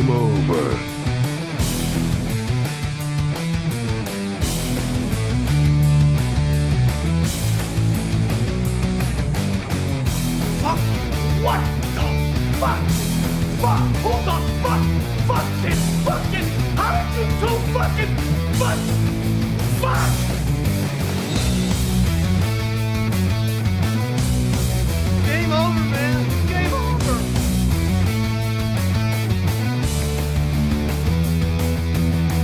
Game over. Fuck! What the fuck? Fuck! Who the fuck? Fucking! How did you two fucking fuck? Game over, man. Game over.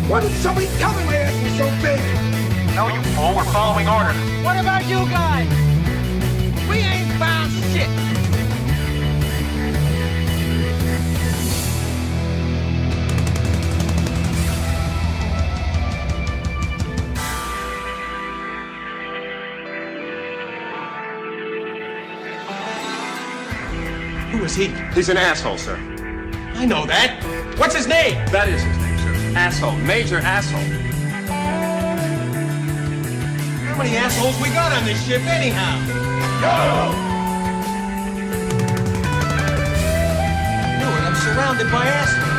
Why didn't somebody tell me my ass was so big? No, you fool, we're following orders. What about you guys? We ain't found shit. Who is he? He's an asshole, sir. I know that. What's his name? That is his name, sir. Asshole. Major asshole. How many assholes we got on this ship anyhow? I knew it. I'm surrounded by assholes.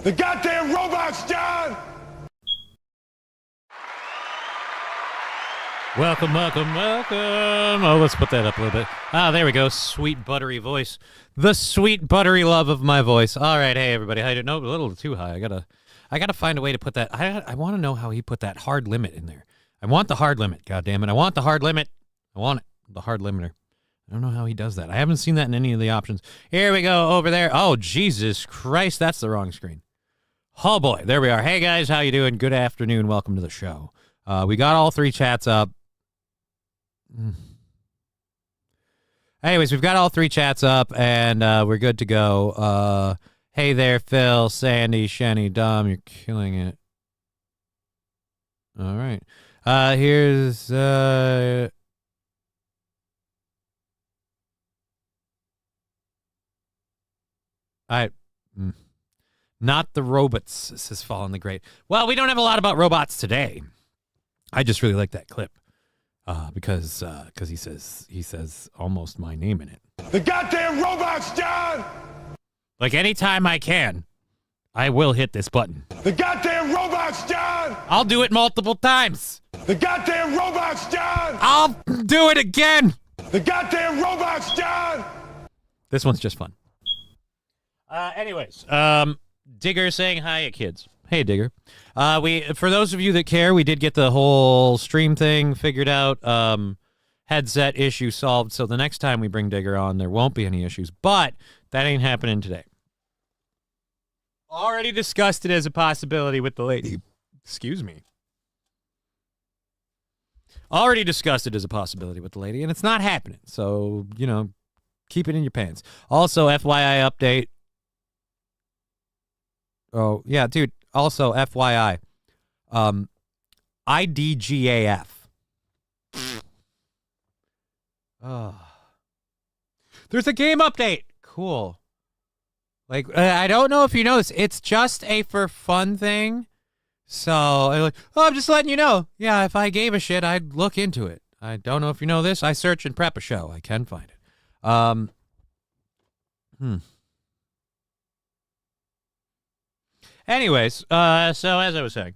The goddamn robots, John! Welcome. Oh, let's put that up a little bit. Ah, there we go. Sweet, buttery voice. The sweet, buttery love of my voice. All right, hey, everybody. How you doing? No, a little too high. I gotta find a way to put that. I want to know how he put that hard limit in there. I want the hard limit. God damn it. I want the hard limit. I want it. The hard limiter. I don't know how he does that. I haven't seen that in any of the options. Here we go. Over there. Oh, Jesus Christ. That's the wrong screen. Oh, boy. There we are. Hey, guys. How you doing? Good afternoon. Welcome to the show. We got all three chats up. Anyways, we've got all three chats up, and we're good to go. Hey there, Phil, Sandy, Shenny, Dom. You're killing it. All right. Here's... Not the robots, says Fall in the Great. Well, we don't have a lot about robots today. I just really like that clip because he says almost my name in it. The goddamn robots, John! Like anytime I can, I will hit this button. The goddamn robots, John! I'll do it multiple times. The goddamn robots, John! I'll do it again. The goddamn robots, John! This one's just fun. Anyways, Digger saying hi, kids. Hey, Digger. For those of you that care, we did get the whole stream thing figured out. Headset issue solved. So the next time we bring Digger on, there won't be any issues. But that ain't happening today. Already discussed it as a possibility with the lady. Excuse me. Already discussed it as a possibility with the lady, and it's not happening. So, keep it in your pants. Also, FYI update. Oh, yeah, dude. Also, FYI. IDGAF. Oh. There's a game update. Cool. Like, I don't know if you know this. It's just a for fun thing. So, I'm just letting you know. Yeah, if I gave a shit, I'd look into it. I don't know if you know this. I search and prep a show. I can find it. Anyways, so as I was saying,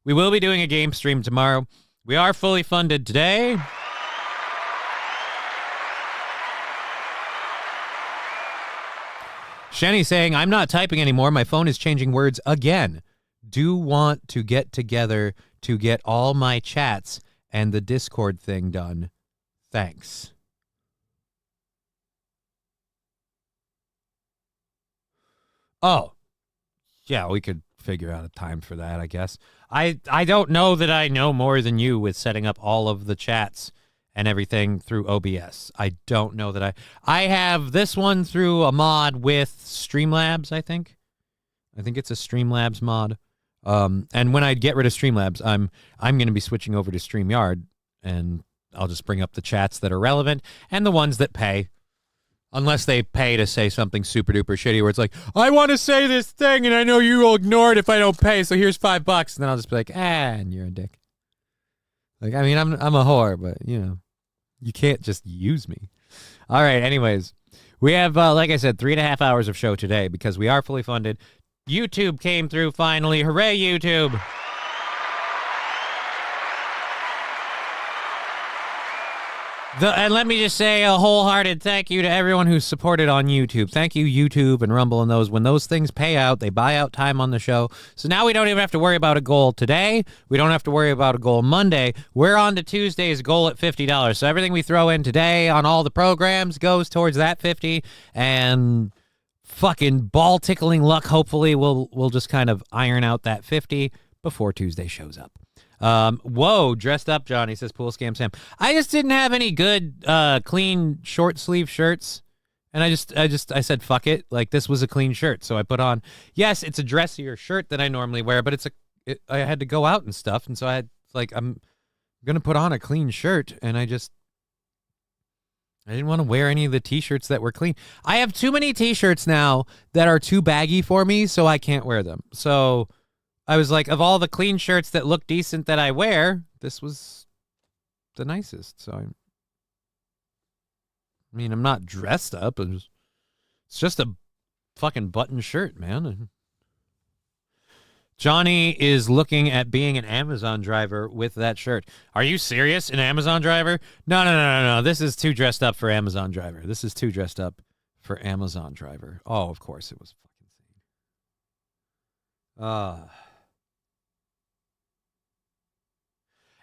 We will be doing a game stream tomorrow. We are fully funded today. Shenny saying, I'm not typing anymore. My phone is changing words again. Do want to get together to get all my chats and the Discord thing done. Thanks. Oh, yeah, we could figure out a time for that, I guess. I don't know that I know more than you with setting up all of the chats and everything through OBS. I don't know that I have this one through a mod with Streamlabs, I think. I think it's a Streamlabs mod. And when I get rid of Streamlabs, I'm going to be switching over to StreamYard, and I'll just bring up the chats that are relevant and the ones that pay. Unless they pay to say something super duper shitty where it's like, I want to say this thing and I know you will ignore it if I don't pay, so here's $5. And then I'll just be like, and you're a dick. Like, I mean, I'm a whore, but, you know, you can't just use me. All right, anyways. We have, like I said, 3.5 hours of show today because we are fully funded. YouTube came through finally. Hooray, YouTube. And let me just say a wholehearted thank you to everyone who's supported on YouTube. Thank you, YouTube and Rumble and those. When those things pay out, they buy out time on the show. So now we don't even have to worry about a goal today. We don't have to worry about a goal Monday. We're on to Tuesday's goal at $50. So everything we throw in today on all the programs goes towards that 50. And fucking ball-tickling luck, hopefully, we'll just kind of iron out that 50 before Tuesday shows up. Whoa, dressed up Johnny, says Pool Scam Sam. I just didn't have any good, clean short sleeve shirts. And I said, fuck it. Like, this was a clean shirt. So I put on, yes, it's a dressier shirt than I normally wear, but I had to go out and stuff. And so I'm going to put on a clean shirt. And I didn't want to wear any of the t-shirts that were clean. I have too many t-shirts now that are too baggy for me, so I can't wear them. So I was like, of all the clean shirts that look decent that I wear, this was the nicest. So I'm not dressed up. It's just a fucking button shirt, man. Johnny is looking at being an Amazon driver with that shirt. Are you serious? An Amazon driver? No. This is too dressed up for Amazon driver. This is too dressed up for Amazon driver. Oh, of course it was fucking insane.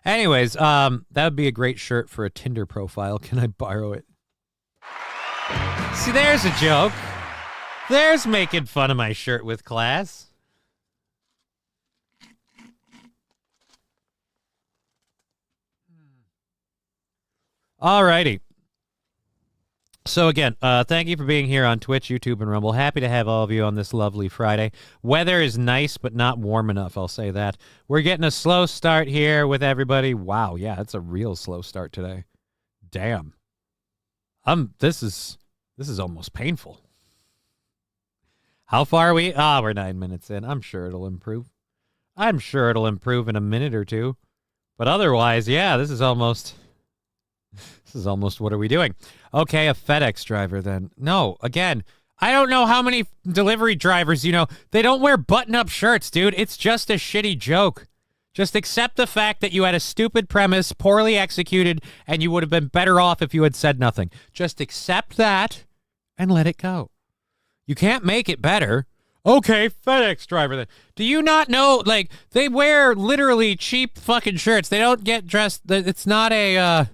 Anyways, that would be a great shirt for a Tinder profile. Can I borrow it? See, there's a joke. There's making fun of my shirt with class. Alrighty. So again, thank you for being here on Twitch, YouTube, and Rumble. Happy to have all of you on this lovely Friday. Weather is nice, but not warm enough, I'll say that. We're getting a slow start here with everybody. Wow, yeah, it's a real slow start today. Damn. This is almost painful. How far are we? We're 9 minutes in. I'm sure it'll improve. I'm sure it'll improve in a minute or two. But otherwise, yeah, this is almost what are we doing? Okay, a FedEx driver then. No, again, I don't know how many delivery drivers, they don't wear button-up shirts, dude. It's just a shitty joke. Just accept the fact that you had a stupid premise, poorly executed, and you would have been better off if you had said nothing. Just accept that and let it go. You can't make it better. Okay, FedEx driver then. Do you not know, they wear literally cheap fucking shirts. They don't get dressed. It's not a,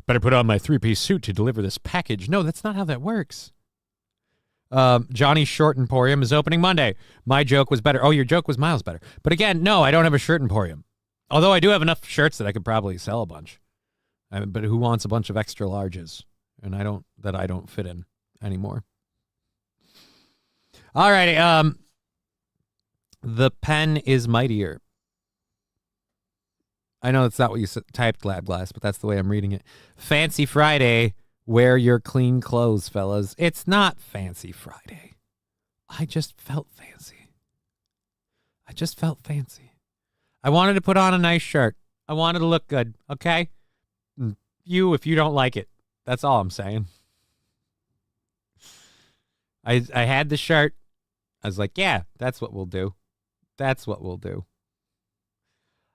better put on my 3-piece suit to deliver this package. No, that's not how that works. Johnny's Short Emporium is opening Monday. My joke was better. Oh, your joke was miles better. But again, no, I don't have a shirt emporium. Although I do have enough shirts that I could probably sell a bunch. But who wants a bunch of extra larges? And I don't fit in anymore. Alrighty, the pen is mightier. I know that's not what you typed, Glad Glass, but that's the way I'm reading it. Fancy Friday, wear your clean clothes, fellas. It's not Fancy Friday. I just felt fancy. I wanted to put on a nice shirt. I wanted to look good, okay? If you don't like it, that's all I'm saying. I had the shirt. I was like, yeah, that's what we'll do. That's what we'll do.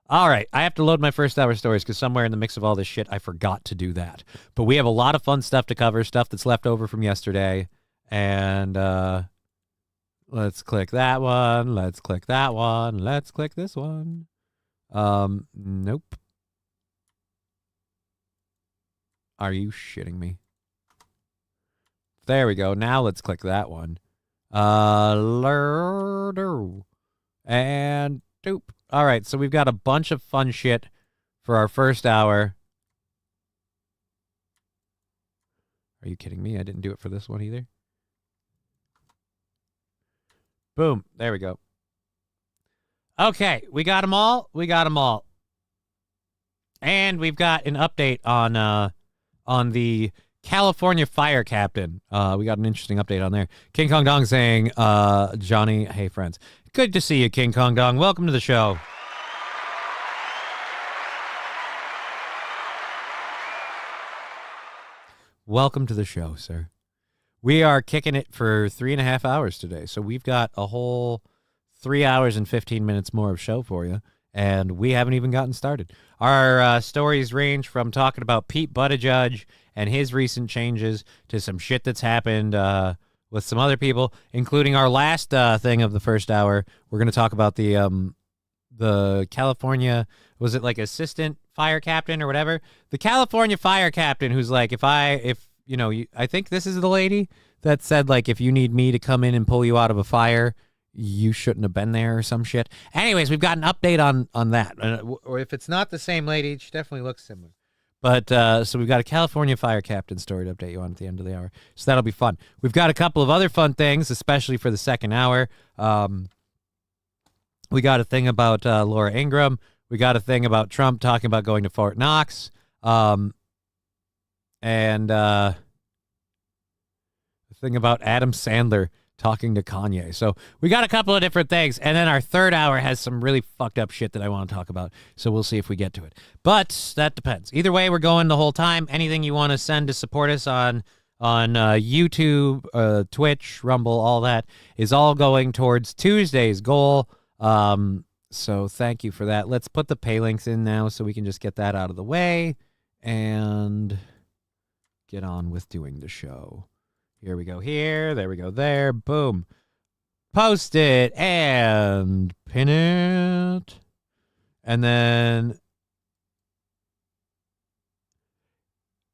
All right, I have to load my first hour stories because somewhere in the mix of all this shit, I forgot to do that. But we have a lot of fun stuff to cover, stuff that's left over from yesterday. And let's click that one. Let's click that one. Let's click this one. Nope. Are you shitting me? There we go. Now let's click that one. And doop. All right, so we've got a bunch of fun shit for our first hour. Are you kidding me? I didn't do it for this one either. Boom. There we go. Okay, we got them all. We got them all. And we've got an update on the California fire captain. We got an interesting update on there. King Kong Dong saying, Johnny, hey, friends. Good to see you, King Kong Dong. Welcome to the show. Welcome to the show, sir. We are kicking it for 3.5 hours today, so we've got a whole 3 hours and 15 minutes more of show for you, and we haven't even gotten started. Our stories range from talking about Pete Buttigieg and his recent changes to some shit that's happened with some other people, including our last thing of the first hour. We're going to talk about the California, was it like assistant fire captain or whatever? The California fire captain who's like, I think this is the lady that said, like, if you need me to come in and pull you out of a fire, you shouldn't have been there or some shit. Anyways, we've got an update on that. Or if it's not the same lady, she definitely looks similar. But so we've got a California fire captain story to update you on at the end of the hour. So that'll be fun. We've got a couple of other fun things, especially for the second hour. We got a thing about Laura Ingraham. We got a thing about Trump talking about going to Fort Knox. And a thing about Adam Sandler talking to Kanye. So we got a couple of different things. And then our third hour has some really fucked up shit that I want to talk about. So we'll see if we get to it. But that depends. Either way, we're going the whole time. Anything you want to send to support us on YouTube, Twitch, Rumble, all that is all going towards Tuesday's goal. So thank you for that. Let's put the pay links in now so we can just get that out of the way and get on with doing the show. Here we go here. There we go there. Boom. Post it and pin it. And then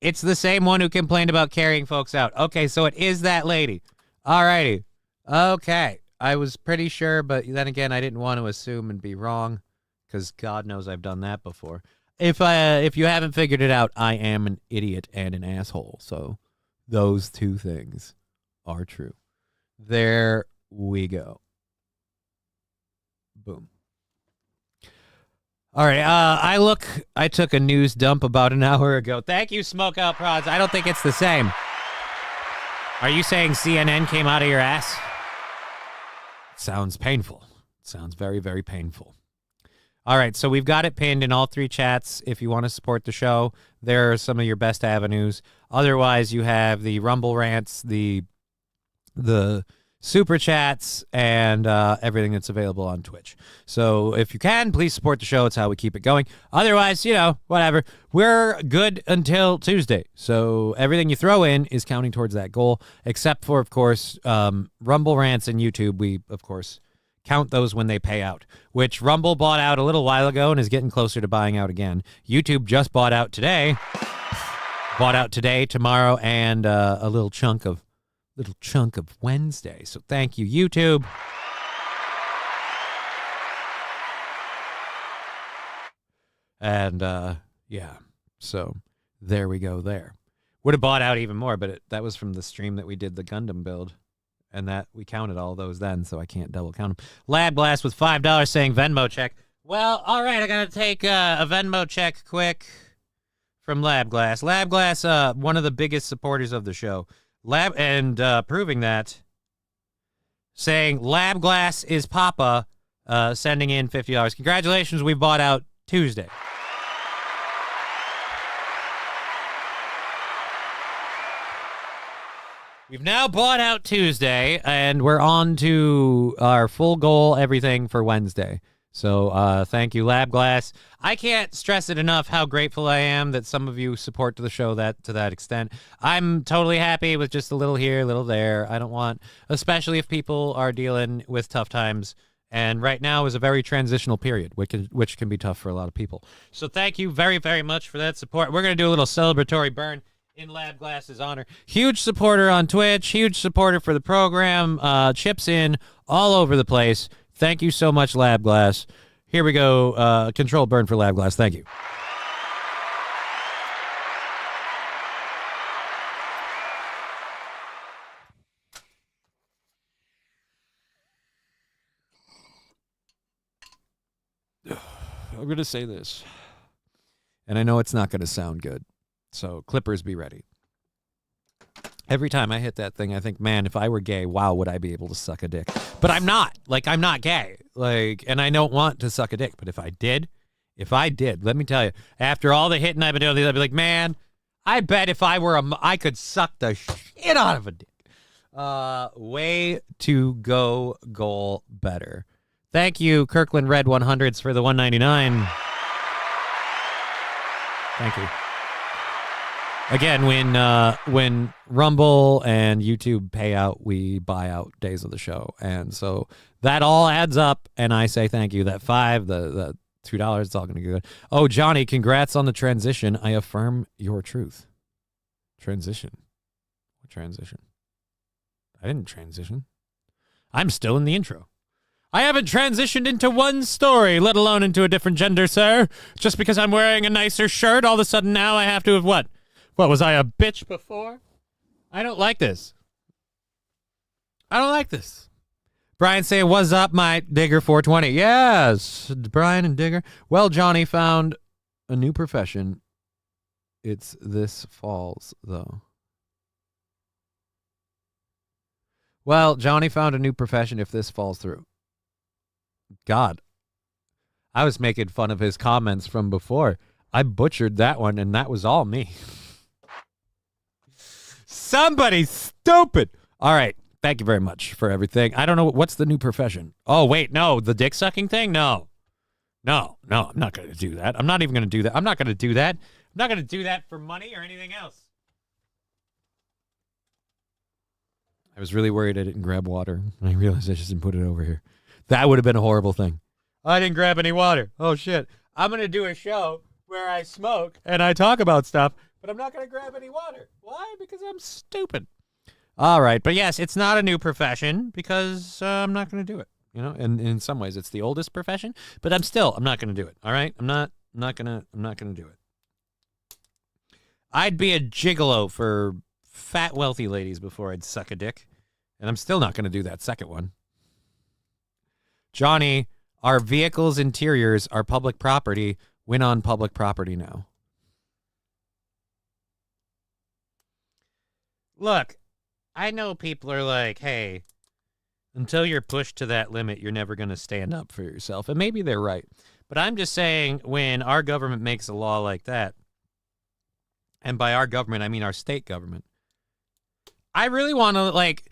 it's the same one who complained about carrying folks out. Okay, so it is that lady. All righty. Okay. I was pretty sure, but then again, I didn't want to assume and be wrong because God knows I've done that before. If you haven't figured it out, I am an idiot and an asshole. So those two things are true. There we go. Boom. All right. I took a news dump about an hour ago. Thank you, Smoke Out Prods. I don't think it's the same. Are you saying CNN came out of your ass? Sounds painful. Sounds very, very painful. All right, so we've got it pinned in all three chats. If you want to support the show, there are some of your best avenues. Otherwise, you have the Rumble rants, the super chats, and everything that's available on Twitch. So if you can, please support the show. It's how we keep it going. Otherwise, whatever. We're good until Tuesday. So everything you throw in is counting towards that goal, except for, of course, Rumble rants and YouTube. We, of course, count those when they pay out, which Rumble bought out a little while ago and is getting closer to buying out again. YouTube just bought out today. Bought out today, tomorrow, and a little chunk of Wednesday. So thank you, YouTube. And yeah, so there we go there. Would have bought out even more, but that was from the stream that we did the Gundam build. And that we counted all those then, so I can't double count them. Lab Blast with $5 saying Venmo check. Well, all right, I got to take a Venmo check quick from Lab Glass. Lab Glass, one of the biggest supporters of the show. Proving that, saying Lab Glass is Papa, sending in $50. Congratulations, we bought out Tuesday. We've now bought out Tuesday, and we're on to our full goal everything for Wednesday. So thank you, Lab Glass. I can't stress it enough how grateful I am that some of you support the show to that extent. I'm totally happy with just a little here, a little there. I don't want, especially if people are dealing with tough times. And right now is a very transitional period, which can be tough for a lot of people. So thank you very, very much for that support. We're going to do a little celebratory burn in Lab Glass's honor. Huge supporter on Twitch, huge supporter for the program, chips in all over the place. Thank you so much, Lab Glass. Here we go. Controlled burn for Lab Glass. Thank you. I'm going to say this, and I know it's not going to sound good, so clippers be ready. Every time I hit that thing, I think, man, if I were gay, wow, would I be able to suck a dick? But I'm not. Like, I'm not gay. Like, and I don't want to suck a dick. But if I did, let me tell you, after all the hitting I've been doing, I'd be like, man, I bet if I were I could suck the shit out of a dick. Way to go, goal better. Thank you, Kirkland Red 100s for the 199. Thank you. Again, when Rumble and YouTube pay out, we buy out days of the show, and so that all adds up. And I say thank you. That $5, the $2, it's all gonna be good. Oh, Johnny, congrats on the transition. I affirm your truth. Transition. What transition? I didn't transition. I'm still in the intro. I haven't transitioned into one story, let alone into a different gender, sir. Just because I'm wearing a nicer shirt, all of a sudden now I have to have what? What, was I a bitch before? I don't like this. I don't like this. Brian saying, what's up, my Digger 420? Yes, Brian and Digger. Well, Johnny found a new profession. It's this falls, though. Well, Johnny found a new profession if this falls through. God, I was making fun of his comments from before. I butchered that one, and that was all me. Somebody's stupid. All right. Thank you very much for everything. I don't know. What's the new profession? Oh, wait. No, the dick sucking thing? No. I'm not going to do that. I'm not even going to do that. I'm not going to do that. I'm not going to do that for money or anything else. I was really worried I didn't grab water. And I realized I just didn't put it over here. That would have been a horrible thing. I didn't grab any water. Oh, shit. I'm going to do a show where I smoke and I talk about stuff, but I'm not going to grab any water. Why? Because I'm stupid. All right. But yes, it's not a new profession because I'm not going to do it. You know, and in some ways it's the oldest profession, but I'm not going to do it. All right. I'm not going to do it. I'd be a gigolo for fat, wealthy ladies before I'd suck a dick. And I'm still not going to do that second one. Johnny, our vehicle's interiors are public property. Went on public property now. Look, I know people are like, hey, until you're pushed to that limit, you're never going to stand up for yourself. And maybe they're right. But I'm just saying, when our government makes a law like that, and by our government, I mean our state government, I really want to, like,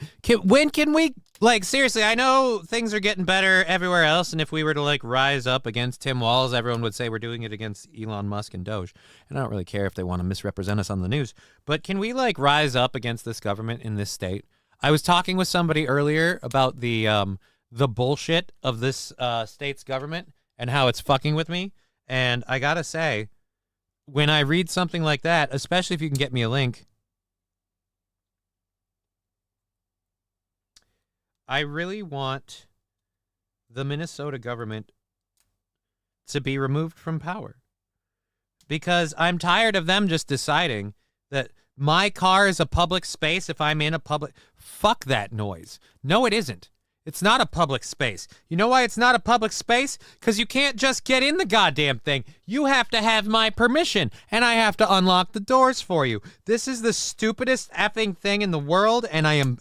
when can we, like, seriously, I know things are getting better everywhere else, and if we were to, like, rise up against Tim Walz, everyone would say we're doing it against Elon Musk and Doge, and I don't really care if they want to misrepresent us on the news, but can we, like, rise up against this government in this state? I was talking with somebody earlier about the bullshit of this state's government and how it's fucking with me, and I gotta say, when I read something like that, especially if you can get me a link, I really want the Minnesota government to be removed from power because I'm tired of them just deciding that my car is a public space if I'm in a public... Fuck that noise. No, it isn't. It's not a public space. You know why it's not a public space? Because you can't just get in the goddamn thing. You have to have my permission, and I have to unlock the doors for you. This is the stupidest effing thing in the world, and I'm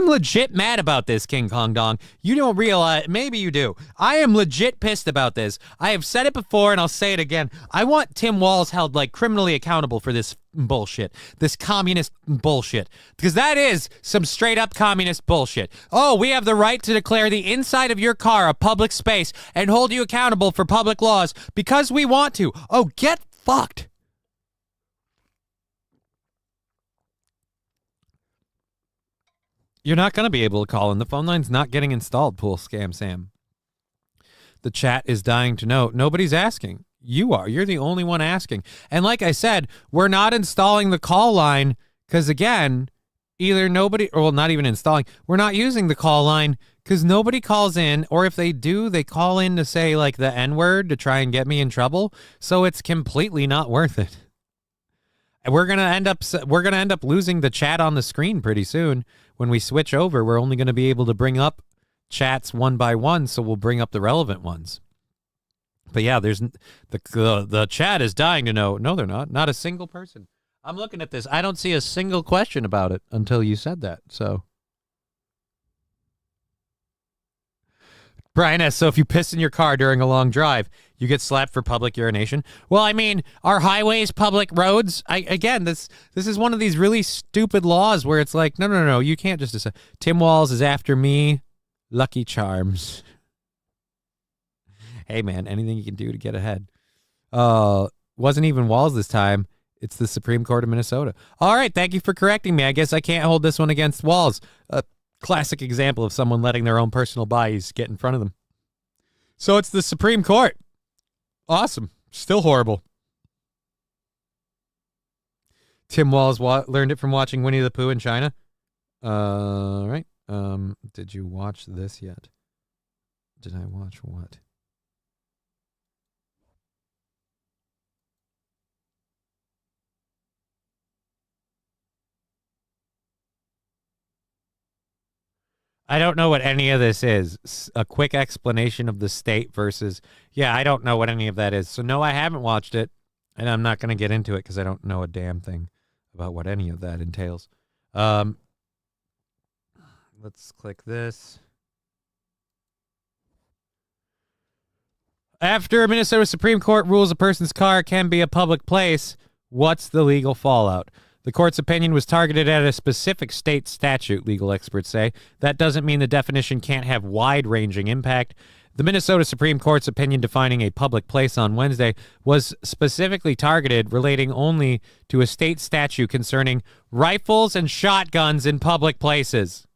legit mad about this, King Kong Dong. You don't realize, maybe you do. I am legit pissed about this. I have said it before, and I'll say it again. I want Tim Walz held like criminally accountable for this bullshit, this communist bullshit, because that is some straight up communist bullshit. Oh, we have the right to declare the inside of your car a public space and hold you accountable for public laws because we want to. Oh, get fucked. You're not going to be able to call in. The phone line's not getting installed, Pool Scam Sam. The chat is dying to know. Nobody's asking. You are. You're the only one asking. And like I said, we're not installing the call line because, again, either nobody, or well, not even installing, we're not using the call line because nobody calls in, or if they do, they call in to say, like, the N-word to try and get me in trouble. So it's completely not worth it. And we're gonna end up losing the chat on the screen pretty soon. When we switch over, we're only going to be able to bring up chats one by one, so we'll bring up the relevant ones. But yeah, there's the chat is dying to know. No, they're not. Not a single person. I'm looking at this. I don't see a single question about it until you said that. So, Brian S., so if you piss in your car during a long drive, you get slapped for public urination? Well, I mean, are highways public roads? Again, this is one of these really stupid laws where it's like, no, you can't just decide. Tim Walz is after me. Lucky Charms. Hey, man, anything you can do to get ahead. Wasn't even Walz this time. It's the Supreme Court of Minnesota. All right, thank you for correcting me. I guess I can't hold this one against Walz. A classic example of someone letting their own personal bias get in front of them. So it's the Supreme Court. Awesome. Still horrible. Tim Walz learned it from watching Winnie the Pooh in China. All right. Did you watch this yet? Did I watch what? I don't know what any of this is. A quick explanation of the state versus... Yeah, I don't know what any of that is. So, no, I haven't watched it, and I'm not going to get into it because I don't know a damn thing about what any of that entails. Let's click this. After a Minnesota Supreme Court rules a person's car can be a public place, what's the legal fallout? The court's opinion was targeted at a specific state statute, legal experts say. That doesn't mean the definition can't have wide-ranging impact. The Minnesota Supreme Court's opinion defining a public place on Wednesday was specifically targeted, relating only to a state statute concerning rifles and shotguns in public places.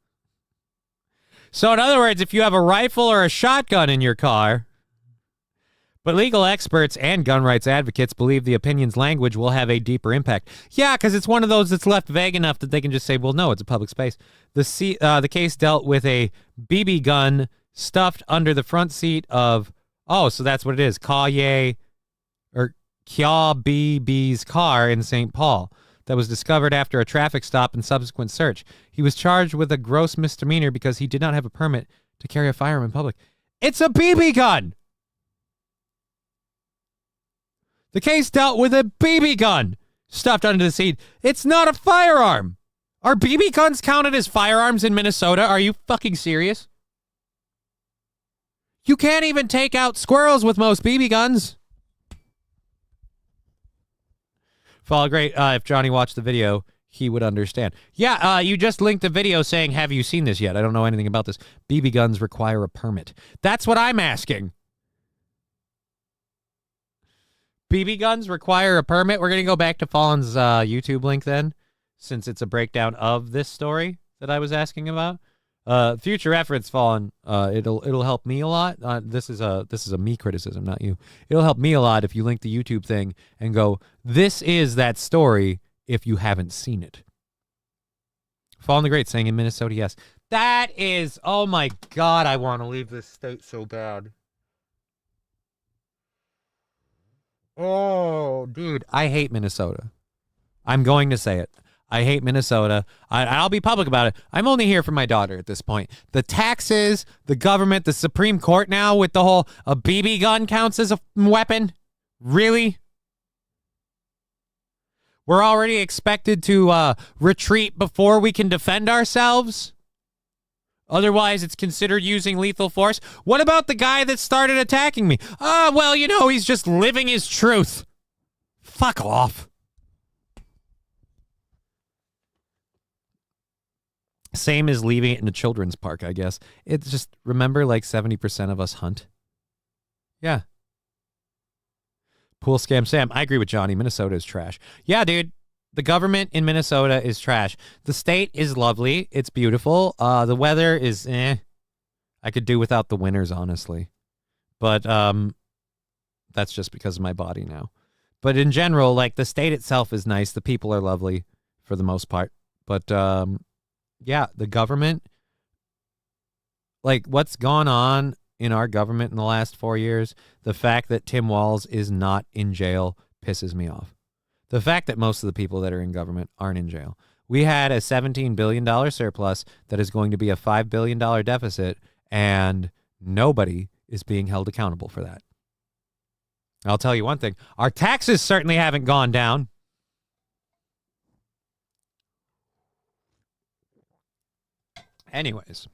So, in other words, if you have a rifle or a shotgun in your car... But legal experts and gun rights advocates believe the opinion's language will have a deeper impact. Yeah, because it's one of those that's left vague enough that they can just say, well, no, it's a public space. The case dealt with a BB gun stuffed under the front seat of, oh, so that's what it is, Kya BB's car in St. Paul that was discovered after a traffic stop and subsequent search. He was charged with a gross misdemeanor because he did not have a permit to carry a firearm in public. It's a BB gun! The case dealt with a BB gun stuffed under the seat. It's not a firearm. Are BB guns counted as firearms in Minnesota? Are you fucking serious? You can't even take out squirrels with most BB guns. Follow great. If Johnny watched the video, he would understand. Yeah, you just linked the video saying, have you seen this yet? I don't know anything about this. BB guns require a permit. That's what I'm asking. BB guns require a permit. We're going to go back to Fallen's YouTube link then, since it's a breakdown of this story that I was asking about. Future reference, Fallen. It'll help me a lot. This is a me criticism, not you. It'll help me a lot if you link the YouTube thing and go, this is that story if you haven't seen it. Fallen the Great saying in Minnesota, yes. That is, oh my God, I want to leave this state so bad. Oh, dude, I hate Minnesota. I'm going to say it. I hate Minnesota. I'll be public about it. I'm only here for my daughter at this point. The taxes, the government, the Supreme Court now with the whole, a BB gun counts as a weapon. Really? We're already expected to retreat before we can defend ourselves? Otherwise, it's considered using lethal force. What about the guy that started attacking me? Well, you know, he's just living his truth. Fuck off. Same as leaving it in a children's park, I guess. It's just, remember, like 70% of us hunt? Yeah. Pool scam Sam. I agree with Johnny. Minnesota is trash. Yeah, dude. The government in Minnesota is trash. The state is lovely. It's beautiful. The weather is I could do without the winters, honestly. But that's just because of my body now. But in general, like, the state itself is nice. The people are lovely for the most part. But yeah, the government, like, what's gone on in our government in the last 4 years, the fact that Tim Walz is not in jail pisses me off. The fact that most of the people that are in government aren't in jail. We had a $17 billion surplus that is going to be a $5 billion deficit, and nobody is being held accountable for that. I'll tell you one thing. Our taxes certainly haven't gone down. Anyways,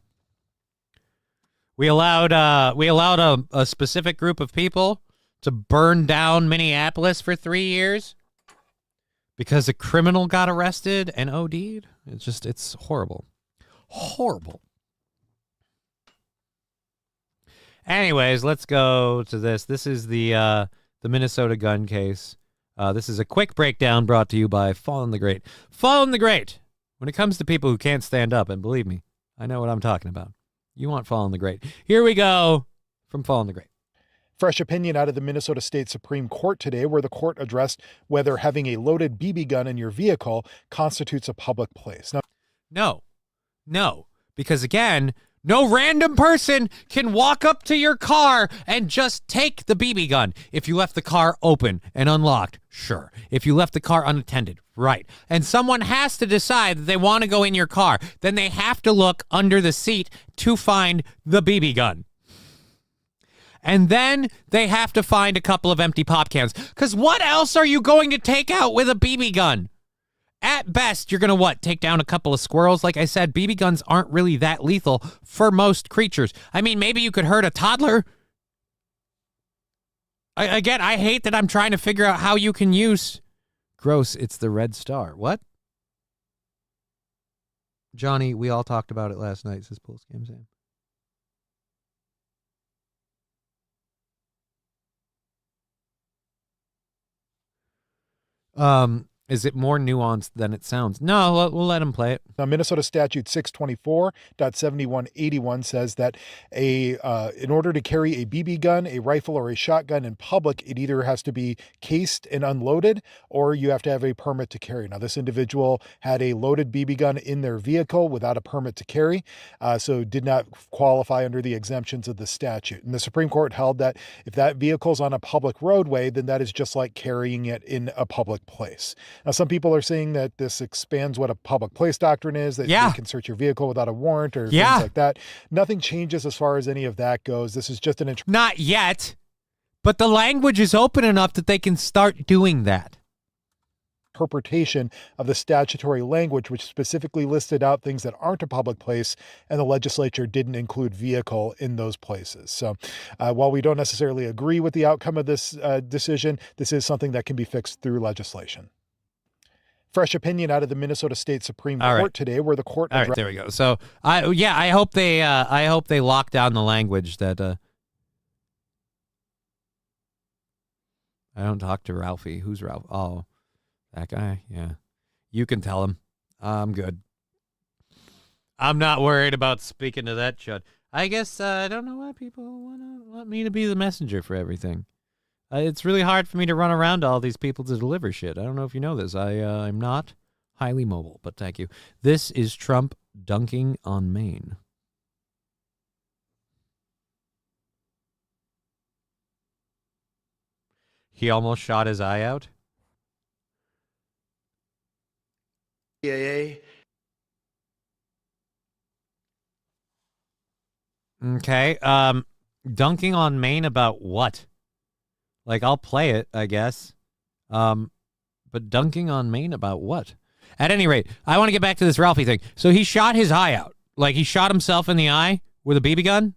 we allowed a specific group of people to burn down Minneapolis for 3 years because a criminal got arrested and OD'd. It's horrible. Horrible. Anyways, let's go to this. This is the Minnesota gun case. This is a quick breakdown brought to you by Fallen the Great. Fallen the Great. When it comes to people who can't stand up, and believe me, I know what I'm talking about. You want Fallen the Great. Here we go from Fallen the Great. Fresh opinion out of the Minnesota State Supreme Court today, where the court addressed whether having a loaded BB gun in your vehicle constitutes a public place. Now, No, because again, no random person can walk up to your car and just take the BB gun. If you left the car open and unlocked, sure. If you left the car unattended, right. And someone has to decide that they want to go in your car. Then they have to look under the seat to find the BB gun. And then they have to find a couple of empty pop cans. Because what else are you going to take out with a BB gun? At best, you're going to, what, take down a couple of squirrels? Like I said, BB guns aren't really that lethal for most creatures. I mean, maybe you could hurt a toddler. Again, I hate that I'm trying to figure out how you can use... Gross, it's the red star. What? Johnny, we all talked about it last night, says Pool Scam Sam. Is it more nuanced than it sounds? No, we'll let him play it. Now, Minnesota Statute 624.7181 says that in order to carry a BB gun, a rifle, or a shotgun in public, it either has to be cased and unloaded, or you have to have a permit to carry. Now, this individual had a loaded BB gun in their vehicle without a permit to carry, so did not qualify under the exemptions of the statute. And the Supreme Court held that if that vehicle is on a public roadway, then that is just like carrying it in a public place. Now, some people are saying that this expands what a public place doctrine is, that you can search your vehicle without a warrant or things like that. Nothing changes as far as any of that goes. This is just an... Not yet, but the language is open enough that they can start doing that. Interpretation of the statutory language, which specifically listed out things that aren't a public place, and the legislature didn't include vehicle in those places. So while we don't necessarily agree with the outcome of this decision, this is something that can be fixed through legislation. Fresh opinion out of the Minnesota State Supreme Court today, where the court... All right, there we go. So, I hope they lock down the language that... I don't talk to Ralphie. Who's Ralph? Oh, that guy? Yeah. You can tell him. I'm good. I'm not worried about speaking to that chud. I guess I don't know why people want me to be the messenger for everything. It's really hard for me to run around to all these people to deliver shit. I don't know if you know this. I'm not highly mobile, but thank you. This is Trump dunking on Maine. He almost shot his eye out. CIA. Okay. Dunking on Maine about what? Like, I'll play it, I guess. But dunking on Maine about what? At any rate, I want to get back to this Ralphie thing. So he shot his eye out. Like, he shot himself in the eye with a BB gun.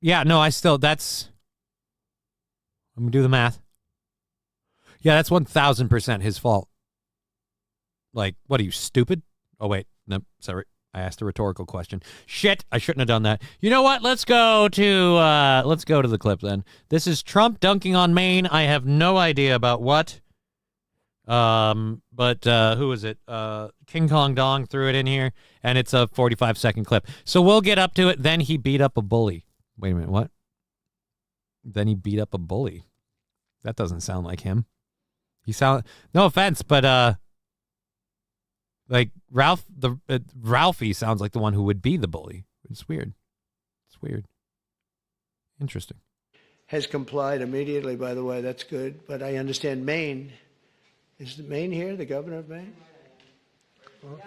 Yeah, no, that's... Let me do the math. Yeah, that's 1,000% his fault. Like, what are you, stupid? Oh, wait. No, sorry. I asked a rhetorical question. Shit, I shouldn't have done that. You know what? Let's go to the clip then. This is Trump dunking on Maine. I have no idea about what. But who is it? King Kong Dong threw it in here, and it's a 45-second clip. So we'll get up to it. Then he beat up a bully. Wait a minute, what? Then he beat up a bully. That doesn't sound like him. No offense, but like Ralphie sounds like the one who would be the bully. It's weird. It's weird. Interesting. Has complied immediately, by the way. That's good. But I understand Maine. Is Maine here, the governor of Maine? Well,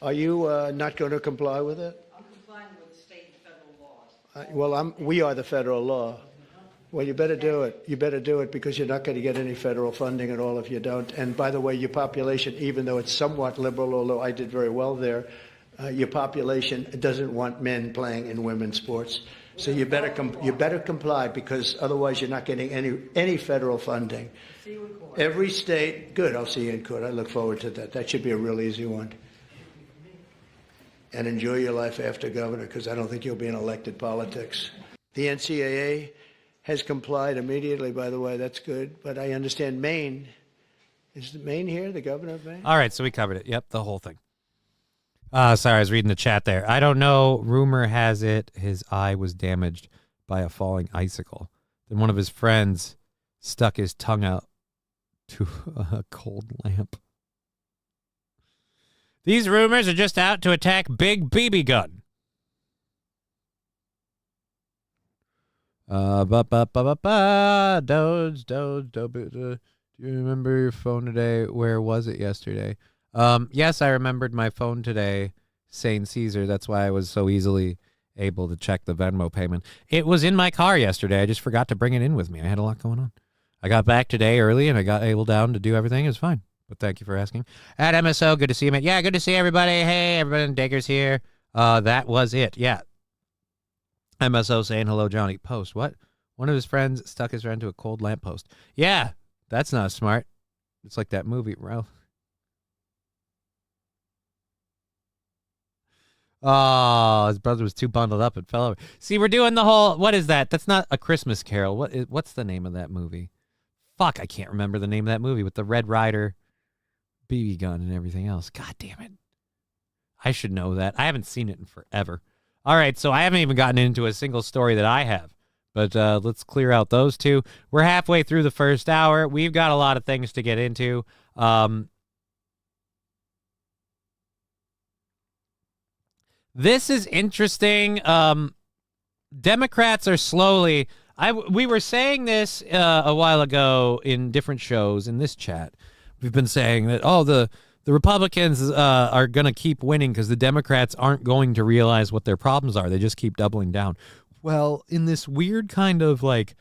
are you not going to comply with it? I'm complying with state and federal laws. We are the federal law. Well, you better do it. You better do it because you're not going to get any federal funding at all if you don't. And by the way, your population, even though it's somewhat liberal, although I did very well there, your population doesn't want men playing in women's sports. So you better comply because otherwise you're not getting any federal funding. See you in court. Every state, good. I'll see you in court. I look forward to that. That should be a real easy one. And enjoy your life after governor because I don't think you'll be in elected politics. The NCAA has complied immediately, by the way. That's good. But I understand Maine. Is Maine here, the governor of Maine? All right, so we covered it. Yep, the whole thing. Sorry, I was reading the chat there. I don't know. Rumor has it his eye was damaged by a falling icicle. Then one of his friends stuck his tongue out to a cold lamp. These rumors are just out to attack Big BB Gun. Do you remember your phone today? Where was it yesterday? Yes, I remembered my phone today, St. Caesar. That's why I was so easily able to check the Venmo payment. It was in my car yesterday. I just forgot to bring it in with me. I had a lot going on. I got back today early, and I got able down to do everything. It was fine. But thank you for asking. At MSO, good to see you, man. Yeah, good to see everybody. Hey, everybody in Digger's here. That was it. Yeah. MSO saying hello, Johnny. Post. What? One of his friends stuck his friend to a cold lamppost. Yeah, that's not smart. It's like that movie, Ralph. Oh, his brother was too bundled up and fell over. See, we're doing the whole, what is that? That's not A Christmas Carol. What's the name of that movie? Fuck, I can't remember the name of that movie with the Red Ryder BB gun and everything else. God damn it. I should know that. I haven't seen it in forever. All right, so I haven't even gotten into a single story that I have. But let's clear out those two. We're halfway through the first hour. We've got a lot of things to get into. This is interesting. Democrats are slowly... we were saying this a while ago in different shows in this chat. We've been saying that, the Republicans are going to keep winning because the Democrats aren't going to realize what their problems are. They just keep doubling down. Well, in this weird kind of like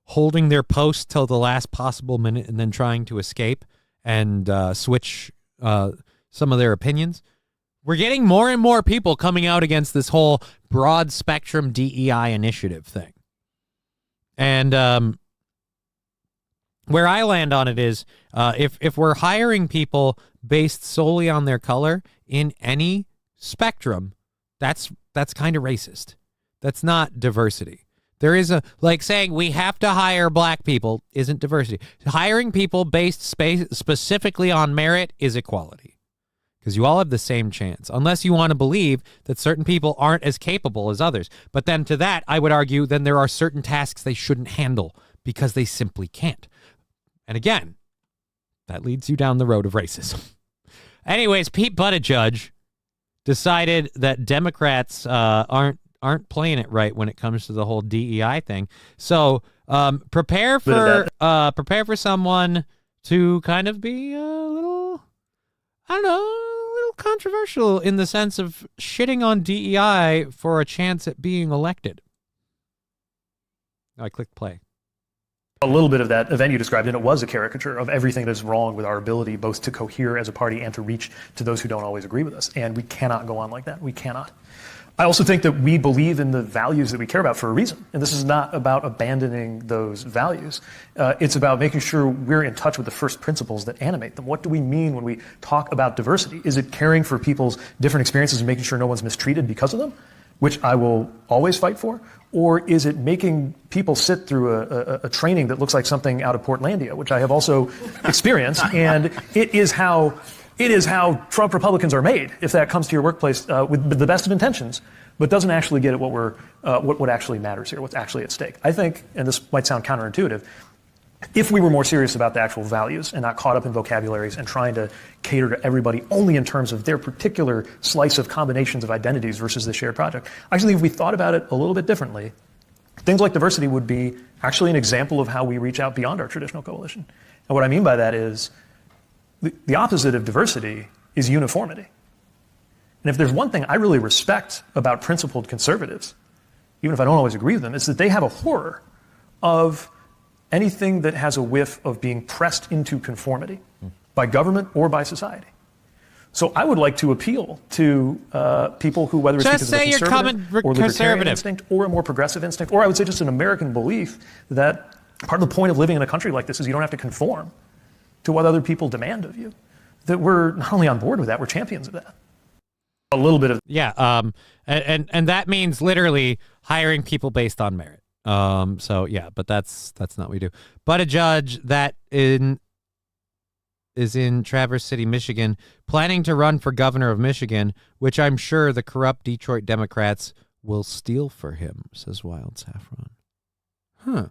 holding their post till the last possible minute and then trying to escape and switch some of their opinions, we're getting more and more people coming out against this whole broad spectrum DEI initiative thing. And where I land on it is if we're hiring people based solely on their color in any spectrum, that's kind of racist. That's not diversity. There is like saying we have to hire black people isn't diversity. Hiring people based specifically on merit is equality. Because you all have the same chance, unless you want to believe that certain people aren't as capable as others. But then to that, I would argue, then there are certain tasks they shouldn't handle because they simply can't. And again, that leads you down the road of racism. Anyways, Pete Buttigieg decided that Democrats aren't playing it right when it comes to the whole DEI thing. So prepare for someone to kind of be a little, I don't know, a little controversial in the sense of shitting on DEI for a chance at being elected. I clicked play. A little bit of that event you described, and it was a caricature of everything that is wrong with our ability both to cohere as a party and to reach to those who don't always agree with us. And we cannot go on like that. We cannot. I also think that we believe in the values that we care about for a reason. And this is not about abandoning those values. It's about making sure we're in touch with the first principles that animate them. What do we mean when we talk about diversity? Is it caring for people's different experiences and making sure no one's mistreated because of them, which I will always fight for? Or is it making people sit through a training that looks like something out of Portlandia, which I have also experienced, and it is how Trump Republicans are made. If that comes to your workplace with the best of intentions, but doesn't actually get at what actually matters here, what's actually at stake. I think, and this might sound counterintuitive, if we were more serious about the actual values and not caught up in vocabularies and trying to cater to everybody only in terms of their particular slice of combinations of identities versus the shared project, actually, if we thought about it a little bit differently, things like diversity would be actually an example of how we reach out beyond our traditional coalition. And what I mean by that is the opposite of diversity is uniformity. And if there's one thing I really respect about principled conservatives, even if I don't always agree with them, is that they have a horror of anything that has a whiff of being pressed into conformity by government or by society. So I would like to appeal to people who, whether it's just because of a conservative or libertarian conservative instinct or a more progressive instinct, or I would say just an American belief that part of the point of living in a country like this is you don't have to conform to what other people demand of you, that we're not only on board with that, we're champions of that. A little bit of... Yeah, and that means literally hiring people based on merit. So yeah, but that's not what we do. But a judge that is in Traverse City, Michigan, planning to run for governor of Michigan, which I'm sure the corrupt Detroit Democrats will steal for him, says Wild Saffron. Huh.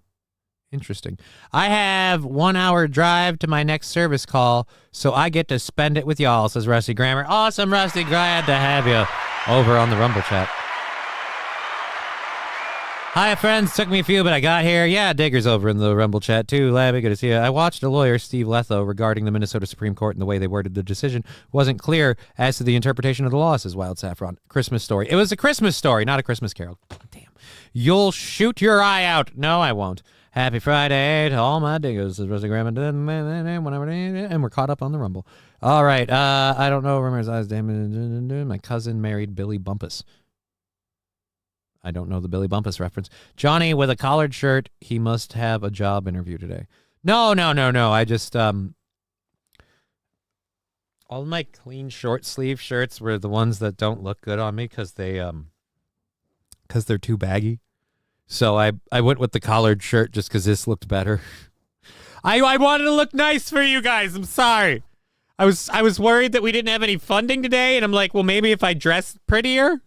Interesting. I have 1 hour drive to my next service call, so I get to spend it with y'all, says Rusty Grammer. Awesome, Rusty. Glad to have you over on the Rumble chat. Hi, friends. Took me a few, but I got here. Yeah, Digger's over in the Rumble chat, too. Labby, good to see you. I watched a lawyer, Steve Letho, regarding the Minnesota Supreme Court and the way they worded the decision. Wasn't clear as to the interpretation of the law, says Wild Saffron. Christmas story. It was a Christmas story, not a Christmas carol. Damn. You'll shoot your eye out. No, I won't. Happy Friday to all my diggers, says Rusty Graham. And we're caught up on the Rumble. All right. I don't know. Rumors eyes. My cousin married Billy Bumpus. I don't know the Billy Bumpus reference. Johnny with a collared shirt. He must have a job interview today. No. I just all my clean short sleeve shirts were the ones that don't look good on me because they're too baggy. So I went with the collared shirt just because this looked better. I wanted to look nice for you guys. I'm sorry. I was worried that we didn't have any funding today, and I'm like, well, maybe if I dress prettier.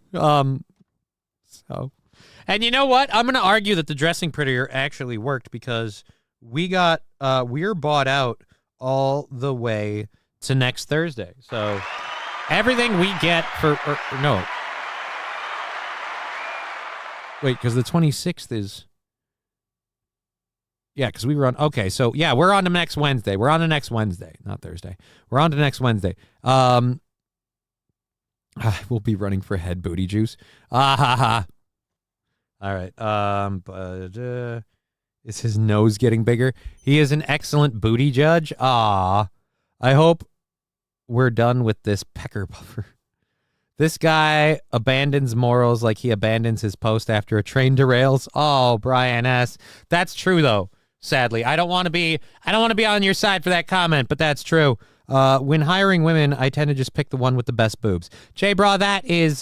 So, and you know what? I'm going to argue that the dressing prettier actually worked because we're bought out all the way to next Thursday. So everything we get no. Wait, because the 26th is... Yeah, because we were on... Okay, so yeah, we're on to next Wednesday. We're on to next Wednesday, not Thursday. We're on to next Wednesday. We'll be running for head booty juice. All right. Is his nose getting bigger? He is an excellent booty judge. I hope we're done with this pecker puffer. This guy abandons morals like he abandons his post after a train derails. Oh, Brian S. That's true, though. Sadly, I don't want to be on your side for that comment, but that's true. When hiring women, I tend to just pick the one with the best boobs. Jay Bra, that is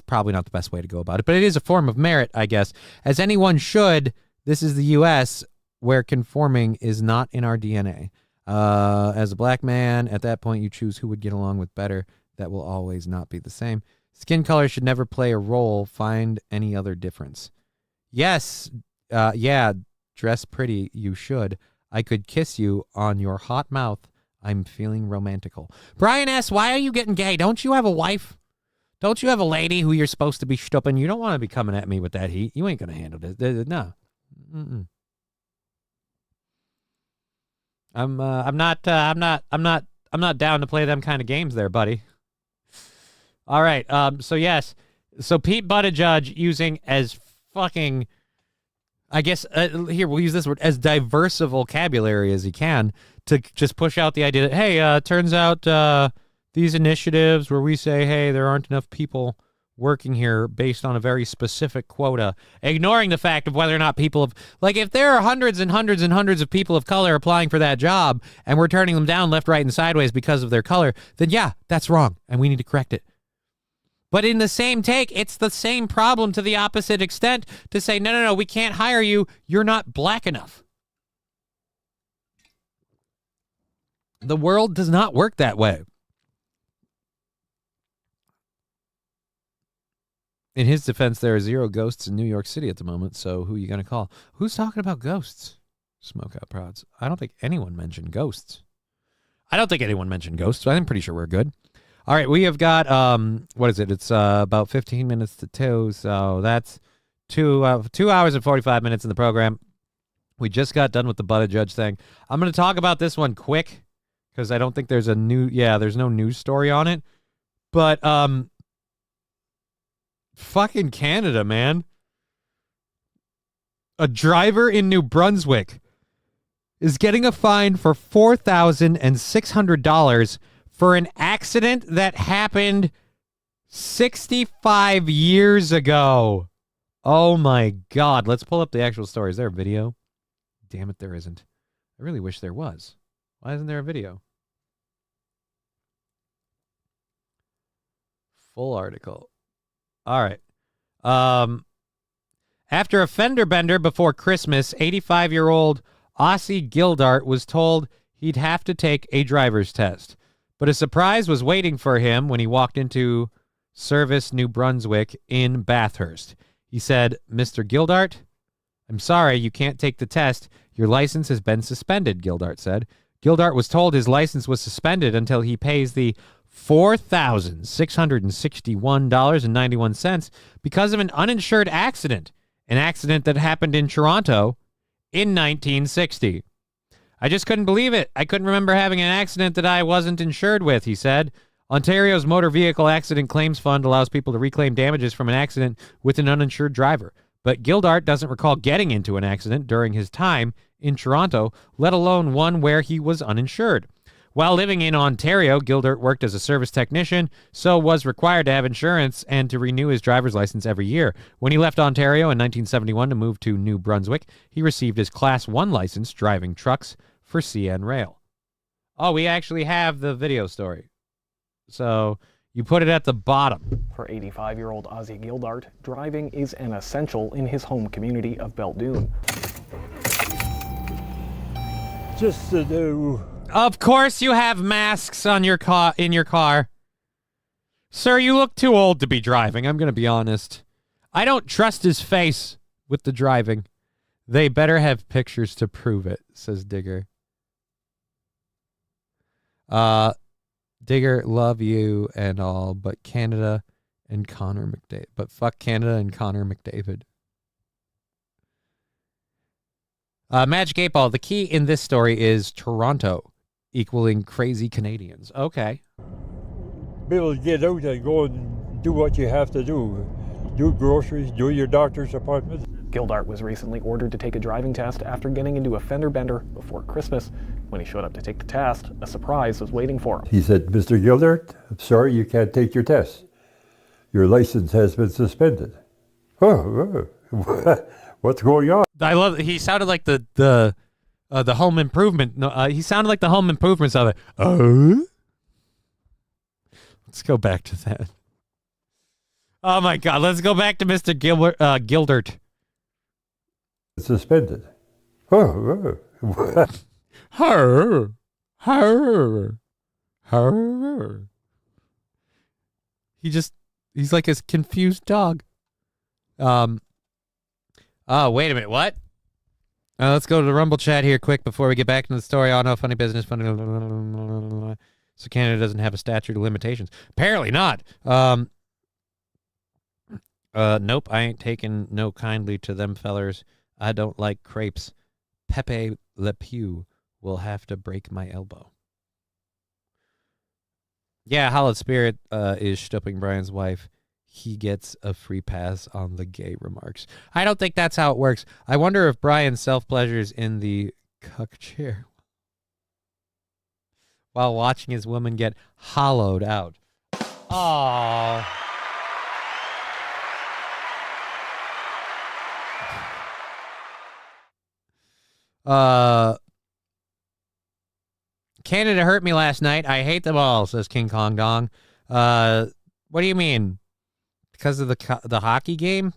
probably not the best way to go about it, but it is a form of merit, I guess. As anyone should, this is the U.S. where conforming is not in our DNA. As a black man, at that point, you choose who would get along with better. That will always not be the same. Skin color should never play a role. Find any other difference. Yes. Yeah. Dress pretty. You should. I could kiss you on your hot mouth. I'm feeling romantical. Brian S., why are you getting gay? Don't you have a wife? Don't you have a lady who you're supposed to be stupping? You don't want to be coming at me with that heat. You ain't going to handle this. No. Mm-mm. I'm not down to play them kind of games there, buddy. All right. So yes. So Pete Buttigieg using as fucking I guess, here, we'll use this word, as diverse a vocabulary as he can to just push out the idea that, hey, turns out these initiatives where we say, hey, there aren't enough people working here based on a very specific quota, ignoring the fact of whether or not people have, like, if there are hundreds and hundreds and hundreds of people of color applying for that job and we're turning them down left, right, and sideways because of their color, then yeah, that's wrong and we need to correct it. But in the same take, it's the same problem to the opposite extent to say, no, we can't hire you. You're not black enough. The world does not work that way. In his defense, there are 0 ghosts in New York City at the moment, so who are you going to call? Who's talking about ghosts? Smoke out prods. I don't think anyone mentioned ghosts. I'm pretty sure we're good. All right, we have got, what is it? It's about 15 minutes to 2, so that's 2 hours and 45 minutes in the program. We just got done with the Butt Judge thing. I'm going to talk about this one quick, because I don't think there's there's no news story on it. But, fucking Canada, man. A driver in New Brunswick is getting a fine for $4,600 for an accident that happened 65 years ago. Oh my God. Let's pull up the actual story. Is there a video? Damn it, there isn't. I really wish there was. Why isn't there a video? Full article. All right. After a fender bender before Christmas, 85-year-old Aussie Gildart was told he'd have to take a driver's test. But a surprise was waiting for him when he walked into Service, New Brunswick in Bathurst. He said, "Mr. Gildart, I'm sorry, you can't take the test. Your license has been suspended," Gildart said. Gildart was told his license was suspended until he pays the $4,661.91 because of an uninsured accident, an accident that happened in Toronto in 1960. "I just couldn't believe it. I couldn't remember having an accident that I wasn't insured with," he said. Ontario's Motor Vehicle Accident Claims Fund allows people to reclaim damages from an accident with an uninsured driver. But Gildart doesn't recall getting into an accident during his time in Toronto, let alone one where he was uninsured. While living in Ontario, Gildart worked as a service technician, so was required to have insurance and to renew his driver's license every year. When he left Ontario in 1971 to move to New Brunswick, he received his Class 1 license driving trucks for CN Rail. Oh, we actually have the video story. So you put it at the bottom. For 85-year-old Aussie Gildart, driving is an essential in his home community of Beldoon. Just to do. Of course you have masks on your in your car. Sir, you look too old to be driving, I'm going to be honest. I don't trust his face with the driving. They better have pictures to prove it, says Digger. Digger, love you and all, but Canada and Connor McDavid. But fuck Canada and Connor McDavid. Magic 8 Ball, the key in this story is Toronto equaling crazy Canadians. Okay. Be able to get out and go and do what you have to do. Do groceries, do your doctor's appointments. Gildart was recently ordered to take a driving test after getting into a fender bender before Christmas. When he showed up to take the test, a surprise was waiting for him. He said, "Mr. Gildart, I'm sorry you can't take your test. Your license has been suspended." Oh, what's going on? I love he sounded like the Home Improvement. No, he sounded like the Home Improvements of it. Let's go back to that. Oh my God, let's go back to Mr. Gildart. Suspended. Her. He's like a confused dog. Oh, wait a minute, what? Let's go to the Rumble chat here quick before we get back into the story. Oh no, funny business, funny. So Canada doesn't have a statute of limitations. Apparently not. Nope, I ain't taking no kindly to them fellers. I don't like crepes. Pepe Le Pew will have to break my elbow. Yeah, Hallowed Spirit is stooping Brian's wife. he gets a free pass on the gay remarks. I don't think that's how it works. I wonder if Brian self-pleasures in the cuck chair while watching his woman get hollowed out. Aww. Canada hurt me last night. I hate them all, says King Kong Dong. What do you mean? Because of the hockey game?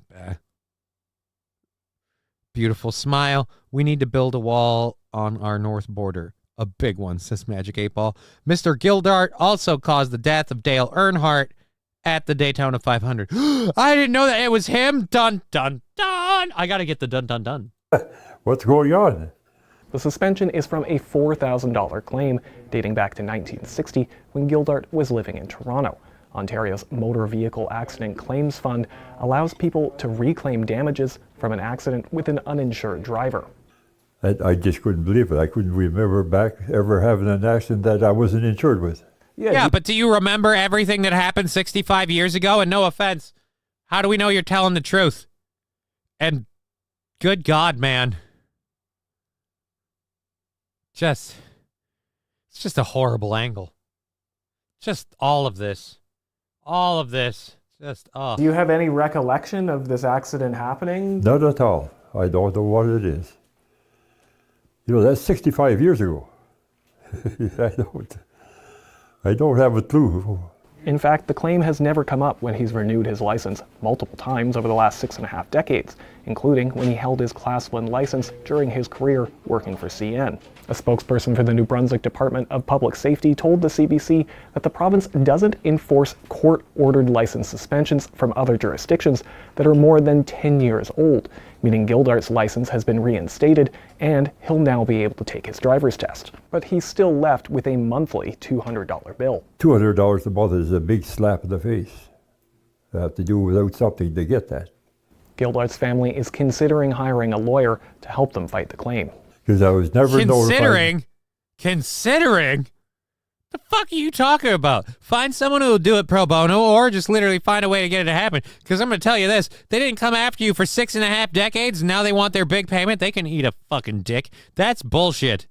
Beautiful smile. We need to build a wall on our north border. A big one, says Magic 8 Ball. Mr. Gildart also caused the death of Dale Earnhardt at the Daytona 500. I didn't know that it was him. Dun, dun, dun. I got to get the dun, dun, dun. What's going on? The suspension is from a $4,000 claim dating back to 1960 when Gildart was living in Toronto. Ontario's Motor Vehicle Accident Claims Fund allows people to reclaim damages from an accident with an uninsured driver. I just couldn't believe it. I couldn't remember back ever having an accident that I wasn't insured with. Yeah, but do you remember everything that happened 65 years ago? And no offense, how do we know you're telling the truth? And good God, man. It's just a horrible angle. Just all of this. All of this. Just, oh. Do you have any recollection of this accident happening? Not at all. I don't know what it is. You know, that's 65 years ago. I don't have a clue. In fact, the claim has never come up when he's renewed his license multiple times over the last 6.5 decades, including when he held his Class 1 license during his career working for CN. A spokesperson for the New Brunswick Department of Public Safety told the CBC that the province doesn't enforce court-ordered license suspensions from other jurisdictions that are more than 10 years old, meaning Gildart's license has been reinstated and he'll now be able to take his driver's test. But he's still left with a monthly $200 bill. $200 a month is a big slap in the face. I have to do without something to get that. Gildart's family is considering hiring a lawyer to help them fight the claim. Because I was never notified. Considering? The fuck are you talking about? Find someone who will do it pro bono or just literally find a way to get it to happen. Because I'm going to tell you this. They didn't come after you for 6.5 decades and now they want their big payment. They can eat a fucking dick. That's bullshit.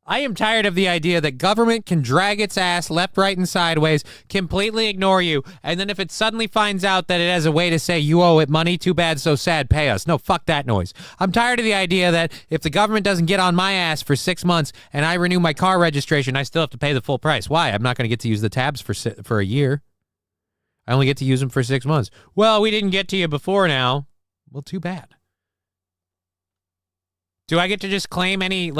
I am tired of the idea that government can drag its ass left, right, and sideways, completely ignore you, and then if it suddenly finds out that it has a way to say you owe it money, too bad, so sad, pay us. No, fuck that noise. I'm tired of the idea that if the government doesn't get on my ass for 6 months and I renew my car registration, I still have to pay the full price. Why? I'm not going to get to use the tabs for a year. I only get to use them for 6 months. Well, we didn't get to you before now. Well, too bad. Do I get to just claim any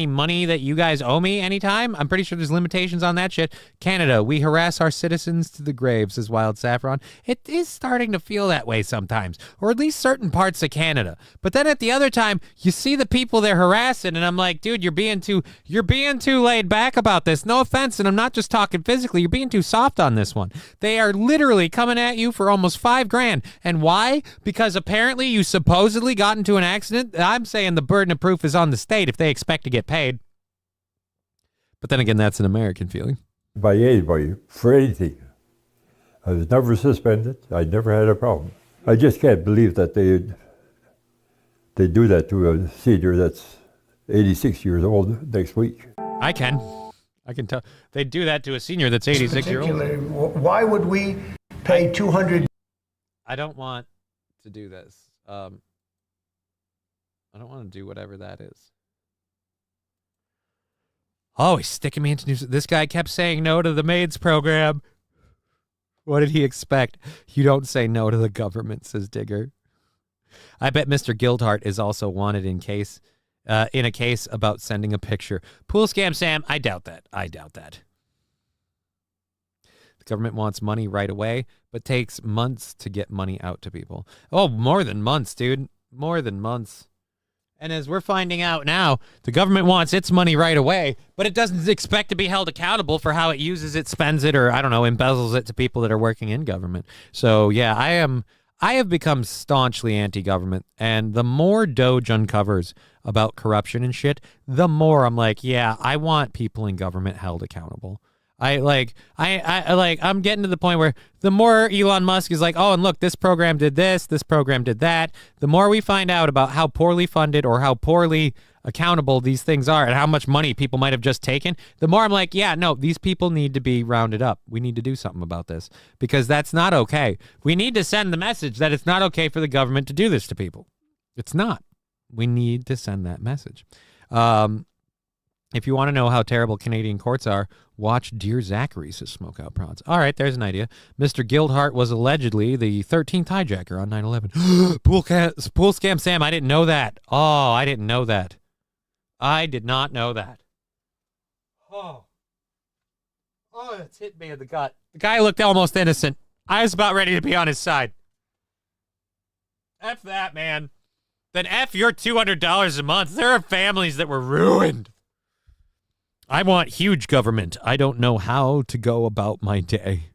money that you guys owe me anytime? I'm pretty sure there's limitations on that shit. Canada, we harass our citizens to the grave, says Wild Saffron. It is starting to feel that way sometimes, or at least certain parts of Canada. But then at the other time, you see the people they're harassing, and I'm like, dude, you're being too laid back about this. No offense, and I'm not just talking physically. You're being too soft on this one. They are literally coming at you for almost $5,000. And why? Because apparently you supposedly got into an accident. I'm saying the burden of proof is on the state if they expect to get paid. But then again, that's an American feeling. By anybody, for anything. I was never suspended. I never had a problem. I just can't believe that they do that to a senior that's 86 years old next week. I can tell. They do that to a senior that's 86 years old. Why would we pay $200? I don't want to do this. I don't want to do whatever that is. Oh, he's sticking me into news. This guy kept saying no to the maids program. What did he expect? You don't say no to the government, says Digger. I bet Mr. Gildart is also wanted in a case about sending a picture. Pool scam Sam, I doubt that. The government wants money right away, but takes months to get money out to people. Oh, more than months, dude. More than months. And as we're finding out now, the government wants its money right away, but it doesn't expect to be held accountable for how it uses it, spends it, or, I don't know, embezzles it to people that are working in government. So, yeah, I have become staunchly anti-government, and the more Doge uncovers about corruption and shit, the more I'm like, yeah, I want people in government held accountable. I'm getting to the point where the more Elon Musk is like, oh, and look, this program did this program did that. The more we find out about how poorly funded or how poorly accountable these things are and how much money people might have just taken, the more I'm like, yeah, no, these people need to be rounded up. We need to do something about this because that's not okay. We need to send the message that it's not okay for the government to do this to people. It's not. We need to send that message. If you want to know how terrible Canadian courts are, watch Dear Zachary's Smokeout Prawns. All right, there's an idea. Mr. Guildhart was allegedly the 13th hijacker on 9/11. Pool scam Sam, I didn't know that. Oh, I didn't know that. I did not know that. Oh, it's hit me in the gut. The guy looked almost innocent. I was about ready to be on his side. F that, man. Then F your $200 a month. There are families that were ruined. I want huge government. I don't know how to go about my day.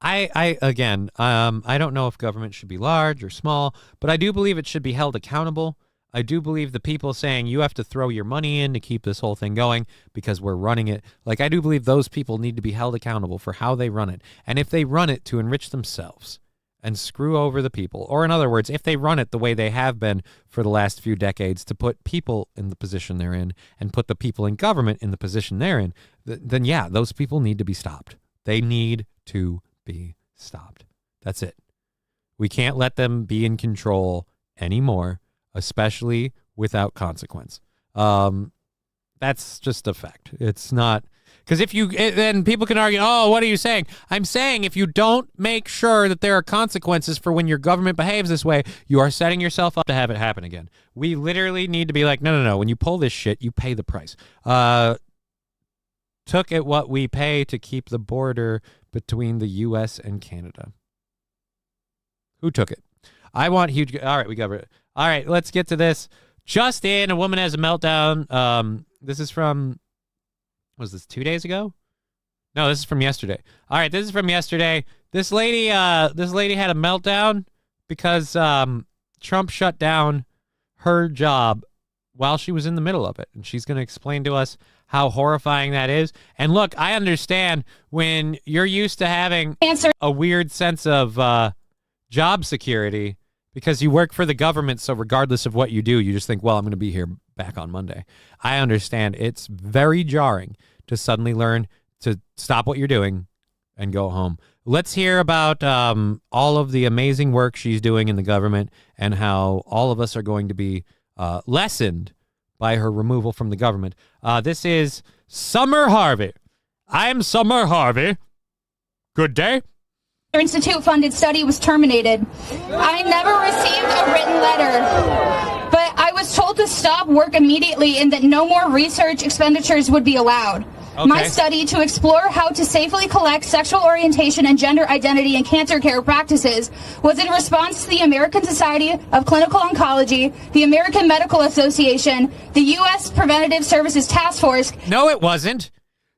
I don't know if government should be large or small, but I do believe it should be held accountable. I do believe the people saying you have to throw your money in to keep this whole thing going because we're running it. Like, I do believe those people need to be held accountable for how they run it. And if they run it to enrich themselves and screw over the people, or in other words, if they run it the way they have been for the last few decades to put people in the position they're in and put the people in government in the position they're in, then yeah, those people need to be stopped. They need to be stopped. That's it. We can't let them be in control anymore, especially without consequence. That's just a fact. It's not... Because then people can argue, oh, what are you saying? I'm saying if you don't make sure that there are consequences for when your government behaves this way, you are setting yourself up to have it happen again. We literally need to be like, no. When you pull this shit, you pay the price. Took at what we pay to keep the border between the U.S. and Canada. Who took it? I want huge... All right, we covered it. All right, let's get to this. Just in, a woman has a meltdown. This is from... Was this 2 days ago? No, this is from yesterday. All right, this is from yesterday. This lady had a meltdown because Trump shut down her job while she was in the middle of it, and she's going to explain to us how horrifying that is. And look, I understand when you're used to having a weird sense of job security because you work for the government, so regardless of what you do, you just think, well, I'm going to be here back on Monday. I understand it's very jarring to suddenly learn to stop what you're doing and go home. Let's hear about all of the amazing work she's doing in the government and how all of us are going to be lessened by her removal from the government. This is Summer Harvey. I'm Summer Harvey. Good day. Institute-funded study was terminated. I never received a written letter, but I was told to stop work immediately and that no more research expenditures would be allowed. Okay. My study to explore how to safely collect sexual orientation and gender identity in cancer care practices was in response to the American Society of Clinical Oncology, the American Medical Association, the U.S. Preventative Services Task Force. No, it wasn't.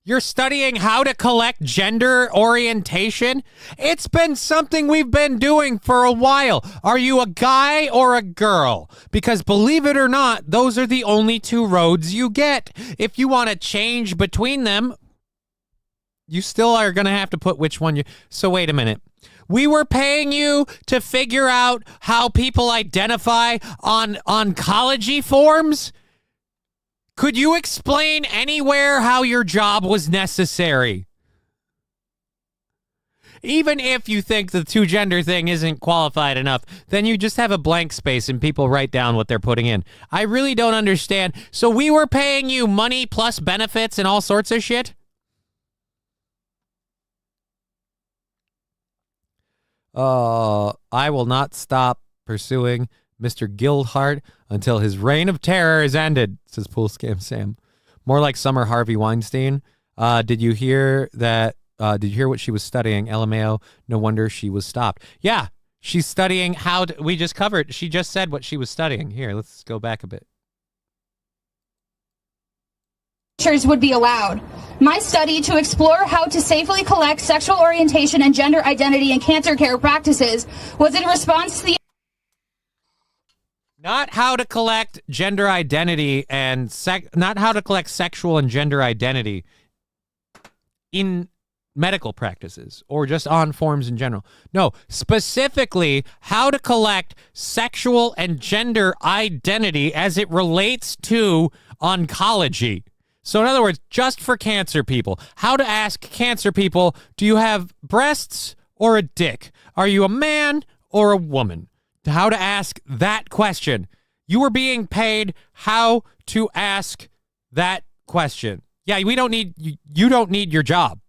You're studying how to collect gender orientation? It's been something we've been doing for a while. Are you a guy or a girl? Because believe it or not, those are the only two roads you get. If you want to change between them, you still are going to have to put which one you... So wait a minute. We were paying you to figure out how people identify on oncology forms? Could you explain anywhere how your job was necessary? Even if you think the two-gender thing isn't qualified enough, then you just have a blank space and people write down what they're putting in. I really don't understand. So we were paying you money plus benefits and all sorts of shit? I will not stop pursuing Mr. Guildhart until his reign of terror is ended, says Pool Scam Sam. More like Summer Harvey Weinstein. Did you hear that? Did you hear what she was studying? LMAO, no wonder she was stopped. Yeah, she's studying how to, we just covered. She just said what she was studying. Here, let's go back a bit. Would be allowed. My study to explore how to safely collect sexual orientation and gender identity in cancer care practices was in response to the... Not how to collect gender identity and not how to collect sexual and gender identity in medical practices or just on forms in general. No, specifically how to collect sexual and gender identity as it relates to oncology. So in other words, just for cancer people, how to ask cancer people, do you have breasts or a dick? Are you a man or a woman? How to ask that question. You are being paid how to ask that question. Yeah, we don't need you don't need your job.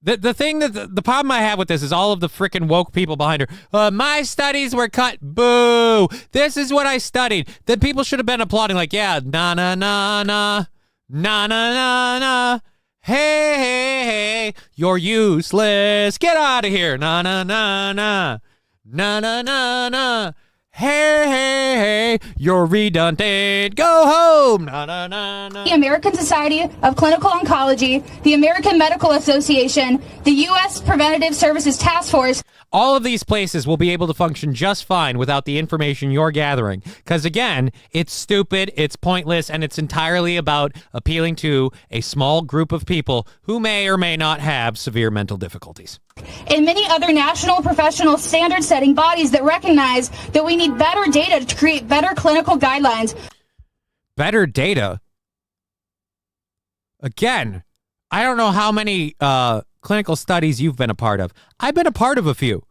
The thing that the problem I have with this is all of the freaking woke people behind her. My studies were cut. Boo. This is what I studied. Then people should have been applauding like, yeah, na na na na na na na na. Hey, hey, hey, you're useless. Get out of here. Na na na na. Na na na na. Hey, hey, hey, you're redundant. Go home. Na na na na. The American Society of Clinical Oncology, the American Medical Association, the U.S. Preventative Services Task Force. All of these places will be able to function just fine without the information you're gathering. Because again, it's stupid, it's pointless, and it's entirely about appealing to a small group of people who may or may not have severe mental difficulties. And many other national professional standard-setting bodies that recognize that we need better data to create better clinical guidelines. Better data? Again, I don't know how many clinical studies you've been a part of. I've been a part of a few.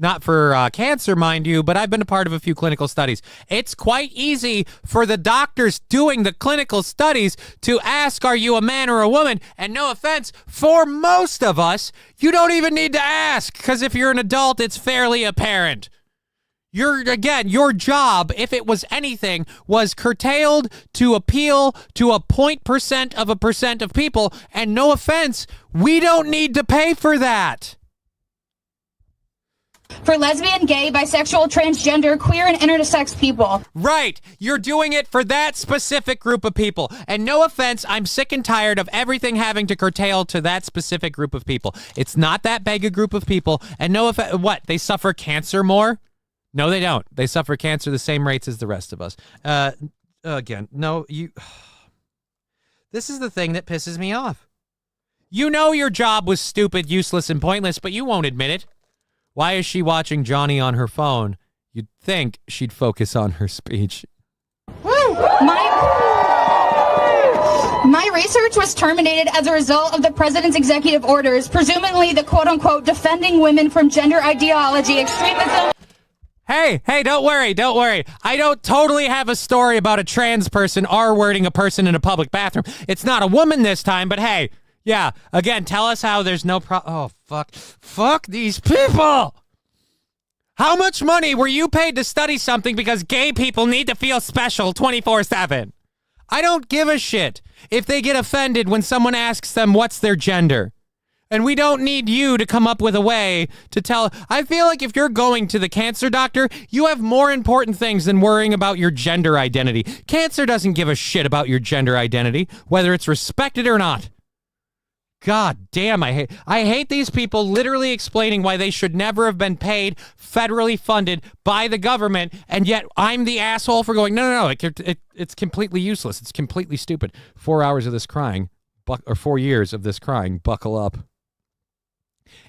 Not for cancer, mind you, but I've been a part of a few clinical studies. It's quite easy for the doctors doing the clinical studies to ask, are you a man or a woman? And no offense, for most of us, you don't even need to ask, because if you're an adult, it's fairly apparent. Your job, if it was anything, was curtailed to appeal to a 0.% of people, and no offense, we don't need to pay for that. For lesbian, gay, bisexual, transgender, queer, and intersex people. Right. You're doing it for that specific group of people. And no offense, I'm sick and tired of everything having to curtail to that specific group of people. It's not that big a group of people. And no offense, what? They suffer cancer more? No, they don't. They suffer cancer the same rates as the rest of us. Again, no, you... This is the thing that pisses me off. You know your job was stupid, useless, and pointless, but you won't admit it. Why is she watching Johnny on her phone? You'd think she'd focus on her speech. My research was terminated as a result of the president's executive orders, presumably the quote-unquote defending women from gender ideology, extremism. Hey, don't worry. I don't totally have a story about a trans person R-wording a person in a public bathroom. It's not a woman this time, but hey, yeah, again, tell us how there's no oh, fuck. Fuck these people! How much money were you paid to study something because gay people need to feel special 24/7? I don't give a shit if they get offended when someone asks them what's their gender. And we don't need you to come up with a way to tell. I feel like if you're going to the cancer doctor, you have more important things than worrying about your gender identity. Cancer doesn't give a shit about your gender identity, whether it's respected or not. God damn, I hate these people literally explaining why they should never have been paid, federally funded by the government, and yet I'm the asshole for going, no, it's completely useless. It's completely stupid. 4 hours of this crying, or 4 years of this crying, buckle up.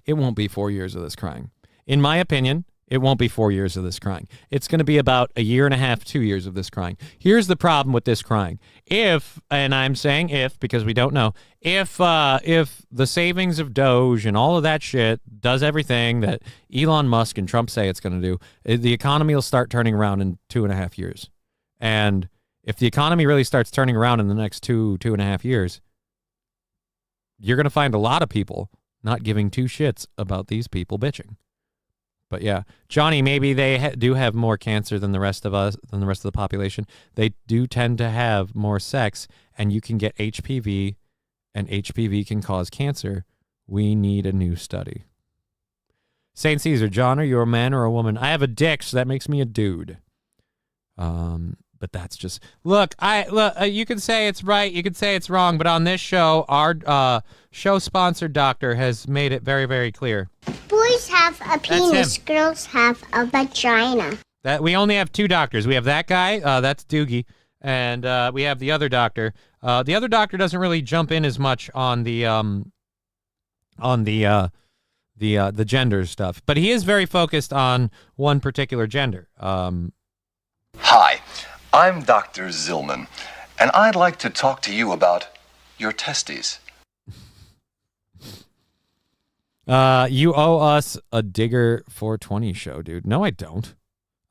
It won't be 4 years of this crying. In my opinion, it won't be 4 years of this crying. It's going to be about 1.5 years, 2 years of this crying. Here's the problem with this crying. If, and I'm saying if because we don't know, if the savings of Doge and all of that shit does everything that Elon Musk and Trump say it's going to do, the economy will start turning around in 2.5 years. And if the economy really starts turning around in the next 2.5 years, you're going to find a lot of people not giving two shits about these people bitching. But yeah, Johnny, maybe they do have more cancer than the rest of us, than the rest of the population. They do tend to have more sex, and you can get HPV, and HPV can cause cancer. We need a new study. St. Caesar, John, are you a man or a woman? I have a dick, so that makes me a dude. But that's just look. You can say it's right, you can say it's wrong, but on this show, our show sponsor doctor has made it very, very clear. Boys have a penis, girls have a vagina. That we only have 2 doctors. We have that guy, that's Doogie, and we have the other doctor. The other doctor doesn't really jump in as much on the gender stuff, but he is very focused on one particular gender. Hi, I'm Dr. Zillman, and I'd like to talk to you about your testes. You owe us a Digger 420 show, dude. No, I don't.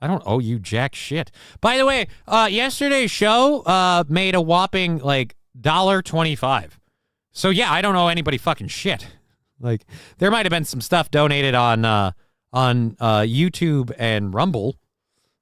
I don't owe you jack shit. By the way, yesterday's show made a whopping like $1.25. So yeah, I don't owe anybody fucking shit. Like there might have been some stuff donated on YouTube and Rumble,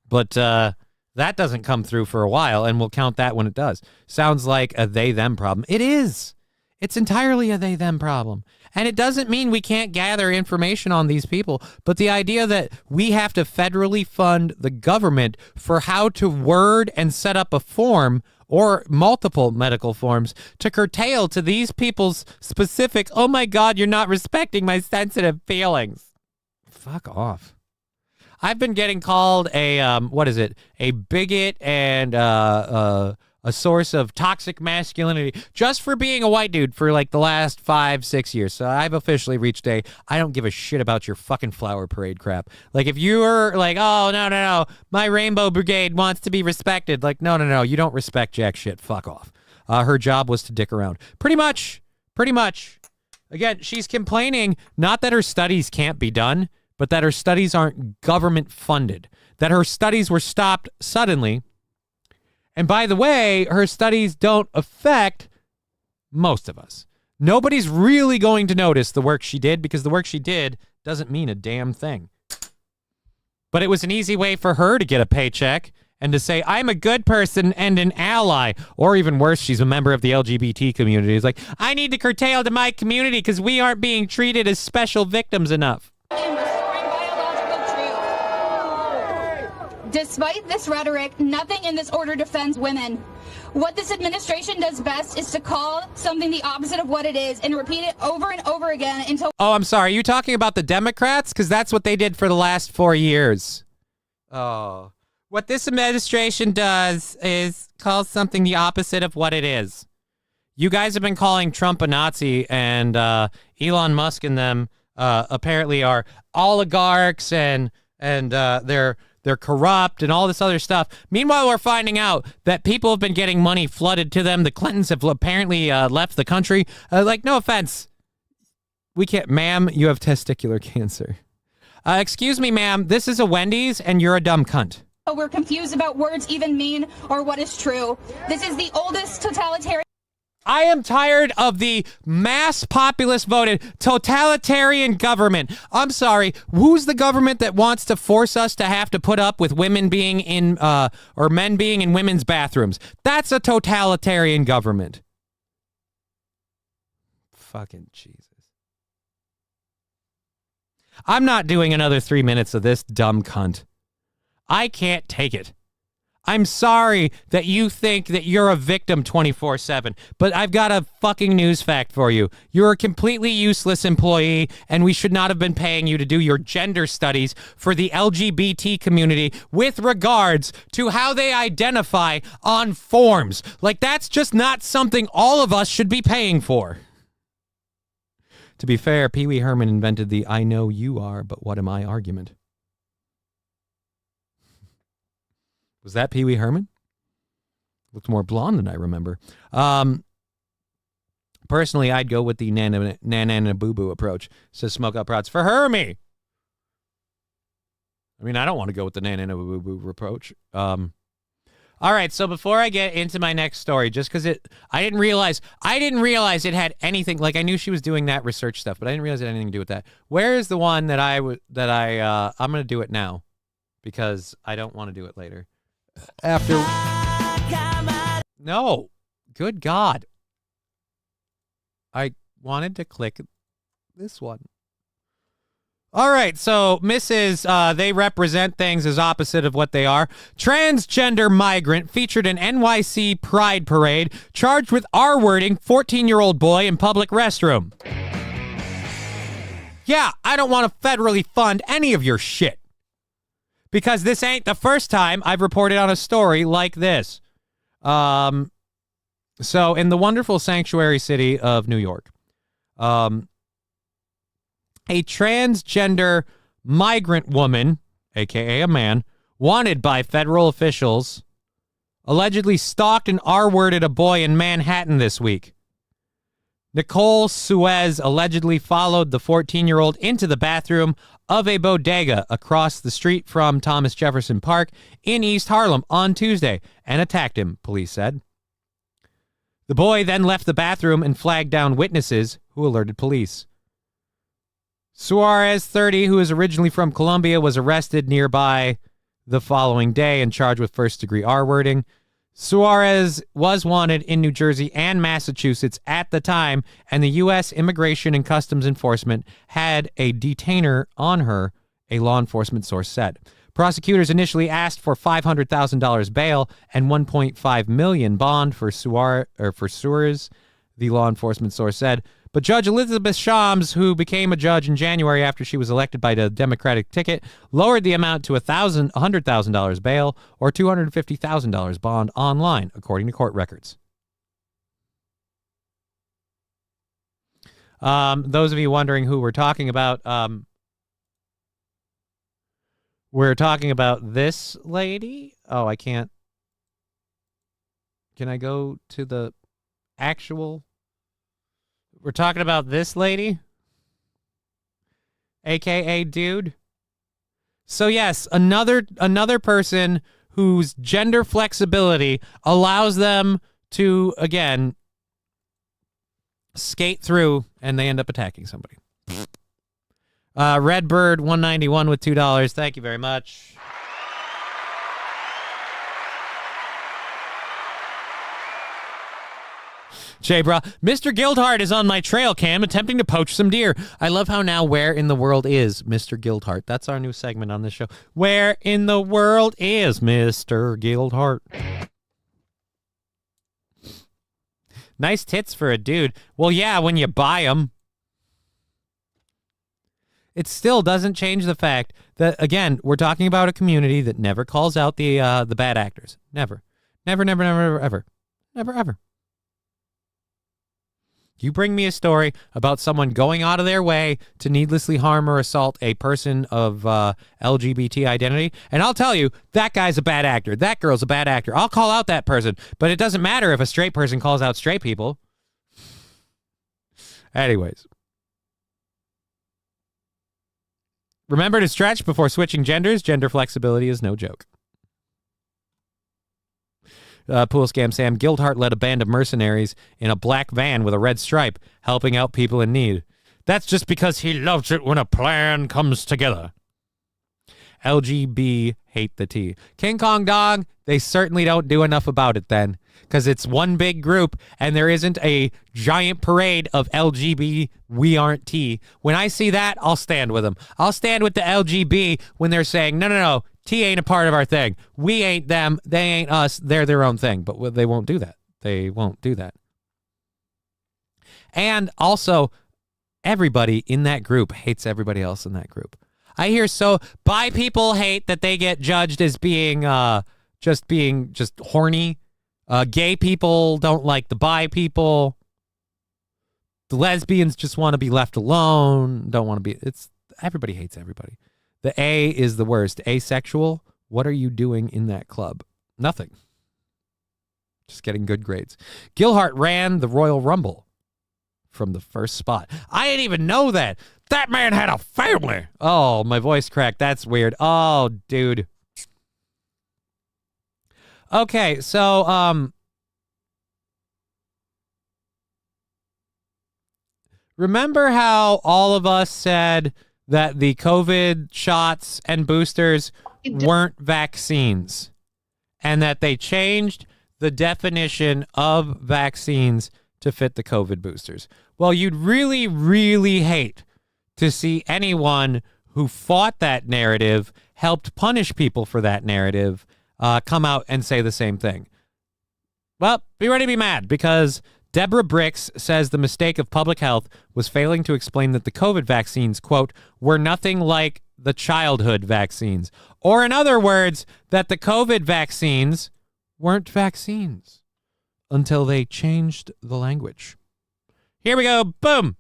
but that doesn't come through for a while, and we'll count that when it does. Sounds like a they-them problem. It is. It's entirely a they-them problem. And it doesn't mean we can't gather information on these people, but the idea that we have to federally fund the government for how to word and set up a form or multiple medical forms to curtail to these people's specific, oh my God, you're not respecting my sensitive feelings. Fuck off. I've been getting called a, a bigot and a source of toxic masculinity just for being a white dude for like the last 5-6 years. So I've officially reached I don't give a shit about your fucking flower parade crap. Like if you were like, oh, no, my rainbow brigade wants to be respected. Like, no, you don't respect jack shit. Fuck off. Her job was to dick around. Pretty much. Again, she's complaining not that her studies can't be done, but that her studies aren't government funded, that her studies were stopped suddenly. And by the way, her studies don't affect most of us. Nobody's really going to notice the work she did because the work she did doesn't mean a damn thing. But it was an easy way for her to get a paycheck and to say, I'm a good person and an ally. Or even worse, she's a member of the LGBT community. It's like, I need to curtail to my community because we aren't being treated as special victims enough. Despite this rhetoric, nothing in this order defends women. What this administration does best is to call something the opposite of what it is and repeat it over and over again until... Oh, I'm sorry. Are you talking about the Democrats? Because that's what they did for the last 4 years. Oh. What this administration does is call something the opposite of what it is. You guys have been calling Trump a Nazi, and Elon Musk and them apparently are oligarchs and they're corrupt and all this other stuff. Meanwhile, we're finding out that people have been getting money flooded to them. The Clintons have apparently left the country. Like, no offense. We can't, ma'am, you have testicular cancer. Excuse me, ma'am, this is a Wendy's and you're a dumb cunt. We're confused about words even mean or what is true. This is the oldest totalitarian... I am tired of the mass populist voted totalitarian government. I'm sorry. Who's the government that wants to force us to have to put up with women being in, or men being in women's bathrooms? That's a totalitarian government. Fucking Jesus. I'm not doing another 3 minutes of this dumb cunt. I can't take it. I'm sorry that you think that you're a victim 24/7, but I've got a fucking news fact for you. You're a completely useless employee, and we should not have been paying you to do your gender studies for the LGBT community with regards to how they identify on forms. Like, that's just not something all of us should be paying for. To be fair, Pee Wee Herman invented the I know you are, but what am I argument. Was that Pee Wee Herman? Looked more blonde than I remember. Personally, I'd go with the Nana Boo Boo approach. Says Smoke Out Prods for Hermie. I mean, I don't want to go with the Nana Boo Boo approach. All right, so before I get into my next story, just because I didn't realize it had anything. Like, I knew she was doing that research stuff, but I didn't realize it had anything to do with that. Where is the one that I'm going to do it now because I don't want to do it later. After no, good God, I wanted to click this one. All right, so Mrs. They represent things as opposite of what they are. Transgender migrant featured in NYC Pride Parade, charged with R-wording 14-year-old boy in public restroom. Yeah, I don't want to federally fund any of your shit. because this ain't the first time I've reported on a story like this. So in the wonderful sanctuary city of New York, a transgender migrant woman, aka a man, wanted by federal officials, allegedly stalked and R-worded a boy in Manhattan this week. Nicole Suez allegedly followed the 14-year-old into the bathroom of a bodega across the street from Thomas Jefferson Park in East Harlem on Tuesday and attacked him, police said. The boy then left the bathroom and flagged down witnesses who alerted police. Suarez, 30, who is originally from Colombia, was arrested nearby the following day and charged with first-degree R-wording. Suarez was wanted in New Jersey and Massachusetts at the time, and the U.S. Immigration and Customs Enforcement had a detainer on her, a law enforcement source said. Prosecutors initially asked for $500,000 bail and $1.5 million bond for Suarez, the law enforcement source said. But Judge Elizabeth Shams, who became a judge in January after she was elected by the Democratic ticket, lowered the amount to $100,000 bail or $250,000 bond online, according to court records. Those of you wondering who we're talking about, we're talking about this lady. Oh, I can't. Can I go to the actual... We're talking about this lady, aka dude. So yes, another person whose gender flexibility allows them to, again, skate through, and they end up attacking somebody. Redbird 191 with $2. Thank you very much. Jay Bra, Mr. Guildhart is on my trail cam attempting to poach some deer. I love how now Where in the World is Mr. Guildhart? That's our new segment on this show. Where in the world is Mr. Guildhart? Nice tits for a dude. Well, yeah, when you buy them. It still doesn't change the fact that, again, we're talking about a community that never calls out the bad actors. Never. Never, never, never, never, ever. Never, ever. You bring me a story about someone going out of their way to needlessly harm or assault a person of LGBT identity, and I'll tell you, that guy's a bad actor. That girl's a bad actor. I'll call out that person, but it doesn't matter if a straight person calls out straight people. Anyways. Remember to stretch before switching genders. Gender flexibility is no joke. Pool Scam Sam, Guildhart led a band of mercenaries in a black van with a red stripe, helping out people in need. That's just because he loves it when a plan comes together. LGB hate the T. King Kong Dog, they certainly don't do enough about it then, because it's one big group and there isn't a giant parade of LGB we aren't T. When I see that, I'll stand with them. I'll stand with the LGB when they're saying, no, no, no, T ain't a part of our thing. We ain't them. They ain't us. They're their own thing. But they won't do that. They won't do that. And also, everybody in that group hates everybody else in that group. I hear bi people hate that they get judged as being just horny. Gay people don't like the bi people. The lesbians just want to be left alone. Don't want to be. Everybody hates everybody. The A is the worst. Asexual. What are you doing in that club? Nothing. Just getting good grades. Guildhart ran the Royal Rumble from the first spot. I didn't even know that. That man had a family. Oh, my voice cracked. That's weird. Oh, dude. Okay, so, remember how all of us said that the COVID shots and boosters weren't vaccines, and that they changed the definition of vaccines to fit the COVID boosters? Well, you'd really, really hate to see anyone who fought that narrative, helped punish people for that narrative, come out and say the same thing. Well, be ready to be mad, because Deborah Bricks says the mistake of public health was failing to explain that the COVID vaccines, quote, were nothing like the childhood vaccines. Or in other words, that the COVID vaccines weren't vaccines until they changed the language. Here we go. Boom.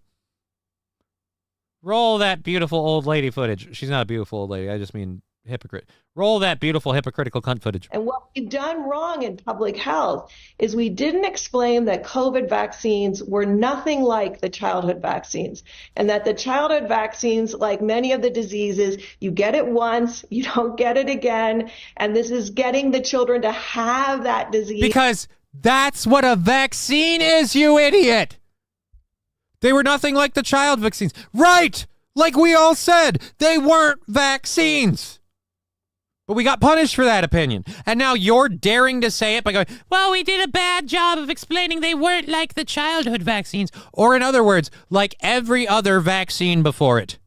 Roll that beautiful old lady footage. She's not a beautiful old lady. I just mean hypocrite. Roll that beautiful hypocritical cunt footage. And what we've done wrong in public health is we didn't explain that COVID vaccines were nothing like the childhood vaccines, and that the childhood vaccines, like many of the diseases, you get it once, you don't get it again, and this is getting the children to have that disease. Because that's what a vaccine is, you idiot. They were nothing like the child vaccines. Right! Like we all said, they weren't vaccines. But we got punished for that opinion. And now you're daring to say it by going, well, we did a bad job of explaining they weren't like the childhood vaccines. Or in other words, like every other vaccine before it.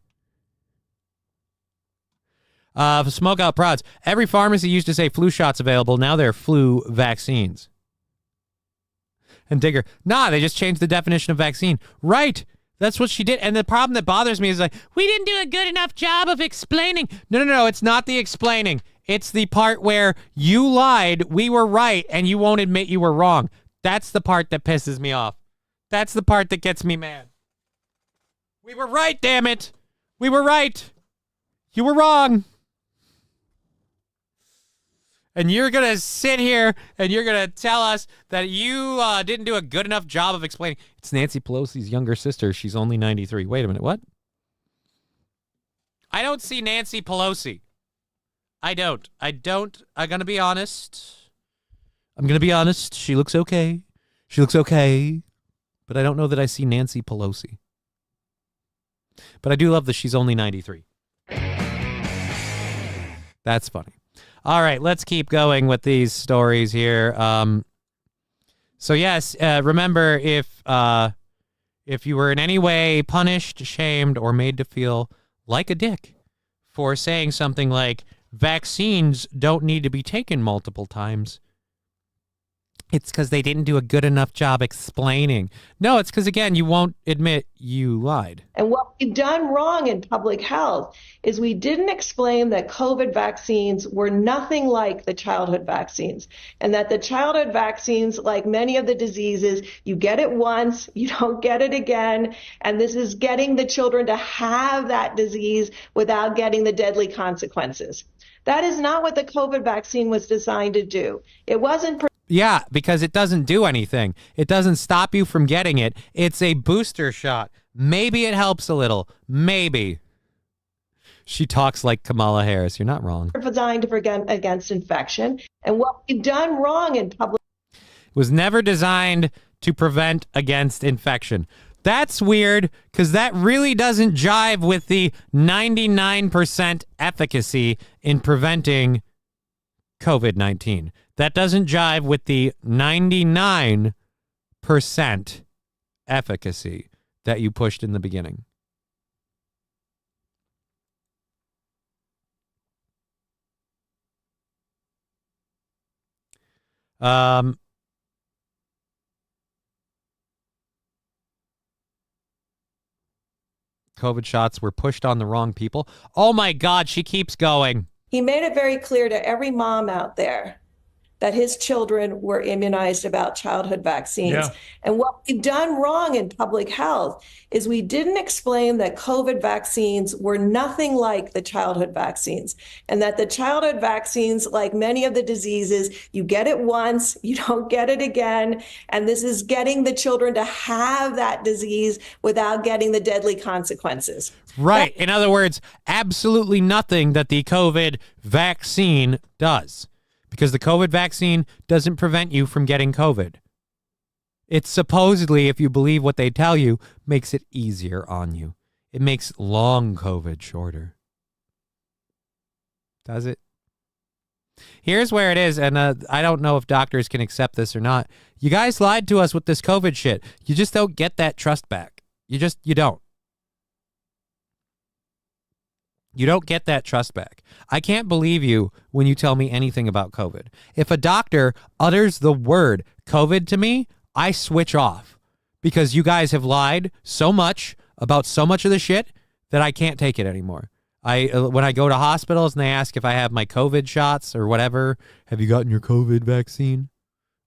Smoke out prods. Every pharmacy used to say flu shots available. Now they're flu vaccines. And Digger, nah, they just changed the definition of vaccine. Right. That's what she did. And the problem that bothers me is like, we didn't do a good enough job of explaining. No. It's not the explaining. It's the part where you lied, we were right, and you won't admit you were wrong. That's the part that pisses me off. That's the part that gets me mad. We were right, damn it. We were right. You were wrong. And you're going to sit here and you're going to tell us that you didn't do a good enough job of explaining. It's Nancy Pelosi's younger sister. She's only 93. Wait a minute. What? I don't see Nancy Pelosi. I don't. I'm going to be honest. She looks okay. But I don't know that I see Nancy Pelosi. But I do love that she's only 93. That's funny. All right, let's keep going with these stories here. So yes, remember if you were in any way punished, shamed, or made to feel like a dick for saying something like vaccines don't need to be taken multiple times, it's because they didn't do a good enough job explaining. No, it's because, again, you won't admit you lied. And what we've done wrong in public health is we didn't explain that COVID vaccines were nothing like the childhood vaccines, and that the childhood vaccines, like many of the diseases, you get it once, you don't get it again, and this is getting the children to have that disease without getting the deadly consequences. That is not what the COVID vaccine was designed to do. It wasn't. Yeah, because it doesn't do anything. It doesn't stop you from getting it. It's a booster shot. Maybe it helps a little. Maybe. She talks like Kamala Harris. You're not wrong. Designed to prevent against infection. And what we've done wrong in public. It was never designed to prevent against infection. That's weird, because that really doesn't jive with the 99% efficacy in preventing COVID-19. That doesn't jive with the 99% efficacy that you pushed in the beginning. COVID shots were pushed on the wrong people. Oh my God, she keeps going. He made it very clear to every mom out there that his children were immunized about childhood vaccines. Yeah. And what we've done wrong in public health is we didn't explain that COVID vaccines were nothing like the childhood vaccines, and that the childhood vaccines, like many of the diseases, you get it once, you don't get it again, and this is getting the children to have that disease without getting the deadly consequences. Right. In other words, absolutely nothing that the COVID vaccine does. Because the COVID vaccine doesn't prevent you from getting COVID. It supposedly, if you believe what they tell you, makes it easier on you. It makes long COVID shorter. Does it? Here's where it is, and I don't know if doctors can accept this or not. You guys lied to us with this COVID shit. You just don't get that trust back. You don't. You don't get that trust back. I can't believe you when you tell me anything about COVID. If a doctor utters the word COVID to me, I switch off because you guys have lied so much about so much of the shit that I can't take it anymore. When I go to hospitals and they ask if I have my COVID shots or whatever, have you gotten your COVID vaccine?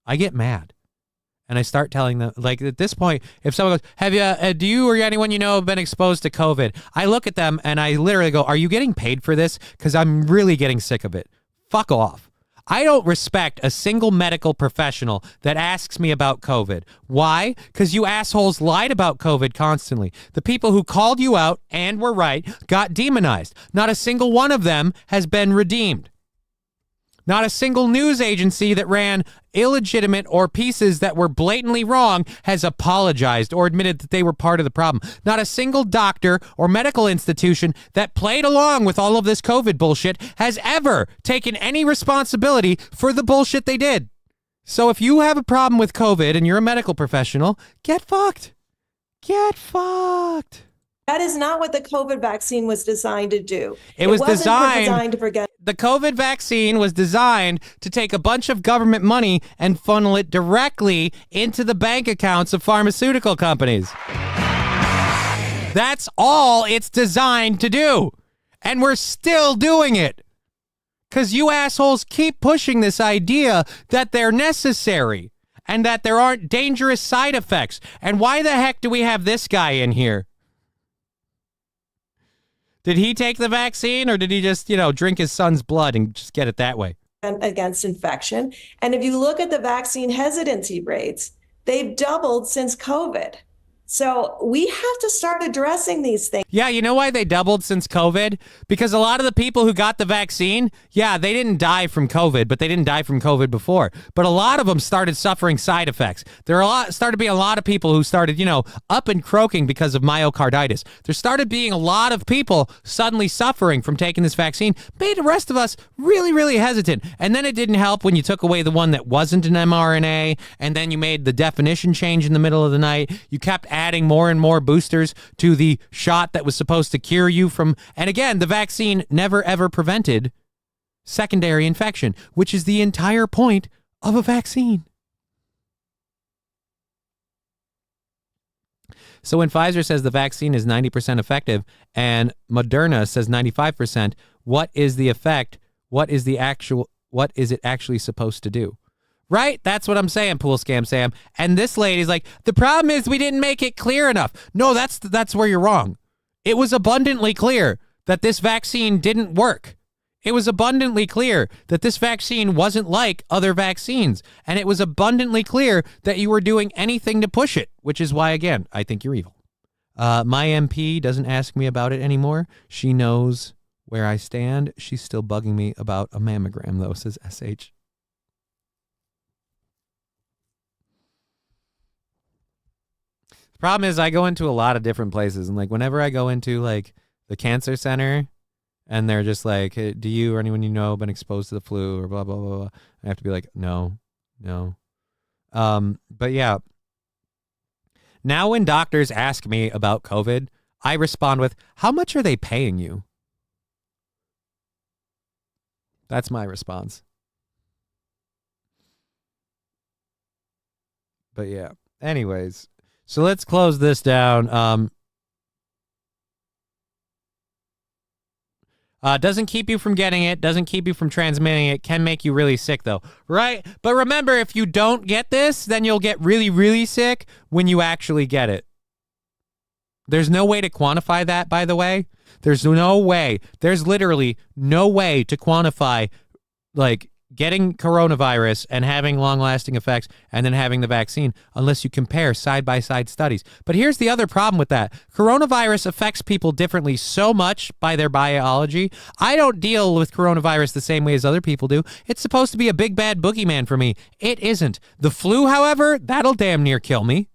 I get mad. And I start telling them, like, at this point, if someone goes, have you, do you or anyone you know have been exposed to COVID? I look at them and I literally go, are you getting paid for this? Because I'm really getting sick of it. Fuck off. I don't respect a single medical professional that asks me about COVID. Why? Because you assholes lied about COVID constantly. The people who called you out and were right got demonized. Not a single one of them has been redeemed. Not a single news agency that ran illegitimate or pieces that were blatantly wrong has apologized or admitted that they were part of the problem. Not a single doctor or medical institution that played along with all of this COVID bullshit has ever taken any responsibility for the bullshit they did. So if you have a problem with COVID and you're a medical professional, get fucked. Get fucked. That is not what the COVID vaccine was designed to do. It was wasn't designed to forget. The COVID vaccine was designed to take a bunch of government money and funnel it directly into the bank accounts of pharmaceutical companies. That's all it's designed to do. And we're still doing it. Because you assholes keep pushing this idea that they're necessary and that there aren't dangerous side effects. And why the heck do we have this guy in here? Did he take the vaccine or did he just, drink his son's blood and just get it that way? Against infection. And if you look at the vaccine hesitancy rates, they've doubled since COVID. So we have to start addressing these things. Yeah, you know why they doubled since COVID? Because a lot of the people who got the vaccine, yeah, they didn't die from COVID, but they didn't die from COVID before. But a lot of them started suffering side effects. Started being a lot of people who started, up and croaking because of myocarditis. There started being a lot of people suddenly suffering from taking this vaccine, made the rest of us really, really hesitant. And then it didn't help when you took away the one that wasn't an mRNA, and then you made the definition change in the middle of the night. You kept adding more and more boosters to the shot that was supposed to cure you from, and again, the vaccine never ever prevented secondary infection, which is the entire point of a vaccine. So when Pfizer says the vaccine is 90% effective and Moderna says 95%, what is the effect? What is it actually supposed to do? Right? That's what I'm saying, Pool Scam Sam. And this lady's like, the problem is we didn't make it clear enough. No, that's where you're wrong. It was abundantly clear that this vaccine didn't work. It was abundantly clear that this vaccine wasn't like other vaccines. And it was abundantly clear that you were doing anything to push it, which is why, again, I think you're evil. My MP doesn't ask me about it anymore. She knows where I stand. She's still bugging me about a mammogram, though, says SH. Problem is I go into a lot of different places, and like whenever I go into like the cancer center and they're just like, hey, do you or anyone you know been exposed to the flu or blah, blah, blah, blah. I have to be like, no. But yeah, now when doctors ask me about COVID, I respond with, how much are they paying you? That's my response. But yeah, anyways. So let's close this down. Doesn't keep you from getting it, doesn't keep you from transmitting it, can make you really sick though, right? But remember, if you don't get this, then you'll get really, really sick when you actually get it. There's no way to quantify that, by the way. There's no way. There's literally no way to quantify, like, getting coronavirus and having long-lasting effects and then having the vaccine unless you compare side-by-side studies. But here's the other problem with that. Coronavirus affects people differently so much by their biology. I don't deal with coronavirus the same way as other people do. It's supposed to be a big bad boogeyman for me. It isn't. The flu, however, that'll damn near kill me.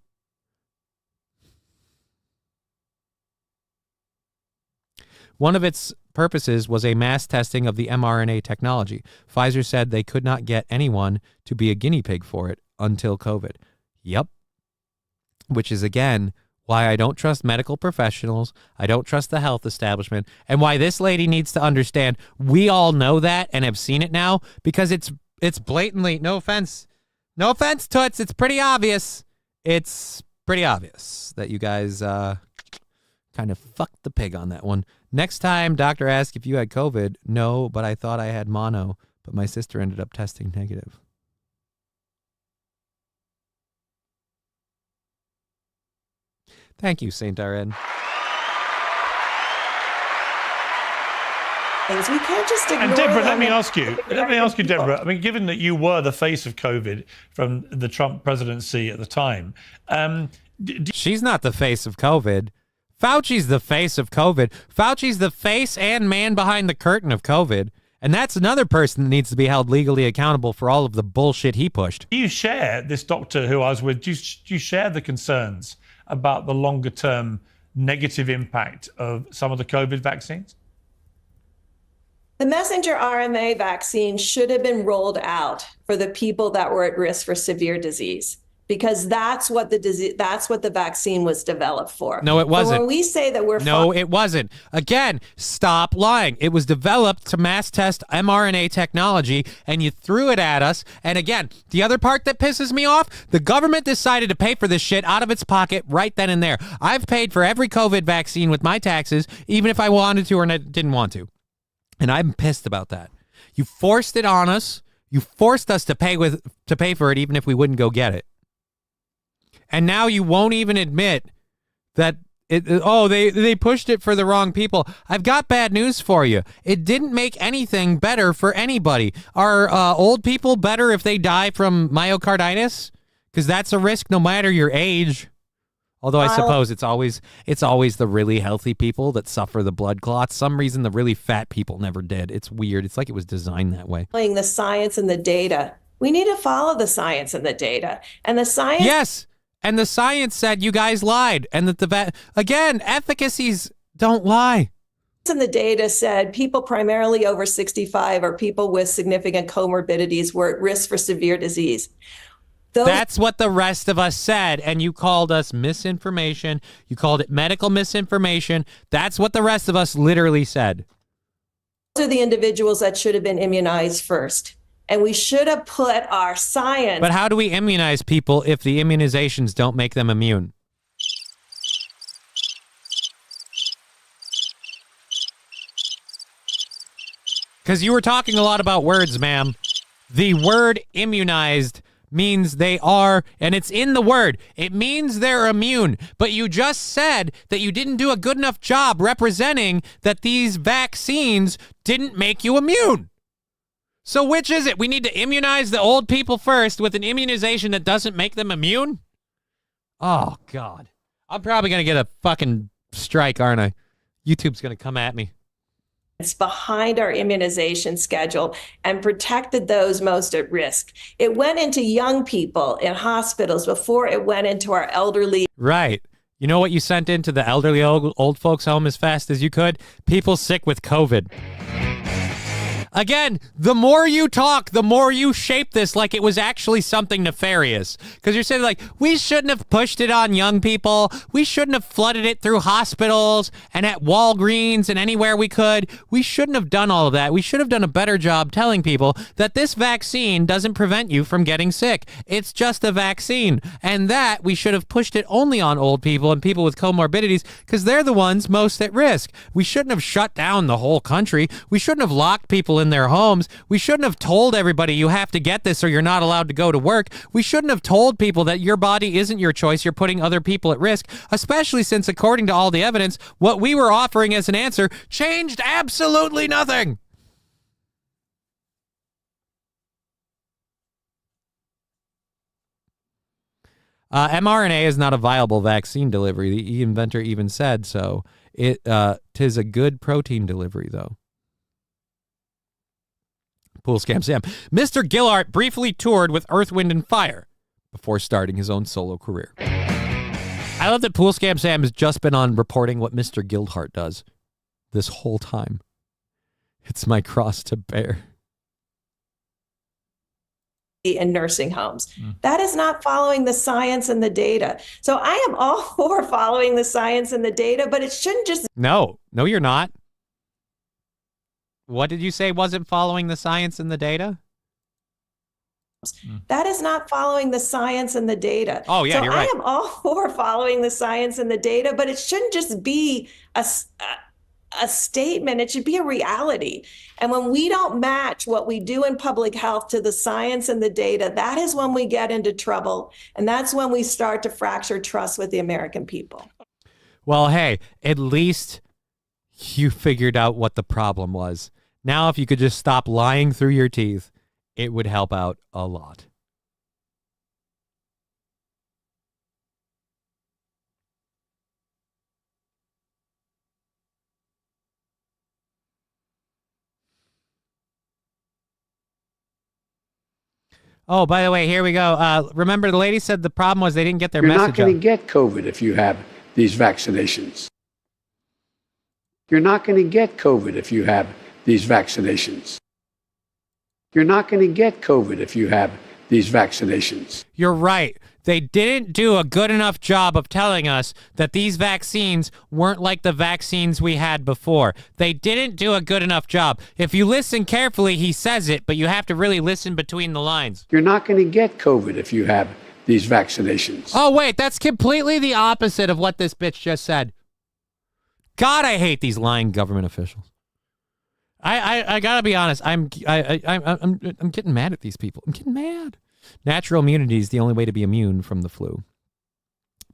One of its purposes was a mass testing of the mRNA technology. Pfizer said they could not get anyone to be a guinea pig for it until COVID. Yep. Which is, again, why I don't trust medical professionals. I don't trust the health establishment. And why this lady needs to understand, we all know that and have seen it now because it's blatantly, no offense, Toots, it's pretty obvious. It's pretty obvious that you guys kind Kind of fucked the pig on that one. Next time doctor asks if you had COVID, no, but I thought I had mono, but my sister ended up testing negative. Thank you, Saint Arend. We can't just ignore And Deborah, them. let me ask you, Deborah. I mean, given that you were the face of COVID from the Trump presidency at the time, she's not the face of COVID. Fauci's the face of COVID. Fauci's the face and man behind the curtain of COVID. And that's another person that needs to be held legally accountable for all of the bullshit he pushed. Do you share, this doctor who I was with, do you share the concerns about the longer term negative impact of some of the COVID vaccines? The messenger RNA vaccine should have been rolled out for the people that were at risk for severe disease, because that's what the vaccine was developed for. No, it wasn't. So when we say that we're it wasn't. Again, stop lying. It was developed to mass test mRNA technology, and you threw it at us. And again, the other part that pisses me off, the government decided to pay for this shit out of its pocket right then and there. I've paid for every COVID vaccine with my taxes, even if I wanted to or didn't want to. And I'm pissed about that. You forced it on us. You forced us to pay for it, even if we wouldn't go get it. And now you won't even admit that they pushed it for the wrong people. I've got bad news for you. It didn't make anything better for anybody. Are old people better if they die from myocarditis? Because that's a risk no matter your age. Although I suppose it's always the really healthy people that suffer the blood clots. Some reason the really fat people never did. It's weird. It's like it was designed that way. following the science and the data. We need to follow the science and the data. And the science... Yes, and the science said you guys lied. And that again, efficacies don't lie. And the data said people primarily over 65 or people with significant comorbidities were at risk for severe disease. That's what the rest of us said, and you called us misinformation. You called it medical misinformation. That's what the rest of us literally said. Those are the individuals that should have been immunized first. And we should have put our science... But how do we immunize people if the immunizations don't make them immune? Because you were talking a lot about words, ma'am. The word immunized means they are, and it's in the word, it means they're immune. But you just said that you didn't do a good enough job representing that these vaccines didn't make you immune. So which is it? We need to immunize the old people first with an immunization that doesn't make them immune? Oh, God. I'm probably going to get a fucking strike, aren't I? YouTube's going to come at me. It's behind our immunization schedule and protected those most at risk. It went into young people in hospitals before it went into our elderly. Right. You know what you sent into the elderly old folks home as fast as you could? People sick with COVID. Again, the more you talk, the more you shape this like it was actually something nefarious. Because you're saying, like, we shouldn't have pushed it on young people. We shouldn't have flooded it through hospitals and at Walgreens and anywhere we could. We shouldn't have done all of that. We should have done a better job telling people that this vaccine doesn't prevent you from getting sick. It's just a vaccine. And that we should have pushed it only on old people and people with comorbidities because they're the ones most at risk. We shouldn't have shut down the whole country. We shouldn't have locked people in their homes. We shouldn't have told everybody you have to get this or you're not allowed to go to work. We shouldn't have told people that your body isn't your choice. You're putting other people at risk, especially since, according to all the evidence, what we were offering as an answer changed absolutely nothing. mRNA is not a viable vaccine delivery. The inventor even said so. Tis a good protein delivery, though. Pool Scam Sam. Mr. Gillhart briefly toured with Earth, Wind, and Fire before starting his own solo career. I love that Pool Scam Sam has just been on reporting what Mr. Gillhart does this whole time. It's my cross to bear. In nursing homes. That is not following the science and the data. So I am all for following the science and the data, but it shouldn't just... No, you're not. What did you say wasn't following the science and the data? That is not following the science and the data. Oh, yeah, so you're right. I am all for following the science and the data, but it shouldn't just be a statement. It should be a reality. And when we don't match what we do in public health to the science and the data, that is when we get into trouble. And that's when we start to fracture trust with the American people. Well, hey, at least you figured out what the problem was. Now, if you could just stop lying through your teeth, it would help out a lot. Oh, by the way, here we go. Remember, the lady said the problem was they didn't get their You're message not going to out. get COVID if you have these vaccinations. You're not going to get COVID if you have these vaccinations. You're not going to get COVID if you have these vaccinations. You're right. They didn't do a good enough job of telling us that these vaccines weren't like the vaccines we had before. They didn't do a good enough job. If you listen carefully, he says it, but you have to really listen between the lines. You're not going to get COVID if you have these vaccinations. Oh, wait, that's completely the opposite of what this bitch just said. God, I hate these lying government officials. I gotta be honest. I'm getting mad at these people. I'm getting mad. Natural immunity is the only way to be immune from the flu.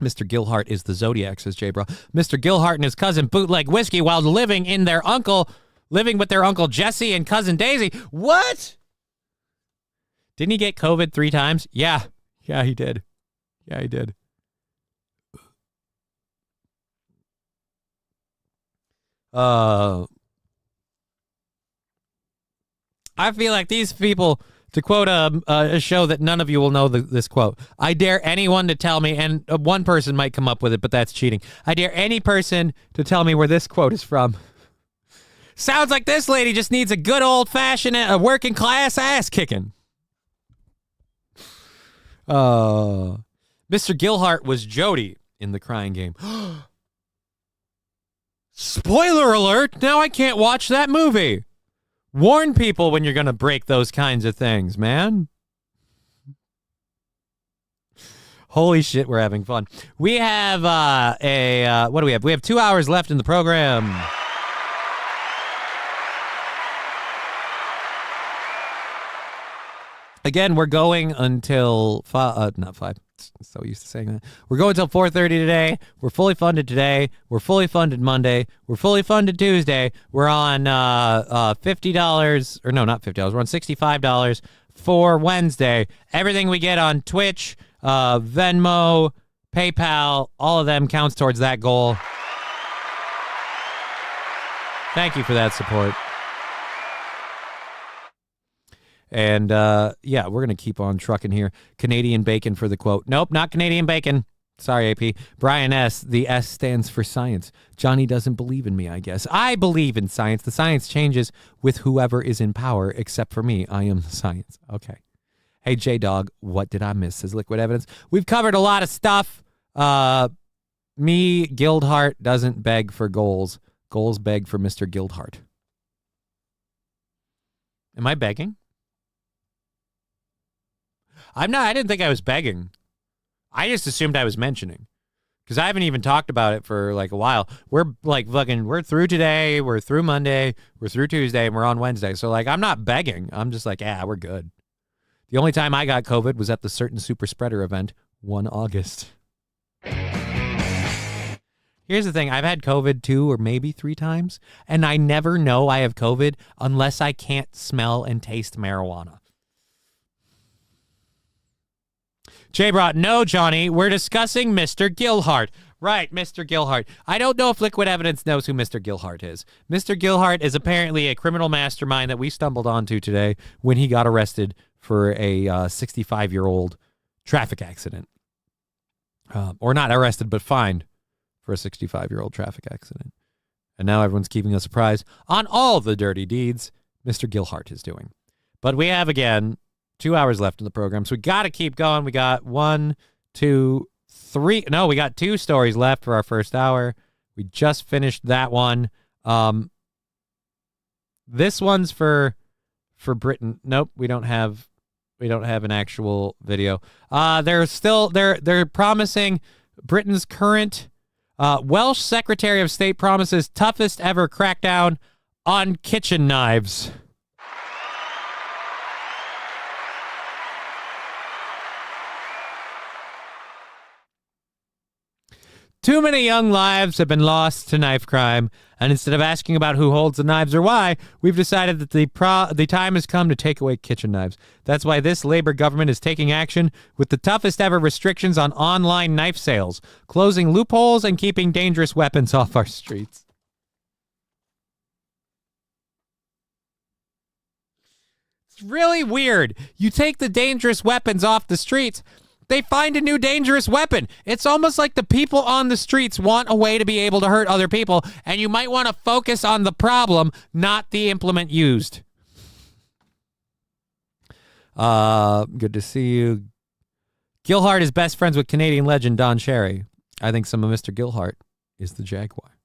Mr. Gilhart is the Zodiac, says J. Bro. Mr. Gilhart and his cousin bootleg whiskey while living with their uncle Jesse and cousin Daisy. What? Didn't he get COVID 3 times? Yeah. Yeah, he did. Yeah, he did. I feel like these people, to quote a show that none of you will know this quote, I dare anyone to tell me, and one person might come up with it, but that's cheating. I dare any person to tell me where this quote is from. Sounds like this lady just needs a good old-fashioned working class ass kicking. Mr. Gilhart was Jody in The Crying Game. Spoiler alert! Now I can't watch that movie. Warn people when you're going to break those kinds of things, man. Holy shit, we're having fun. We have what do we have? We have 2 hours left in the program. Again, we're going until not 5. So used to saying that. We're going until 4:30 today. We're fully funded today. We're fully funded Monday. We're fully funded Tuesday. We're on $50, or no, not $50. We're on $65 for Wednesday. Everything we get on Twitch, Venmo, PayPal, all of them counts towards that goal. Thank you for that support. And, yeah, we're going to keep on trucking here. Canadian bacon for the quote. Nope, not Canadian bacon. Sorry, AP. Brian S. The S stands for science. Johnny doesn't believe in me, I guess. I believe in science. The science changes with whoever is in power, except for me. I am the science. Okay. Hey, J-Dog, what did I miss? Says Liquid Evidence. We've covered a lot of stuff. Me, Gildhart, doesn't beg for goals. Goals beg for Mr. Gildhart. Am I begging? I'm not. I didn't think I was begging. I just assumed I was mentioning, because I haven't even talked about it for like a while. We're like we're through today. We're through Monday. We're through Tuesday, and we're on Wednesday. So like, I'm not begging. I'm just like, yeah, we're good. The only time I got COVID was at the certain super spreader event, 1 August. Here's the thing. I've had COVID 2 or maybe 3 times, and I never know I have COVID unless I can't smell and taste marijuana. Jay brought, no, Johnny, we're discussing Mr. Gilhart. Right, Mr. Gilhart. I don't know if Liquid Evidence knows who Mr. Gilhart is. Mr. Gilhart is apparently a criminal mastermind that we stumbled onto today when he got arrested for a 65-year-old traffic accident. Or not arrested, but fined for a 65-year-old traffic accident. And now everyone's keeping us surprised on all the dirty deeds Mr. Gilhart is doing. But we have, again, 2 hours left in the program, so we got to keep going. We got 1, 2, 3. No, we got 2 stories left for our first hour. We just finished that one. This one's for Britain. Nope, we don't have We don't have an actual video. They're promising Britain's current Welsh Secretary of State promises toughest ever crackdown on kitchen knives. Too many young lives have been lost to knife crime, and instead of asking about who holds the knives or why, we've decided that the time has come to take away kitchen knives. That's why this Labour government is taking action with the toughest ever restrictions on online knife sales, closing loopholes and keeping dangerous weapons off our streets. It's really weird. You take the dangerous weapons off the streets, they find a new dangerous weapon. It's almost like the people on the streets want a way to be able to hurt other people, and you might want to focus on the problem, not the implement used. Good to see you. Gilhart is best friends with Canadian legend Don Cherry. I think some of Mr. Gilhart is the Jaguar.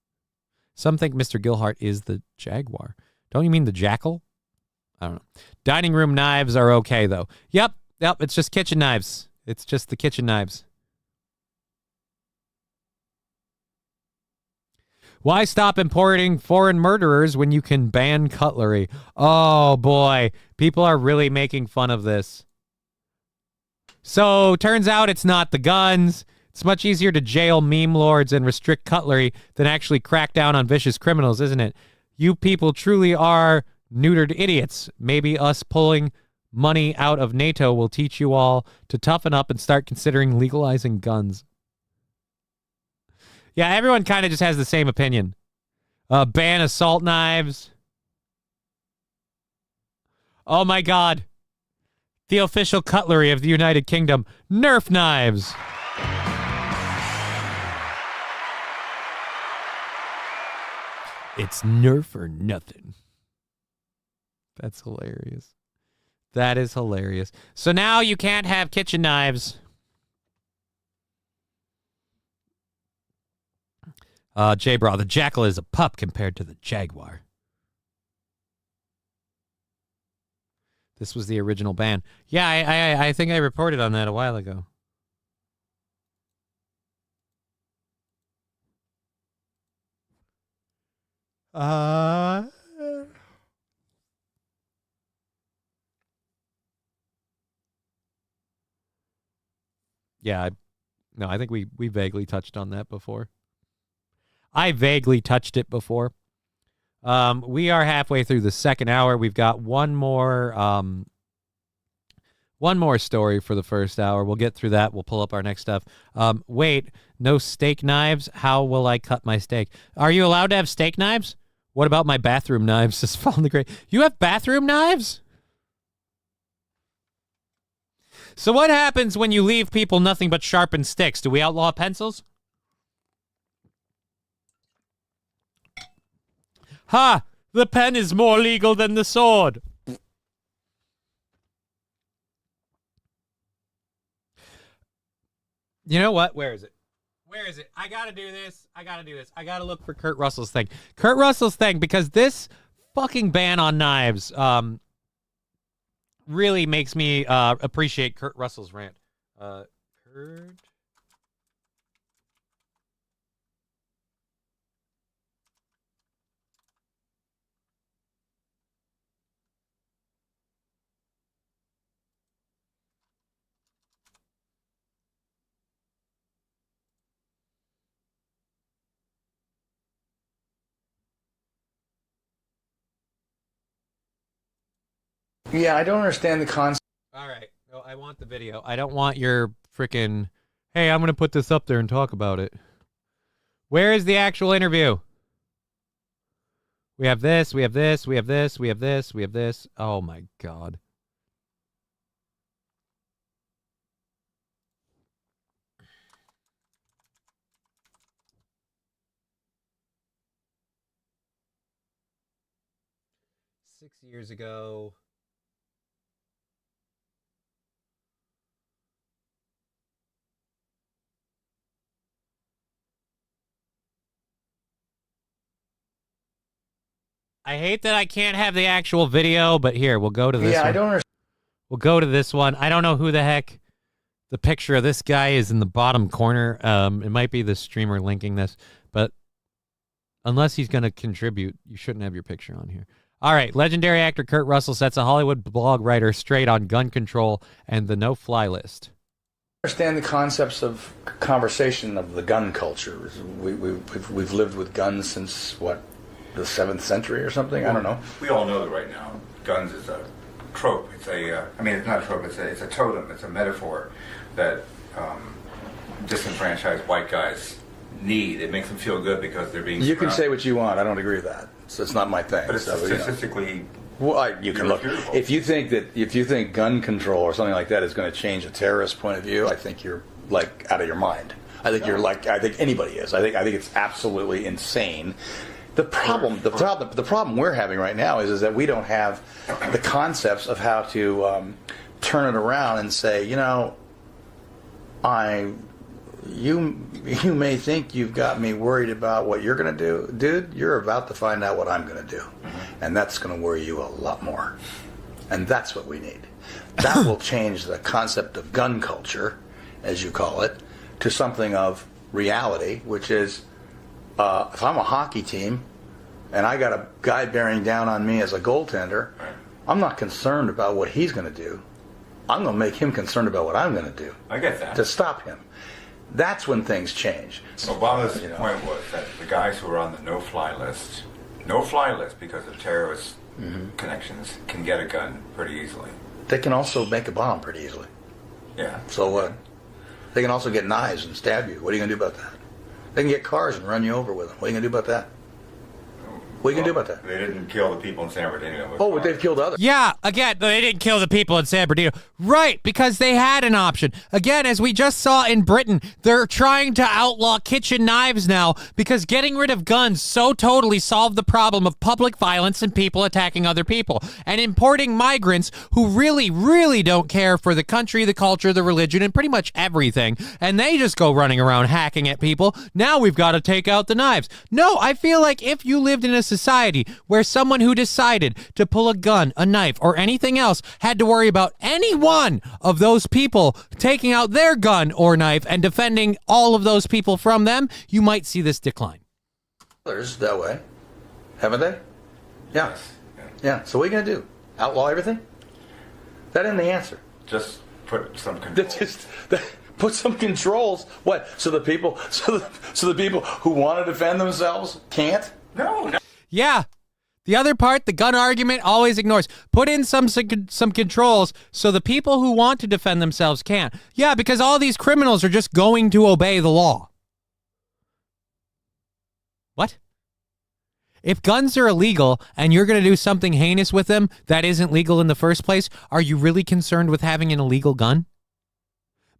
Some think Mr. Gilhart is the Jaguar. Don't you mean the Jackal? I don't know. Dining room knives are okay, though. Yep, it's just kitchen knives. It's just the kitchen knives. Why stop importing foreign murderers when you can ban cutlery? Oh, boy. People are really making fun of this. So, turns out it's not the guns. It's much easier to jail meme lords and restrict cutlery than actually crack down on vicious criminals, isn't it? You people truly are neutered idiots. Maybe us pulling money out of NATO will teach you all to toughen up and start considering legalizing guns. Yeah, everyone kind of just has the same opinion. Ban assault knives. Oh my God. The official cutlery of the United Kingdom. Nerf knives. It's Nerf or nothing. That's hilarious. That is hilarious. So now you can't have kitchen knives. J-Bra, the Jackal is a pup compared to the Jaguar. This was the original ban. Yeah, I think I reported on that a while ago. Yeah, I think we vaguely touched on that before. I vaguely touched it before. We are halfway through the second hour. We've got one more story for the first hour. We'll get through that. We'll pull up our next stuff. Wait, no steak knives? How will I cut my steak? Are you allowed to have steak knives? What about my bathroom knives? Just fall in the grave. You have bathroom knives? So what happens when you leave people nothing but sharpened sticks? Do we outlaw pencils? Ha! The pen is more legal than the sword. You know what? Where is it? Where is it? I gotta do this. I gotta look for Kurt Russell's thing. Kurt Russell's thing, because this fucking ban on knives really makes me appreciate Kurt Russell's rant. Kurt... Yeah, I don't understand the concept. All right. No, I want the video. I don't want your freaking, hey, I'm going to put this up there and talk about it. Where is the actual interview? We have this, we have this, we have this, we have this, we have this. Oh, my God. Six years ago. I hate that I can't have the actual video, but here, we'll go to this one. I don't understand. We'll go to this one. I don't know who the heck the picture of this guy is in the bottom corner. It might be the streamer linking this, but unless he's going to contribute, you shouldn't have your picture on here. All right, legendary actor Kurt Russell sets a Hollywood blog writer straight on gun control and the no-fly list. Understand the concepts of conversation of the gun culture. We've lived with guns since, what, the 7th century or something? I don't know. We all know that right now guns is a trope. It's it's not a trope, it's a totem, it's a metaphor that disenfranchised white guys need. It makes them feel good because they're being You can say what you want. I don't agree with that. So it's not my thing. But it's so, statistically... Well, you can look. If you think gun control or something like that is going to change a terrorist point of view, I think you're like out of your mind. I think I think anybody is. I think it's absolutely insane. The problem we're having right now is that we don't have the concepts of how to turn it around and say, you may think you've got me worried about what you're going to do. Dude, you're about to find out what I'm going to do. And that's going to worry you a lot more. And that's what we need. That will change the concept of gun culture, as you call it, to something of reality, which is if I'm a hockey team and I got a guy bearing down on me as a goaltender, I'm not concerned about what he's going to do. I'm going to make him concerned about what I'm going to do. I get that. To stop him. That's when things change. Obama's point was that the guys who are on the no-fly list because of terrorist connections, can get a gun pretty easily. They can also make a bomb pretty easily. Yeah. So what? They can also get knives and stab you. What are you going to do about that? They can get cars and run you over with them. What are you going to do about that? What are you going to do about that? They didn't kill the people in San Bernardino. Oh, but they've killed others. Yeah, again, they didn't kill the people in San Bernardino. Right, because they had an option. Again, as we just saw in Britain, they're trying to outlaw kitchen knives now because getting rid of guns so totally solved the problem of public violence and people attacking other people. And importing migrants who really, really don't care for the country, the culture, the religion, and pretty much everything. And they just go running around hacking at people. Now we've got to take out the knives. No, I feel like if you lived in a society where someone who decided to pull a gun, a knife, or anything else had to worry about any one of those people taking out their gun or knife and defending all of those people from them, you might see this decline. Others that way, haven't they? Yeah. Yeah. So what are you going to do? Outlaw everything? That isn't the answer. Just put some controls. Put some controls. What? So the people who want to defend themselves can't? No. Yeah. The other part, the gun argument, always ignores. Put in some controls so the people who want to defend themselves can't. Yeah, because all these criminals are just going to obey the law. What? If guns are illegal and you're going to do something heinous with them that isn't legal in the first place, are you really concerned with having an illegal gun?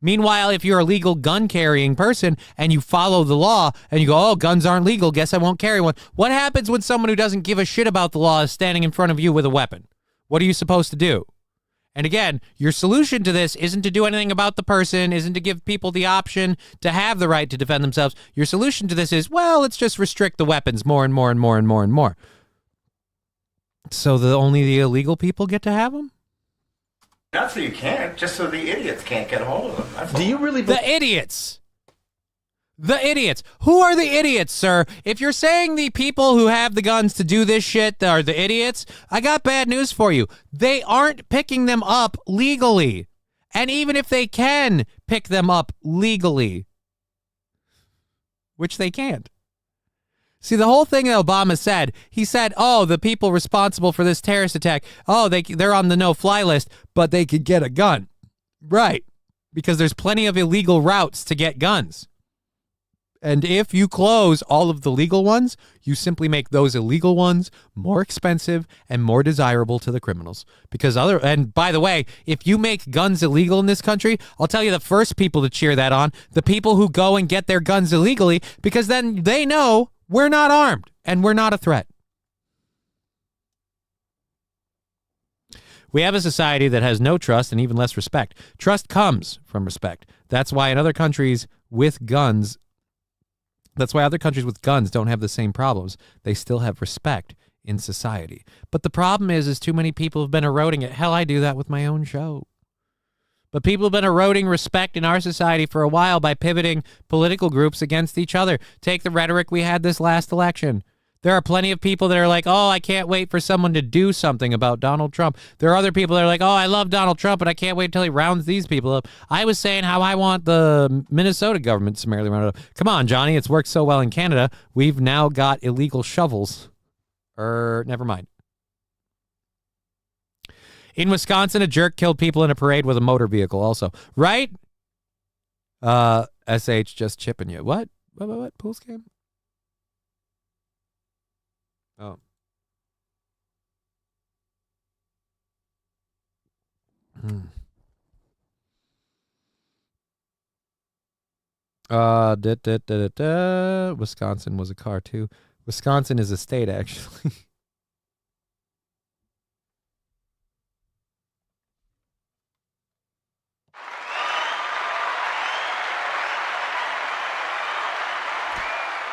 Meanwhile, if you're a legal gun-carrying person and you follow the law and you go, oh, guns aren't legal, guess I won't carry one. What happens when someone who doesn't give a shit about the law is standing in front of you with a weapon? What are you supposed to do? And again, your solution to this isn't to do anything about the person, isn't to give people the option to have the right to defend themselves. Your solution to this is, well, let's just restrict the weapons more and more and more and more and more. So only the illegal people get to have them? Not so you can't, just so the idiots can't get a hold of them. That's Do you really... The idiots! The idiots. Who are the idiots, sir? If you're saying the people who have the guns to do this shit are the idiots, I got bad news for you. They aren't picking them up legally. And even if they can pick them up legally, which they can't. See, the whole thing that Obama said, he said, oh, the people responsible for this terrorist attack, oh, they're on the no-fly list, but they could get a gun. Right. Because there's plenty of illegal routes to get guns. And if you close all of the legal ones, you simply make those illegal ones more expensive and more desirable to the criminals. And by the way, if you make guns illegal in this country, I'll tell you the first people to cheer that on, the people who go and get their guns illegally, because then they know we're not armed and we're not a threat. We have a society that has no trust and even less respect. Trust comes from respect. That's why in other countries with guns, don't have the same problems. They still have respect in society. But the problem is too many people have been eroding it. Hell, I do that with my own show. But people have been eroding respect in our society for a while by pivoting political groups against each other. Take the rhetoric we had this last election. There are plenty of people that are like, oh, I can't wait for someone to do something about Donald Trump. There are other people that are like, oh, I love Donald Trump, but I can't wait until he rounds these people up. I was saying how I want the Minnesota government summarily rounded up. Come on, Johnny, it's worked so well in Canada. We've now got illegal shovels. Never mind. In Wisconsin, a jerk killed people in a parade with a motor vehicle also. Right? SH just chipping you. What? What? Pool scam? Oh. Wisconsin was a car too. Wisconsin is a state, actually.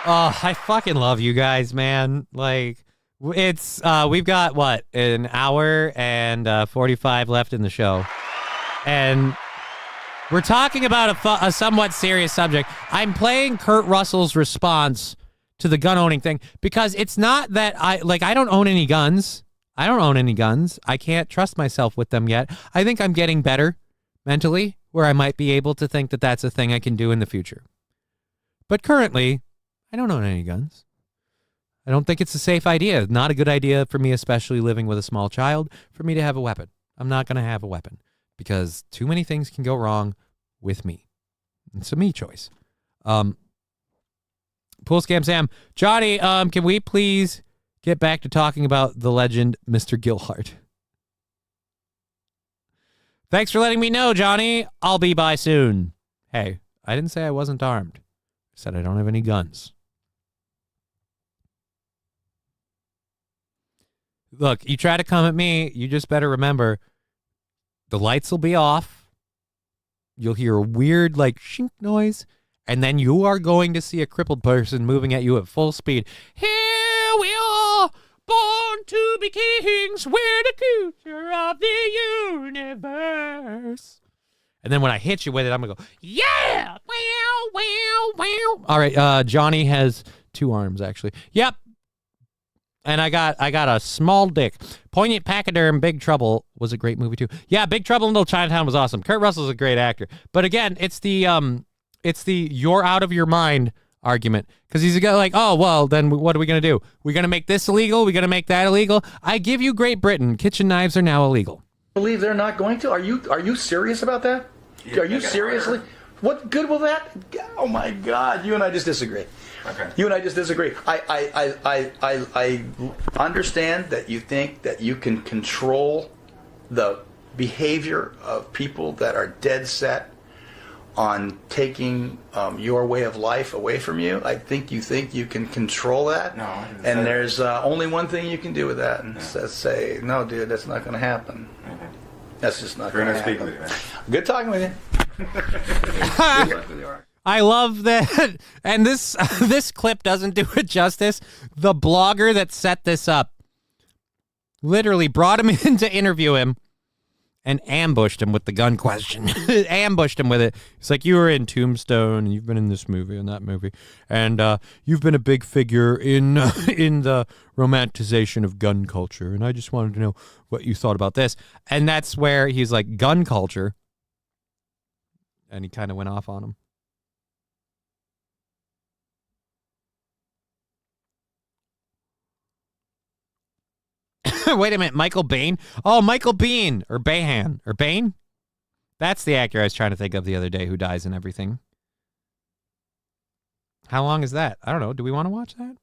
Oh, I fucking love you guys, man. Like, it's, we've got, what, an hour and 45 left in the show. And we're talking about a somewhat serious subject. I'm playing Kurt Russell's response to the gun owning thing because it's not that I don't own any guns. I don't own any guns. I can't trust myself with them yet. I think I'm getting better mentally where I might be able to think that that's a thing I can do in the future. But currently, I don't own any guns. I don't think it's a safe idea. Not a good idea for me, especially living with a small child, for me to have a weapon. I'm not going to have a weapon because too many things can go wrong with me. It's a me choice. Pool Scam Sam. Johnny, can we please get back to talking about the legend, Mr. Gilhart? Thanks for letting me know, Johnny. I'll be by soon. Hey, I didn't say I wasn't armed. I said I don't have any guns. Look, you try to come at me, you just better remember the lights will be off. You'll hear a weird, shink noise, and then you are going to see a crippled person moving at you at full speed. Here we are, born to be kings. We're the future of the universe. And then when I hit you with it, I'm going to go, yeah! Wow, wow, wow. All right, Johnny has 2 arms, actually. Yep. And I got a small dick. Poignant Pachyderm, Big Trouble was a great movie too. Yeah, Big Trouble in Little Chinatown was awesome. Kurt Russell's a great actor. But again, it's the you're out of your mind argument. Because he's a guy like, oh, well, then what are we going to do? We're going to make this illegal? We're going to make that illegal? I give you Great Britain. Kitchen knives are now illegal. Believe they're not going to? Are you serious about that? Are you seriously? What good will that? Oh my God! You and I just disagree. Okay. You and I just disagree. I understand that you think that you can control the behavior of people that are dead set on taking your way of life away from you. I think you can control that. No. And there's only one thing you can do with that, and say, no, dude, that's not going to happen. Mm-hmm. That's just not going to happen. With you, man. Good talking with you. I love that. And this clip doesn't do it justice. The blogger that set this up literally brought him in to interview him and ambushed him with the gun question. Ambushed him with it. He's like, you were in Tombstone, and you've been in this movie and that movie, and you've been a big figure in the romanticization of gun culture, and I just wanted to know what you thought about this. And that's where he's like, gun culture, and he kind of went off on him. Wait a minute, Michael Bain? Oh, Michael Bean, or Bahan, or Bain? That's the actor I was trying to think of the other day who dies in everything. How long is that? I don't know. Do we want to watch that?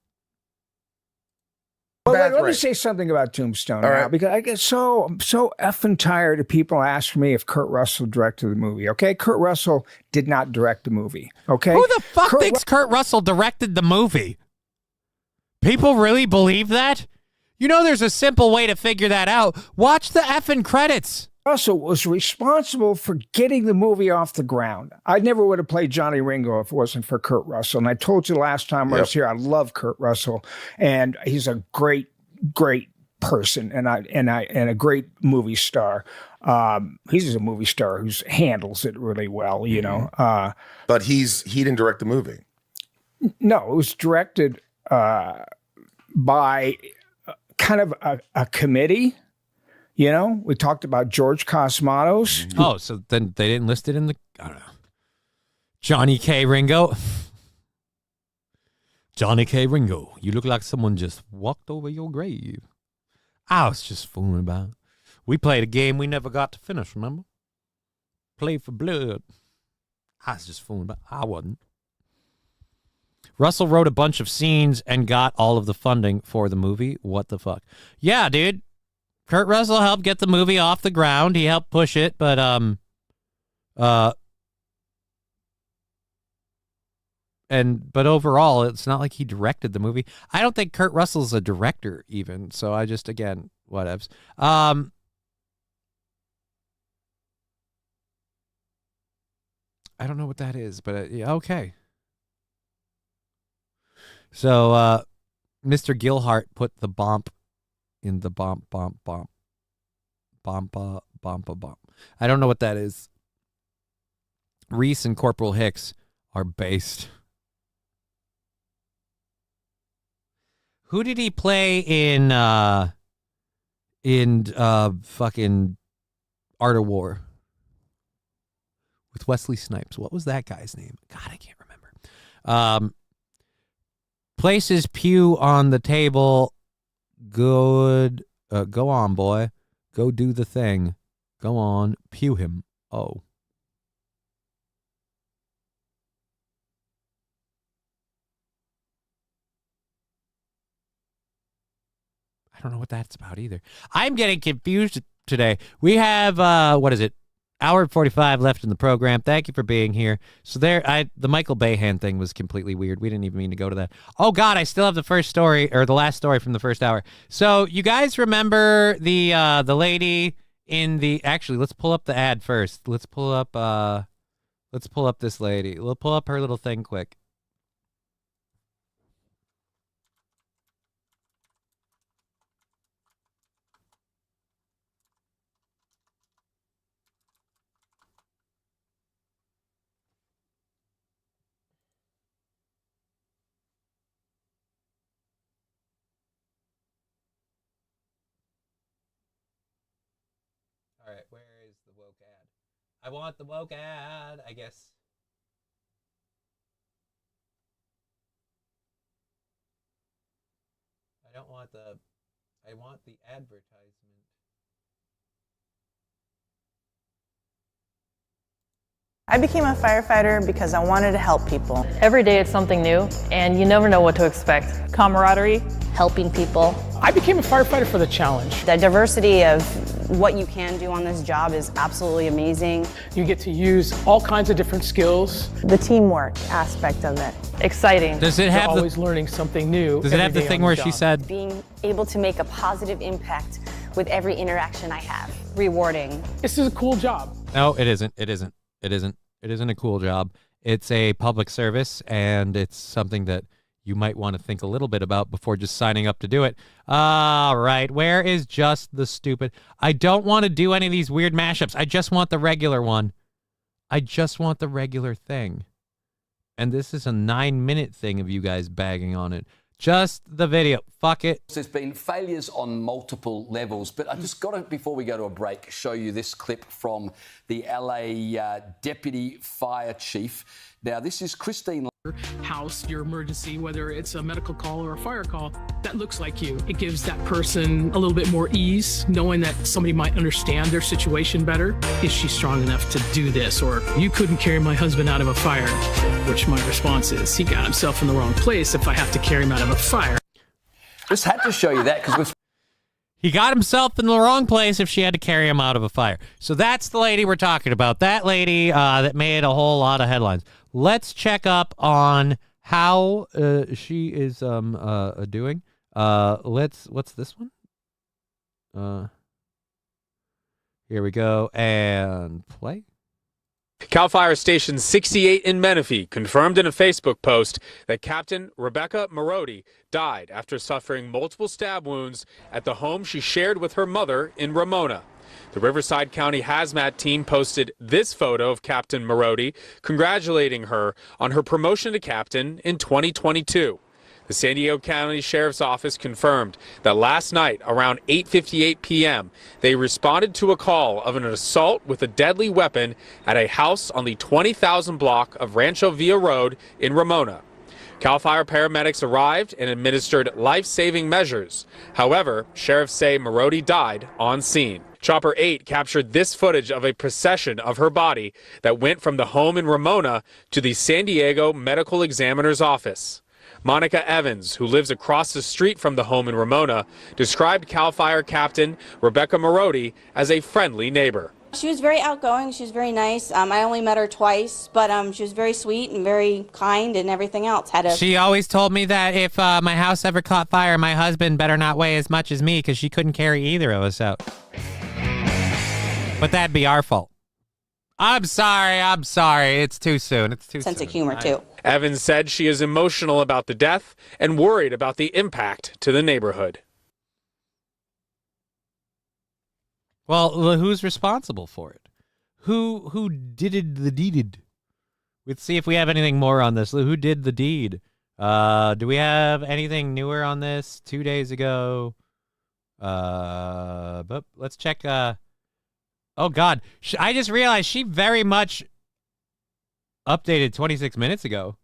Well, let me say something about Tombstone now, because I get so effing tired of people asking me if Kurt Russell directed the movie. Okay, Kurt Russell did not direct the movie. Okay, who the fuck thinks Kurt Russell directed the movie? People really believe that? You know, there's a simple way to figure that out. Watch the effing credits. Russell was responsible for getting the movie off the ground. I never would have played Johnny Ringo if it wasn't for Kurt Russell. And I told you last time I was here, I love Kurt Russell. And he's a great great person and a great movie star. He's just a movie star who handles it really well, you know. But he didn't direct the movie. No, it was directed by kind of a committee. You know, we talked about George Cosmatos. Oh, so then they didn't list it in the, I don't know, Johnny K. Ringo. Johnny K. Ringo, you look like someone just walked over your grave. I was just fooling about. We played a game we never got to finish, remember? Play for blood. I was just fooling about. I wasn't. Russell wrote a bunch of scenes and got all of the funding for the movie. What the fuck? Yeah, dude. Kurt Russell helped get the movie off the ground. He helped push it, but but overall, it's not like he directed the movie. I don't think Kurt Russell's a director even. So I just, again, whatevs. I don't know what that is, but yeah, okay. So Mr. Gilhart put the bomp in the bomp. I don't know what that is. Reese and Corporal Hicks are based. Who did he play in fucking Art of War with Wesley Snipes? What was that guy's name? God, I can't remember. Places pew on the table. Good. Go on, boy. Go do the thing. Go on. Pew him. Oh. I don't know what that's about either. I'm getting confused today. We have, what is it? Hour and 45 left in the program. Thank you for being here. So the Michael Bayhan thing was completely weird. We didn't even mean to go to that. Oh God, I still have the first story, or the last story from the first hour. So you guys remember the lady in the, actually, let's pull up the ad first. Let's pull up this lady. We'll pull up her little thing quick. All right, where is the woke ad? I want the woke ad, I guess. I want the advertisement. I became a firefighter because I wanted to help people. Every day it's something new, and you never know what to expect. Camaraderie, helping people. I became a firefighter for the challenge. The diversity of what you can do on this job is absolutely amazing. You get to use all kinds of different skills. The teamwork aspect of it. Exciting. Does it have You're always learning something new? Does it have the thing where she said, being able to make a positive impact with every interaction I have. Rewarding. This is a cool job. No, it isn't. It isn't. It isn't. It isn't a cool job. It's a public service, and it's something that you might want to think a little bit about before just signing up to do it. All right, where is just the stupid? I don't want to do any of these weird mashups. I just want the regular one. I just want the regular thing. And this is a 9-minute thing of you guys bagging on it. Just the video. Fuck it. There's been failures on multiple levels, but I just got to, before we go to a break, show you this clip from the LA Deputy Fire Chief. Now, this is Christine. House, your emergency, whether it's a medical call or a fire call, that looks like you. It gives that person a little bit more ease, knowing that somebody might understand their situation better. Is she strong enough to do this? Or, you couldn't carry my husband out of a fire, which my response is, he got himself in the wrong place if I have to carry him out of a fire. Just had to show you that because he got himself in the wrong place if she had to carry him out of a fire. So that's the lady we're talking about. That lady that made a whole lot of headlines. Let's check up on how she is doing. What's this one? Here we go, and play. CAL FIRE Station 68 in Menifee confirmed in a Facebook post that Captain Rebecca Marodi died after suffering multiple stab wounds at the home she shared with her mother in Ramona. The Riverside County Hazmat team posted this photo of Captain Marodi, congratulating her on her promotion to captain in 2022. The San Diego County Sheriff's Office confirmed that last night around 8:58 p.m. they responded to a call of an assault with a deadly weapon at a house on the 20,000 block of Rancho Villa Road in Ramona. CAL FIRE paramedics arrived and administered life-saving measures. However, sheriffs say Marodi died on scene. Chopper 8 captured this footage of a procession of her body that went from the home in Ramona to the San Diego Medical Examiner's office. Monica Evans, who lives across the street from the home in Ramona, described CAL FIRE Captain Rebecca Marodi as a friendly neighbor. She was very outgoing. She was very nice. I only met her twice, but she was very sweet and very kind and everything else. She always told me that if my house ever caught fire, my husband better not weigh as much as me because she couldn't carry either of us out. But that'd be our fault. I'm sorry. It's too soon. It's too sense soon. of humor, too. Evans said she is emotional about the death and worried about the impact to the neighborhood. Well, who's responsible for it? Who did the deed? Let's see if we have anything more on this. Who did the deed? Do we have anything newer on this? 2 days ago. But let's check. Oh God, I just realized she very much updated 26 minutes ago.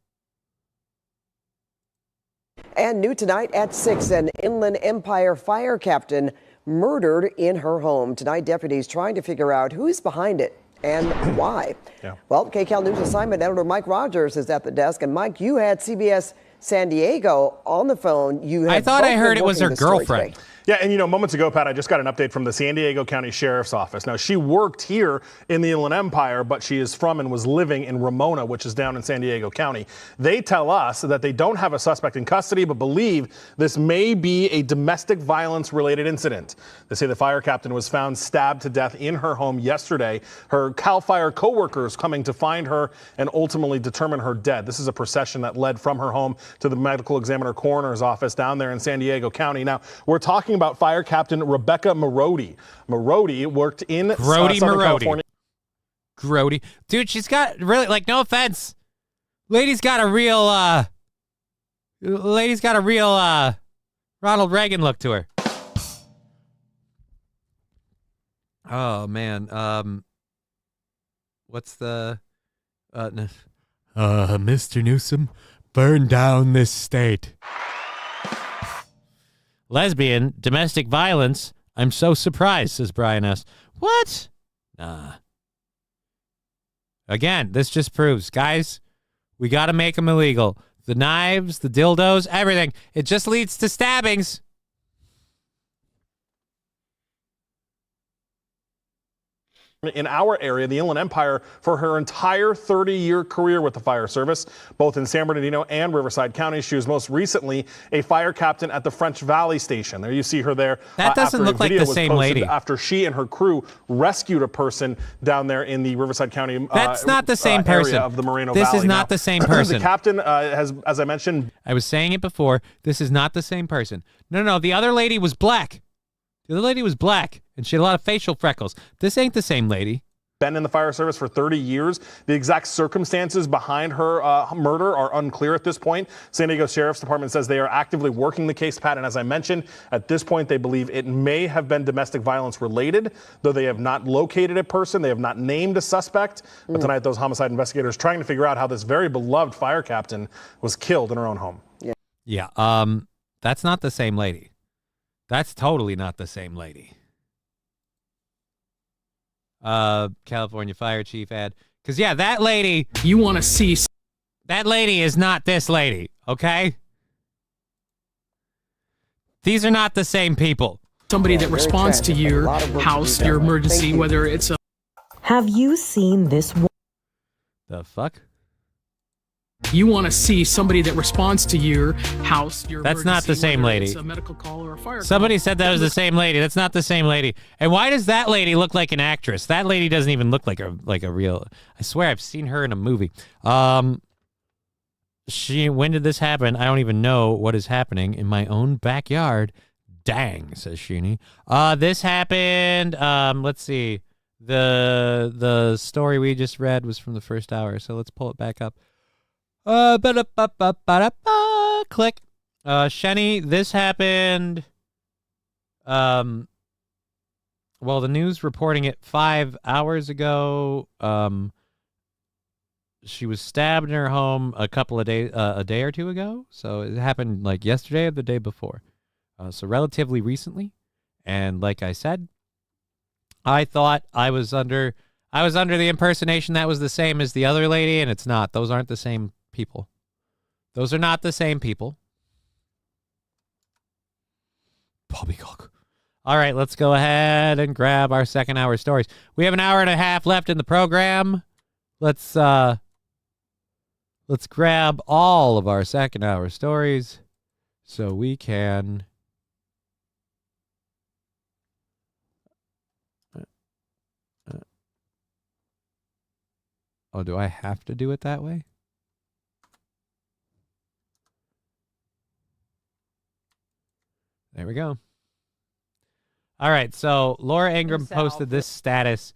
And new tonight at 6, an Inland Empire fire captain murdered in her home. Tonight, deputies trying to figure out who's behind it and why. Well, KCAL News assignment editor Mike Rogers is at the desk. And Mike, you had CBS San Diego on the phone. I thought I heard it was her girlfriend. Yeah, and moments ago, Pat, I just got an update from the San Diego County Sheriff's Office. Now, she worked here in the Inland Empire, but she is from and was living in Ramona, which is down in San Diego County. They tell us that they don't have a suspect in custody, but believe this may be a domestic violence-related incident. They say the fire captain was found stabbed to death in her home yesterday. Her CAL FIRE co-workers coming to find her and ultimately determine her dead. This is a procession that led from her home to the medical examiner coroner's office down there in San Diego County. Now, we're talking about Fire Captain Rebecca Marodi. Marodi worked in Southern California. Grody. Dude, she's got really, no offense. Lady's got a real Ronald Reagan look to her. Oh, man. What's the, Mr. Newsom, burn down this state. Lesbian, domestic violence. I'm so surprised, says Brian S. What? Nah. Again, this just proves, guys, we got to make them illegal. The knives, the dildos, everything. It just leads to stabbings. In our area, the Inland Empire, for her entire 30-year career with the fire service, both in San Bernardino and Riverside County. She was most recently a fire captain at the French Valley Station. There you see her there. That doesn't look like the same lady. After she and her crew rescued a person down there in the Riverside County That's not the same person. area of the Moreno This Valley. is not the same person. The captain has, as I mentioned. I was saying it before. This is not the same person. No. The other lady was black. The other lady was black, and she had a lot of facial freckles. This ain't the same lady. Been in the fire service for 30 years. The exact circumstances behind her murder are unclear at this point. San Diego Sheriff's Department says they are actively working the case, Pat, and as I mentioned, at this point they believe it may have been domestic violence related, though they have not located a person. They have not named a suspect. But tonight those homicide investigators trying to figure out how this very beloved fire captain was killed in her own home. Yeah. That's not the same lady. That's totally not the same lady. California Fire Chief ad. Because, yeah, that lady... You want to see... That lady is not this lady, okay? These are not the same people. Somebody that responds to your house, your emergency, whether it's a... Have you seen this one? The fuck? You want to see somebody that responds to your house, your That's not the emergency, same whether lady. It's a medical call or a fire Somebody call. said that was the same lady. That's not the same lady. And why does that lady look like an actress? That lady doesn't even look like a real. I swear I've seen her in a movie. When did this happen? I don't even know what is happening in my own backyard. Dang, says Sheeny. This happened. Let's see. The story we just read was from the first hour, so let's pull it back up. Click. Shenny, this happened. Well, the news reporting it 5 hours ago. She was stabbed in her home a day or two ago. So it happened like yesterday or the day before. So relatively recently. And like I said, I thought I was under the impersonation that was the same as the other lady, and it's not. Those aren't the same people. Those are not the same people. Poppycock. All right, let's go ahead and grab our second hour stories. We have an hour and a half left in the program. Let's grab all of our second hour stories so we can Oh, do I have to do it that way? There we go. All right, so Laura Ingraham posted this status.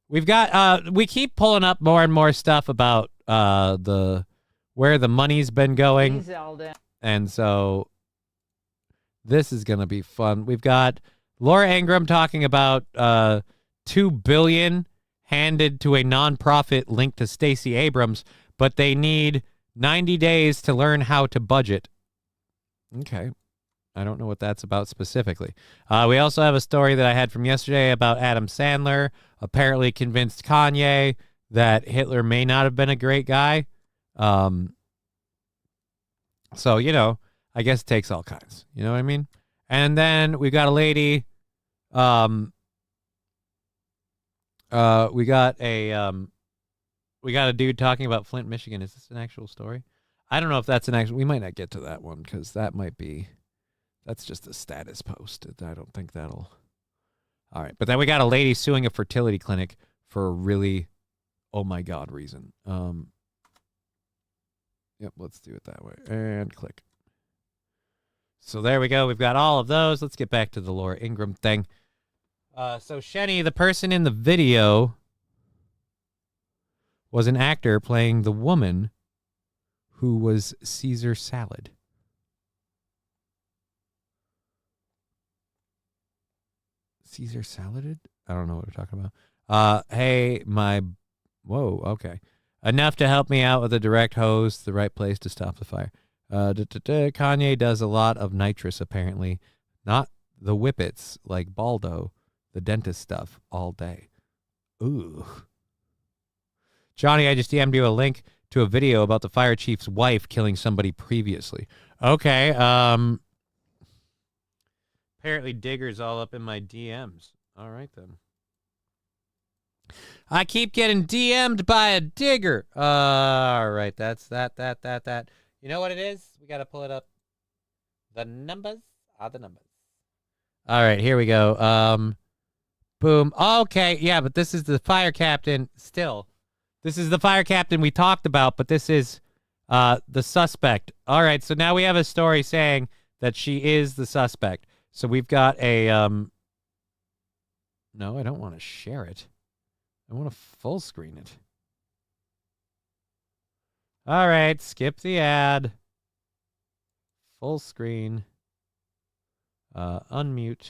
We've got we keep pulling up more and more stuff about where the money's been going. And so this is going to be fun. We've got Laura Ingraham talking about $2 billion handed to a nonprofit linked to Stacey Abrams, but they need 90 days to learn how to budget. Okay. I don't know what that's about specifically. We also have a story that I had from yesterday about Adam Sandler apparently convinced Kanye that Hitler may not have been a great guy. So, you know, I guess it takes all kinds. You know what I mean? And then we got a lady. We got a dude talking about Flint, Michigan. Is this an actual story? I don't know if that's an actual. We might not get to that one because that's just a status post. I don't think that'll. All right, but then we got a lady suing a fertility clinic for a really, oh my god, reason. Yep, let's do it that way and click. So there we go. We've got all of those. Let's get back to the Laura Ingraham thing. So Shenny, the person in the video, was an actor playing the woman who was Caesar Salad. Caesar Saladed? I don't know what we're talking about. Whoa, okay. Enough to help me out with a direct hose, the right place to stop the fire. Kanye does a lot of nitrous, apparently. Not the whippets like Baldo, the dentist stuff, all day. Ooh. Johnny, I just DM'd you a link to a video about the fire chief's wife killing somebody previously. Okay, apparently Digger's all up in my DMs. All right, then. I keep getting DM'd by a Digger. All right, that's that. You know what it is? We got to pull it up. The numbers are the numbers. All right, here we go. Boom. Okay, yeah, but this is the fire captain still. This is the fire captain we talked about, but this is the suspect. All right, so now we have a story saying that she is the suspect. So we've got a no, I don't want to share it. I want to full screen it. All right, skip the ad. Full screen. Unmute.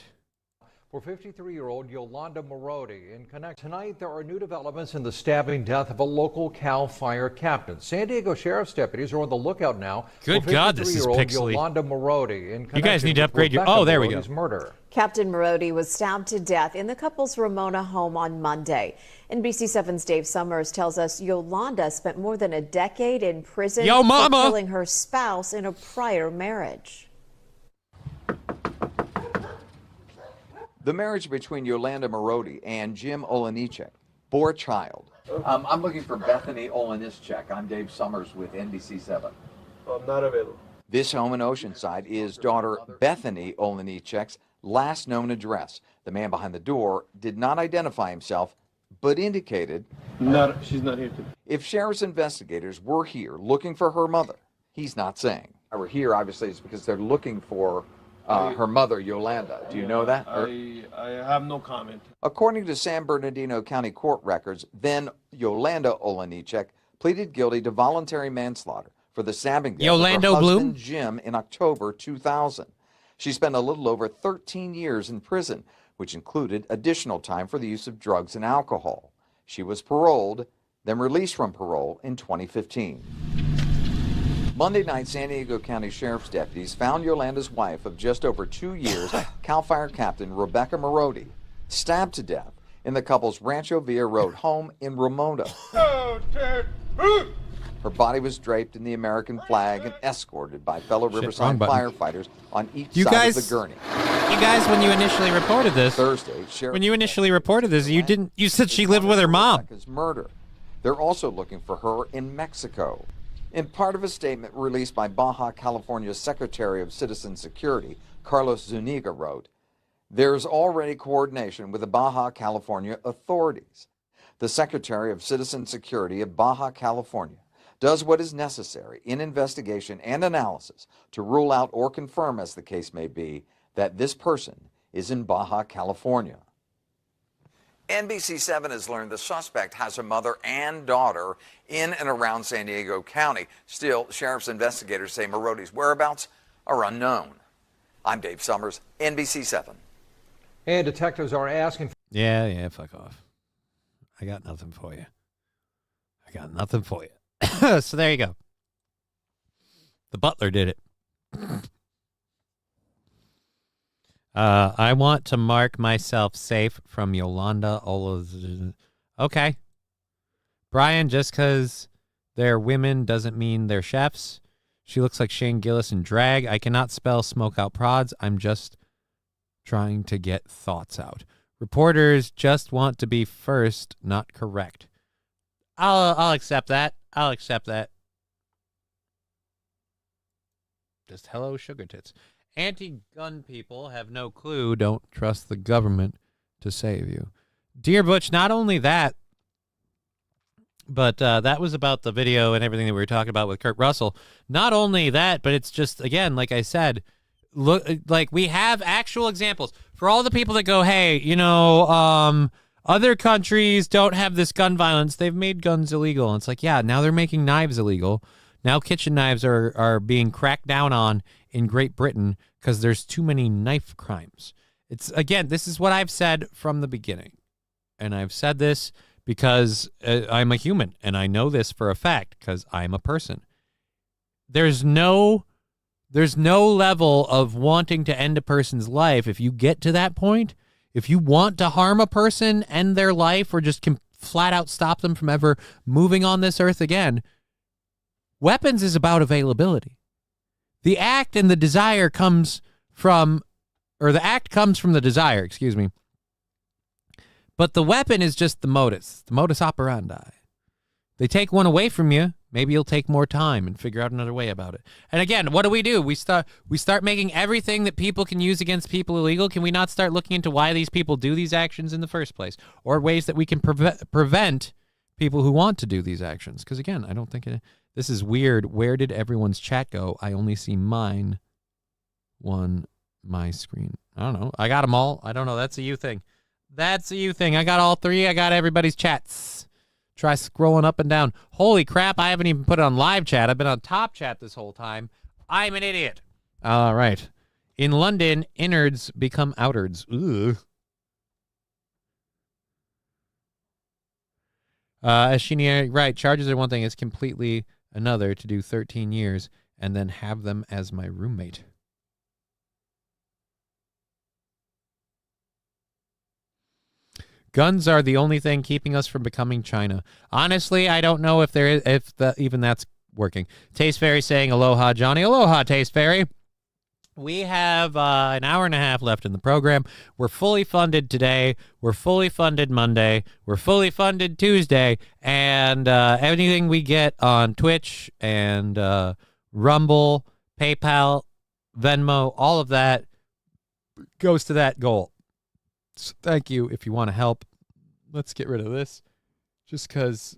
For 53-year-old Yolanda Marodi. Tonight, there are new developments in the stabbing death of a local Cal Fire captain. San Diego Sheriff's deputies are on the lookout now. Good God, this is pixely. Yolanda Marodi you guys need to upgrade your. Oh, there we go. Murder. Captain Marodi was stabbed to death in the couple's Ramona home on Monday. NBC7's Dave Summers tells us Yolanda spent more than a decade in prison for killing her spouse in a prior marriage. The marriage between Yolanda Marodi and Jim Olenice for a child. I'm looking for Bethany Olenischek. I'm Dave Summers with NBC7. I'm not available. This home in Oceanside is daughter Bethany Olenischek's last known address. The man behind the door did not identify himself, but indicated She's not here today. if sheriff's investigators were here looking for her mother, he's not saying. We're here, obviously, it's because they're looking for her mother, Yolanda. Do you know that? I have no comment. According to San Bernardino County court records, then Yolanda Olenischek pleaded guilty to voluntary manslaughter for the stabbing death of her husband, Bloom? Jim, in October 2000. She spent a little over 13 years in prison, which included additional time for the use of drugs and alcohol. She was paroled, then released from parole in 2015. Monday night, San Diego County Sheriff's deputies found Yolanda's wife of just over 2 years, CAL FIRE Captain Rebecca Marodi, stabbed to death in the couple's Rancho Villa Road home in Ramona. Her body was draped in the American flag and escorted by fellow Riverside firefighters on each side of the gurney. You guys, when you initially reported this, Thursday, you said she lived with her mom. Rebecca's murder. They're also looking for her in Mexico. In part of a statement released by Baja California's Secretary of Citizen Security, Carlos Zuniga, wrote, "There's already coordination with the Baja California authorities. The Secretary of Citizen Security of Baja California does what is necessary in investigation and analysis to rule out or confirm, as the case may be, that this person is in Baja California." NBC7 has learned the suspect has a mother and daughter in and around San Diego County. Still, sheriff's investigators say Marodi's whereabouts are unknown. I'm Dave Summers, NBC7. And detectives are asking... Yeah, fuck off. I got nothing for you. So there you go. The butler did it. I want to mark myself safe from Yolanda Olaz. Okay. Brian, just because they're women doesn't mean they're chefs. She looks like Shane Gillis in drag. I cannot spell smoke out prods. I'm just trying to get thoughts out. Reporters just want to be first, not correct. I'll accept that. Just hello, sugar tits. Anti-gun people have no clue. Don't trust the government to save you. Dear Butch, not only that, but that was about the video and everything that we were talking about with Kurt Russell. Not only that, but it's just, again, like I said, look, like we have actual examples. For all the people that go, hey, other countries don't have this gun violence. They've made guns illegal. And it's like, yeah, now they're making knives illegal. Now kitchen knives are being cracked down on in Great Britain because there's too many knife crimes. It's, again, this is what I've said from the beginning. And I've said this because I'm a human, and I know this for a fact because I'm a person. There's no level of wanting to end a person's life. If you get to that point, if you want to harm a person, end their life, or just flat out stop them from ever moving on this earth again, weapons is about availability. The act and the desire comes from the desire, excuse me. But the weapon is just the modus operandi. They take one away from you, maybe you'll take more time and figure out another way about it. And again, what do? We start making everything that people can use against people illegal. Can we not start looking into why these people do these actions in the first place, or ways that we can prevent people who want to do these actions? Because again, I don't think this is weird. Where did everyone's chat go? I only see mine on my screen. I don't know. I got them all. I don't know. That's a you thing. I got all three. I got everybody's chats. Try scrolling up and down. Holy crap, I haven't even put it on live chat. I've been on top chat this whole time. I'm an idiot. All right. In London, innards become outards. Ugh. Ashini, right. Charges are one thing. It's completely another to do 13 years and then have them as my roommate. Guns are the only thing keeping us from becoming China. Honestly, I don't know if even that's working. Taste Fairy saying aloha, Johnny. Aloha, Taste Fairy. We have an hour and a half left in the program. We're fully funded today. We're fully funded Monday. We're fully funded Tuesday. And anything we get on Twitch and Rumble, PayPal, Venmo, all of that goes to that goal. So thank you if you want to help. Let's get rid of this just because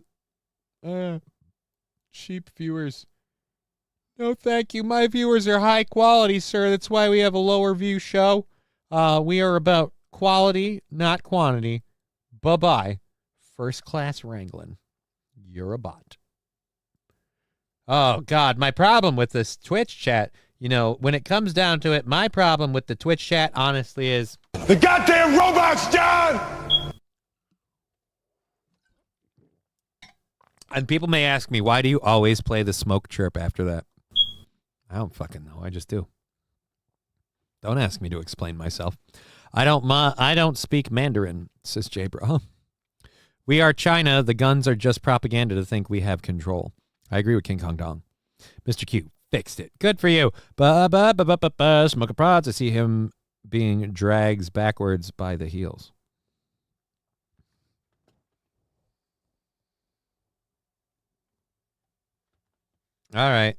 cheap viewers. No, thank you. My viewers are high quality, sir. That's why we have a lower view show. We are about quality, not quantity. Bye-bye. First class wrangling. You're a bot. Oh, God. My problem with this Twitch chat, you know, when it comes down to it, my problem with the Twitch chat, honestly, is... The goddamn robots, John! And people may ask me, why do you always play the smoke chirp after that? I don't fucking know. I just do. Don't ask me to explain myself. I don't speak Mandarin, says Jay Bro. We are China. The guns are just propaganda to think we have control. I agree with King Kong Dong. Mr. Q fixed it. Good for you. Smoke a prods. I see him being dragged backwards by the heels. All right.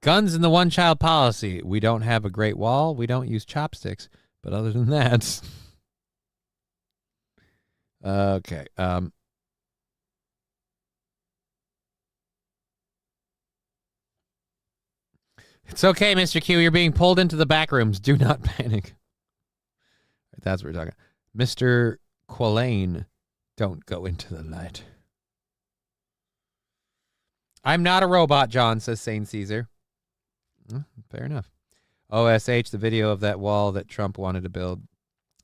Guns in the one-child policy. We don't have a Great Wall. We don't use chopsticks. But other than that... okay. It's okay, Mr. Q. You're being pulled into the back rooms. Do not panic. That's what we're talking about. Mr. Quillane, don't go into the light. I'm not a robot, John, says Saint Caesar. Fair enough. OSH, the video of that wall that Trump wanted to build.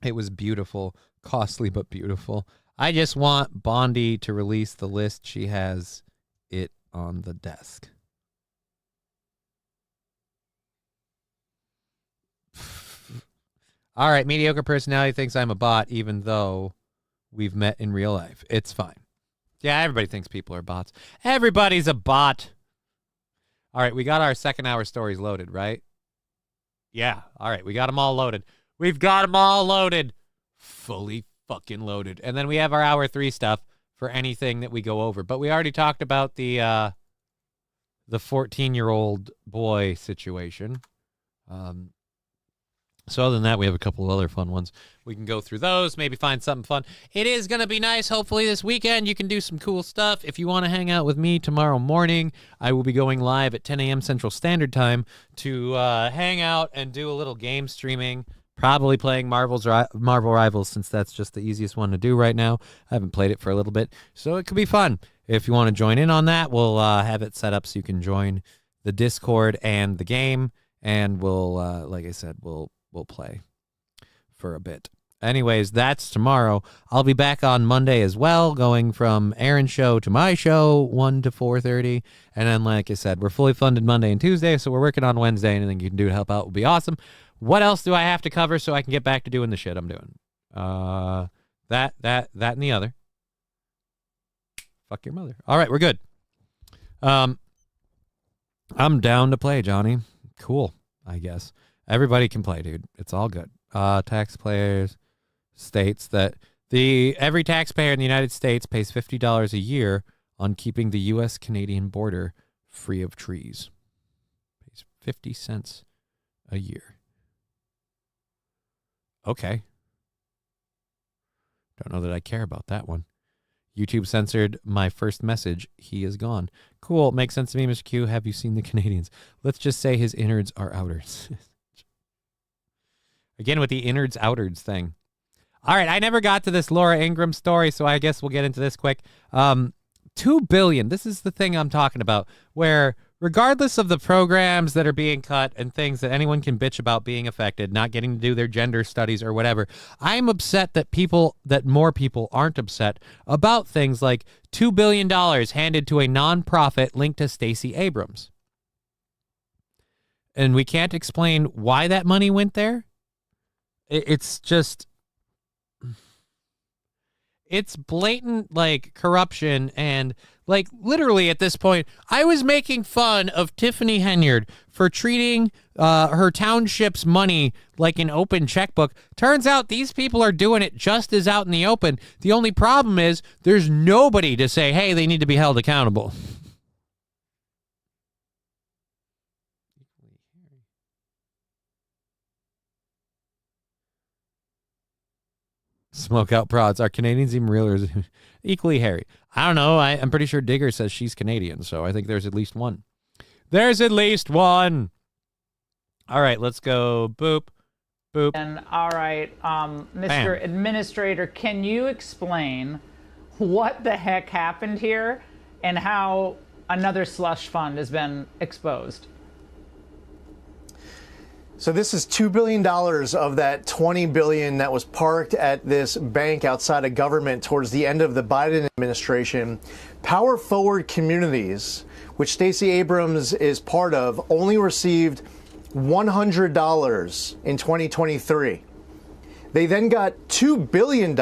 It was beautiful. Costly, but beautiful. I just want Bondi to release the list. She has it on the desk. All right, mediocre personality thinks I'm a bot, even though we've met in real life. It's fine. Yeah, everybody thinks people are bots. Everybody's a bot. All right, we got our second hour stories loaded, right? Yeah, all right, we got them all loaded. We've got them all loaded. Fully fucking loaded. And then we have our hour 3 stuff for anything that we go over. But we already talked about the 14-year-old boy situation. So other than that, we have a couple of other fun ones. We can go through those, maybe find something fun. It is going to be nice. Hopefully this weekend you can do some cool stuff. If you want to hang out with me tomorrow morning, I will be going live at 10 a.m. Central Standard Time to hang out and do a little game streaming. Probably playing Marvel Rivals, since that's just the easiest one to do right now. I haven't played it for a little bit, so it could be fun. If you want to join in on that, we'll have it set up so you can join the Discord and the game, and we'll, like I said, we'll play for a bit. Anyways, that's tomorrow. I'll be back on Monday as well, going from Aaron's show to my show, 1 to 4:30. And then, like I said, we're fully funded Monday and Tuesday, so we're working on Wednesday. Anything you can do to help out would be awesome. What else do I have to cover so I can get back to doing the shit I'm doing? That, and the other. Fuck your mother. All right, we're good. I'm down to play, Johnny. Cool, I guess. Everybody can play, dude. It's all good. Taxpayers states that every taxpayer in the United States pays $50 a year on keeping the U.S.-Canadian border free of trees. Pays 50 cents a year. Okay. Don't know that I care about that one. YouTube censored my first message. He is gone. Cool. Makes sense to me, Mr. Q. Have you seen the Canadians? Let's just say his innards are outers. Again, with the innards outwards thing. All right, I never got to this Laura Ingraham story, so I guess we'll get into this quick. $2 billion. This is the thing I'm talking about, where regardless of the programs that are being cut and things that anyone can bitch about being affected, not getting to do their gender studies or whatever, I'm upset that more people aren't upset about things like $2 billion handed to a nonprofit linked to Stacey Abrams. And we can't explain why that money went there. It's just, It's blatant, like, corruption. And, like, literally at this point, I was making fun of Tiffany Henyard for treating her township's money like an open checkbook. Turns out these people are doing it just as out in the open. The only problem is there's nobody to say, hey, they need to be held accountable. Smoke out prods. Are Canadians even real or is it equally hairy? I don't know. I'm pretty sure Digger says she's Canadian, so I think there's at least one. There's at least one. All right, let's go. Boop, boop. And all right, Mr. Bam. Administrator, can you explain what the heck happened here and how another slush fund has been exposed? So this is $2 billion of that $20 billion that was parked at this bank outside of government towards the end of the Biden administration. Power Forward Communities, which Stacey Abrams is part of, only received $100 in 2023. They then got $2 billion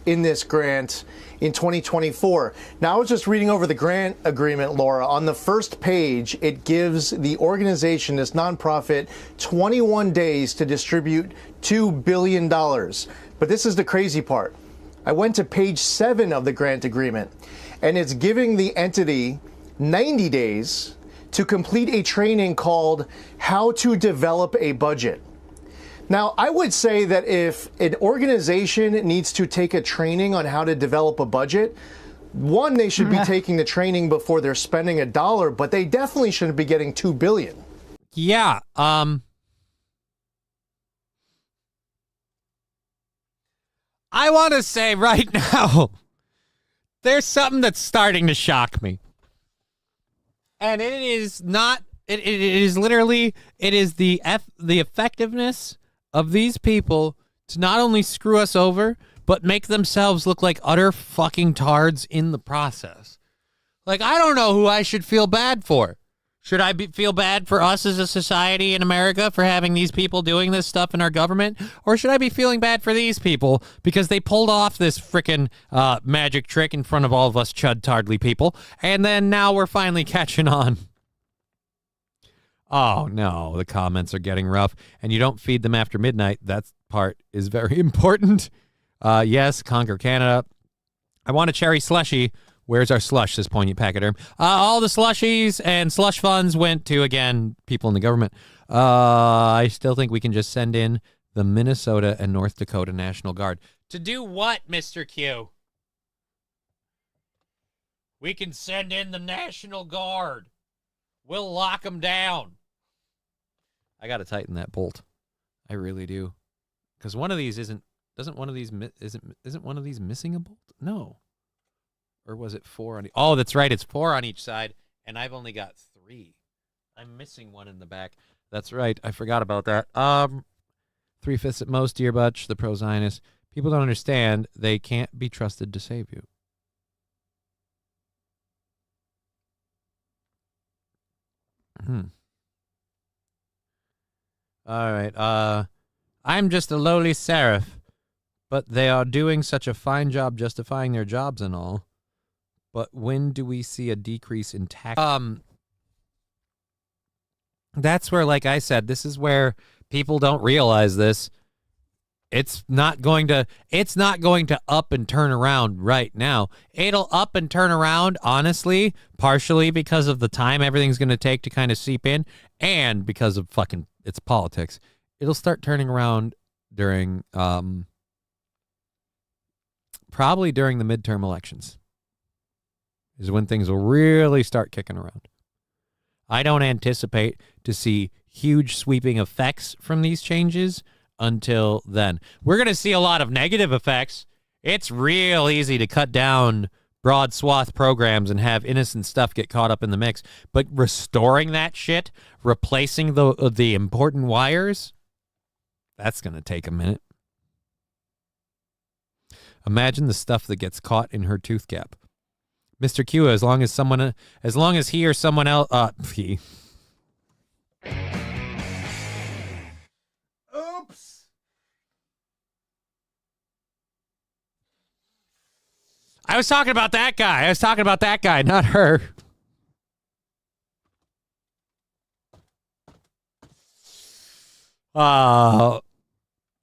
in this grant in 2024. Now, I was just reading over the grant agreement, Laura. On the first page, it gives the organization, this nonprofit, 21 days to distribute $2 billion. But this is the crazy part. I went to page 7 of the grant agreement, and it's giving the entity 90 days to complete a training called How to Develop a Budget. Now, I would say that if an organization needs to take a training on how to develop a budget, one, they should be taking the training before they're spending $1, but they definitely shouldn't be getting $2 billion. Yeah. I want to say right now, there's something that's starting to shock me. And it is not, it is literally, it is the effectiveness of these people to not only screw us over, but make themselves look like utter fucking tards in the process. Like, I don't know who I should feel bad for. Should I feel bad for us as a society in America for having these people doing this stuff in our government? Or should I be feeling bad for these people because they pulled off this frickin' magic trick in front of all of us chud-tardly people, and then now we're finally catching on? Oh, no, the comments are getting rough, and you don't feed them after midnight. That part is very important. Yes, conquer Canada. I want a cherry slushy. Where's our slush, this poignant pachyderm? All the slushies and slush funds went to, again, people in the government. I still think we can just send in the Minnesota and North Dakota National Guard. To do what, Mr. Q? We can send in the National Guard. We'll lock them down. I got to tighten that bolt. I really do. Because one of these isn't one of these missing a bolt? No. Or was it 4 on each? Oh, that's right. It's 4 on each side, and I've only got 3. I'm missing one in the back. That's right. I forgot about that. 3/5 at most, dear Butch, the pro-Zionist. People don't understand. They can't be trusted to save you. All right. I'm just a lowly seraph, but they are doing such a fine job justifying their jobs and all. But when do we see a decrease in tax? That's where, like I said, this is where people don't realize this. It's not going to up and turn around right now. It'll up and turn around, honestly, partially because of the time everything's going to take to kind of seep in, and because of fucking its politics. It'll start turning around during, probably during the midterm elections, is when things will really start kicking around. I don't anticipate to see huge sweeping effects from these changes until then. We're going to see a lot of negative effects. It's real easy to cut down broad swath programs and have innocent stuff get caught up in the mix. But restoring that shit, replacing the important wires, that's going to take a minute. Imagine the stuff that gets caught in her tooth gap. Mr. Q, as long as he or someone else, he. Oops. I was talking about that guy. Not her.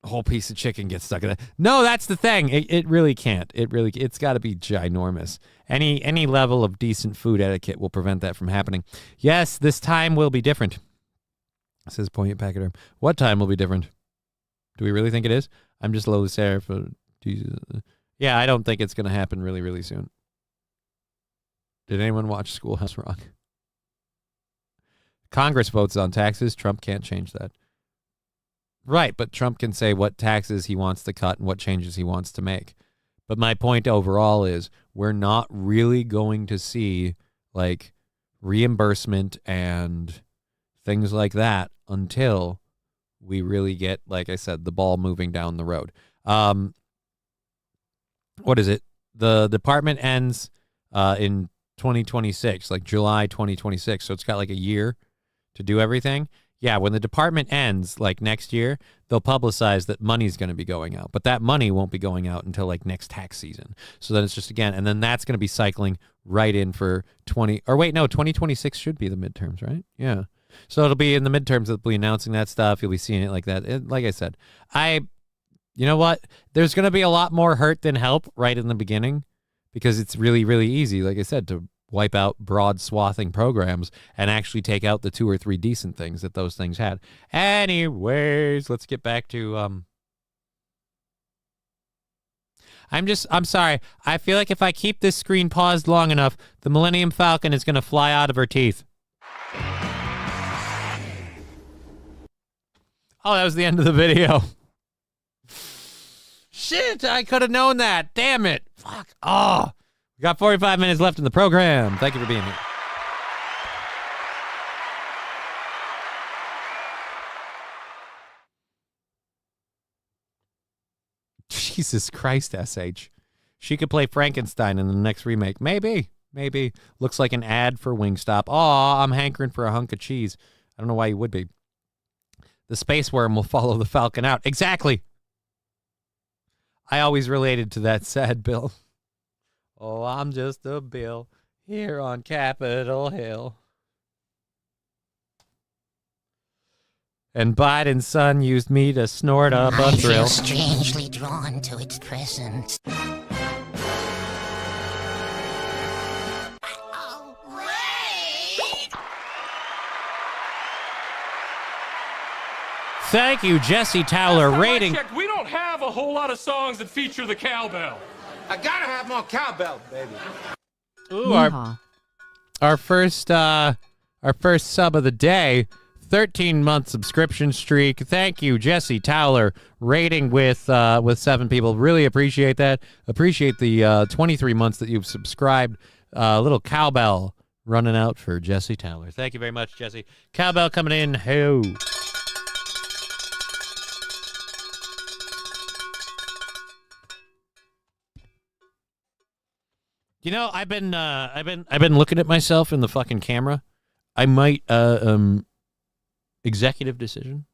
Whole piece of chicken gets stuck in it. No, that's the thing. It really can't. It's got to be ginormous. Any level of decent food etiquette will prevent that from happening. Yes, this time will be different. Says poignant pachyderm. What time will be different? Do we really think it is? I'm just lowly Sarah for Jesus. Yeah, I don't think it's going to happen really, really soon. Did anyone watch Schoolhouse Rock? Congress votes on taxes. Trump can't change that. Right, but Trump can say what taxes he wants to cut and what changes he wants to make. But my point overall is we're not really going to see like reimbursement and things like that until we really get, like I said, the ball moving down the road. What is it? The department ends in 2026, like July 2026. So it's got like a year to do everything. Yeah, when the department ends, like next year, they'll publicize that money's going to be going out. But that money won't be going out until like next tax season. So then it's just, again, and then that's going to be cycling right in for 2026 should be the midterms, right? Yeah. So it'll be in the midterms, they'll be announcing that stuff. You'll be seeing it like that. Like I said, you know what? There's going to be a lot more hurt than help right in the beginning because it's really, really easy, like I said, to wipe out broad swathing programs and actually take out the 2 or 3 decent things that those things had. Anyways, let's get back to I'm sorry. I feel like if I keep this screen paused long enough, the Millennium Falcon is going to fly out of her teeth. Oh, that was the end of the video. Shit, I could have known that. Damn it. Fuck. Oh. We got 45 minutes left in the program. Thank you for being here. Jesus Christ, SH. She could play Frankenstein in the next remake. Maybe. Looks like an ad for Wingstop. Aw, I'm hankering for a hunk of cheese. I don't know why you would be. The space worm will follow the Falcon out. Exactly. I always related to that sad Bill. Oh, I'm just a Bill here on Capitol Hill. And Biden's son used me to snort up a thrill. I feel strangely drawn to its presence. Thank you, Jesse Towler. Rating. We don't have a whole lot of songs that feature the cowbell. I gotta have more cowbell, baby. Ooh, our first sub of the day, 13-month subscription streak. Thank you, Jesse Towler. Rating with 7 people. Really appreciate that. Appreciate the 23 months that you've subscribed. Little cowbell running out for Jesse Towler. Thank you very much, Jesse. Cowbell coming in. Ho. You know, I've been looking at myself in the fucking camera. I might executive decision.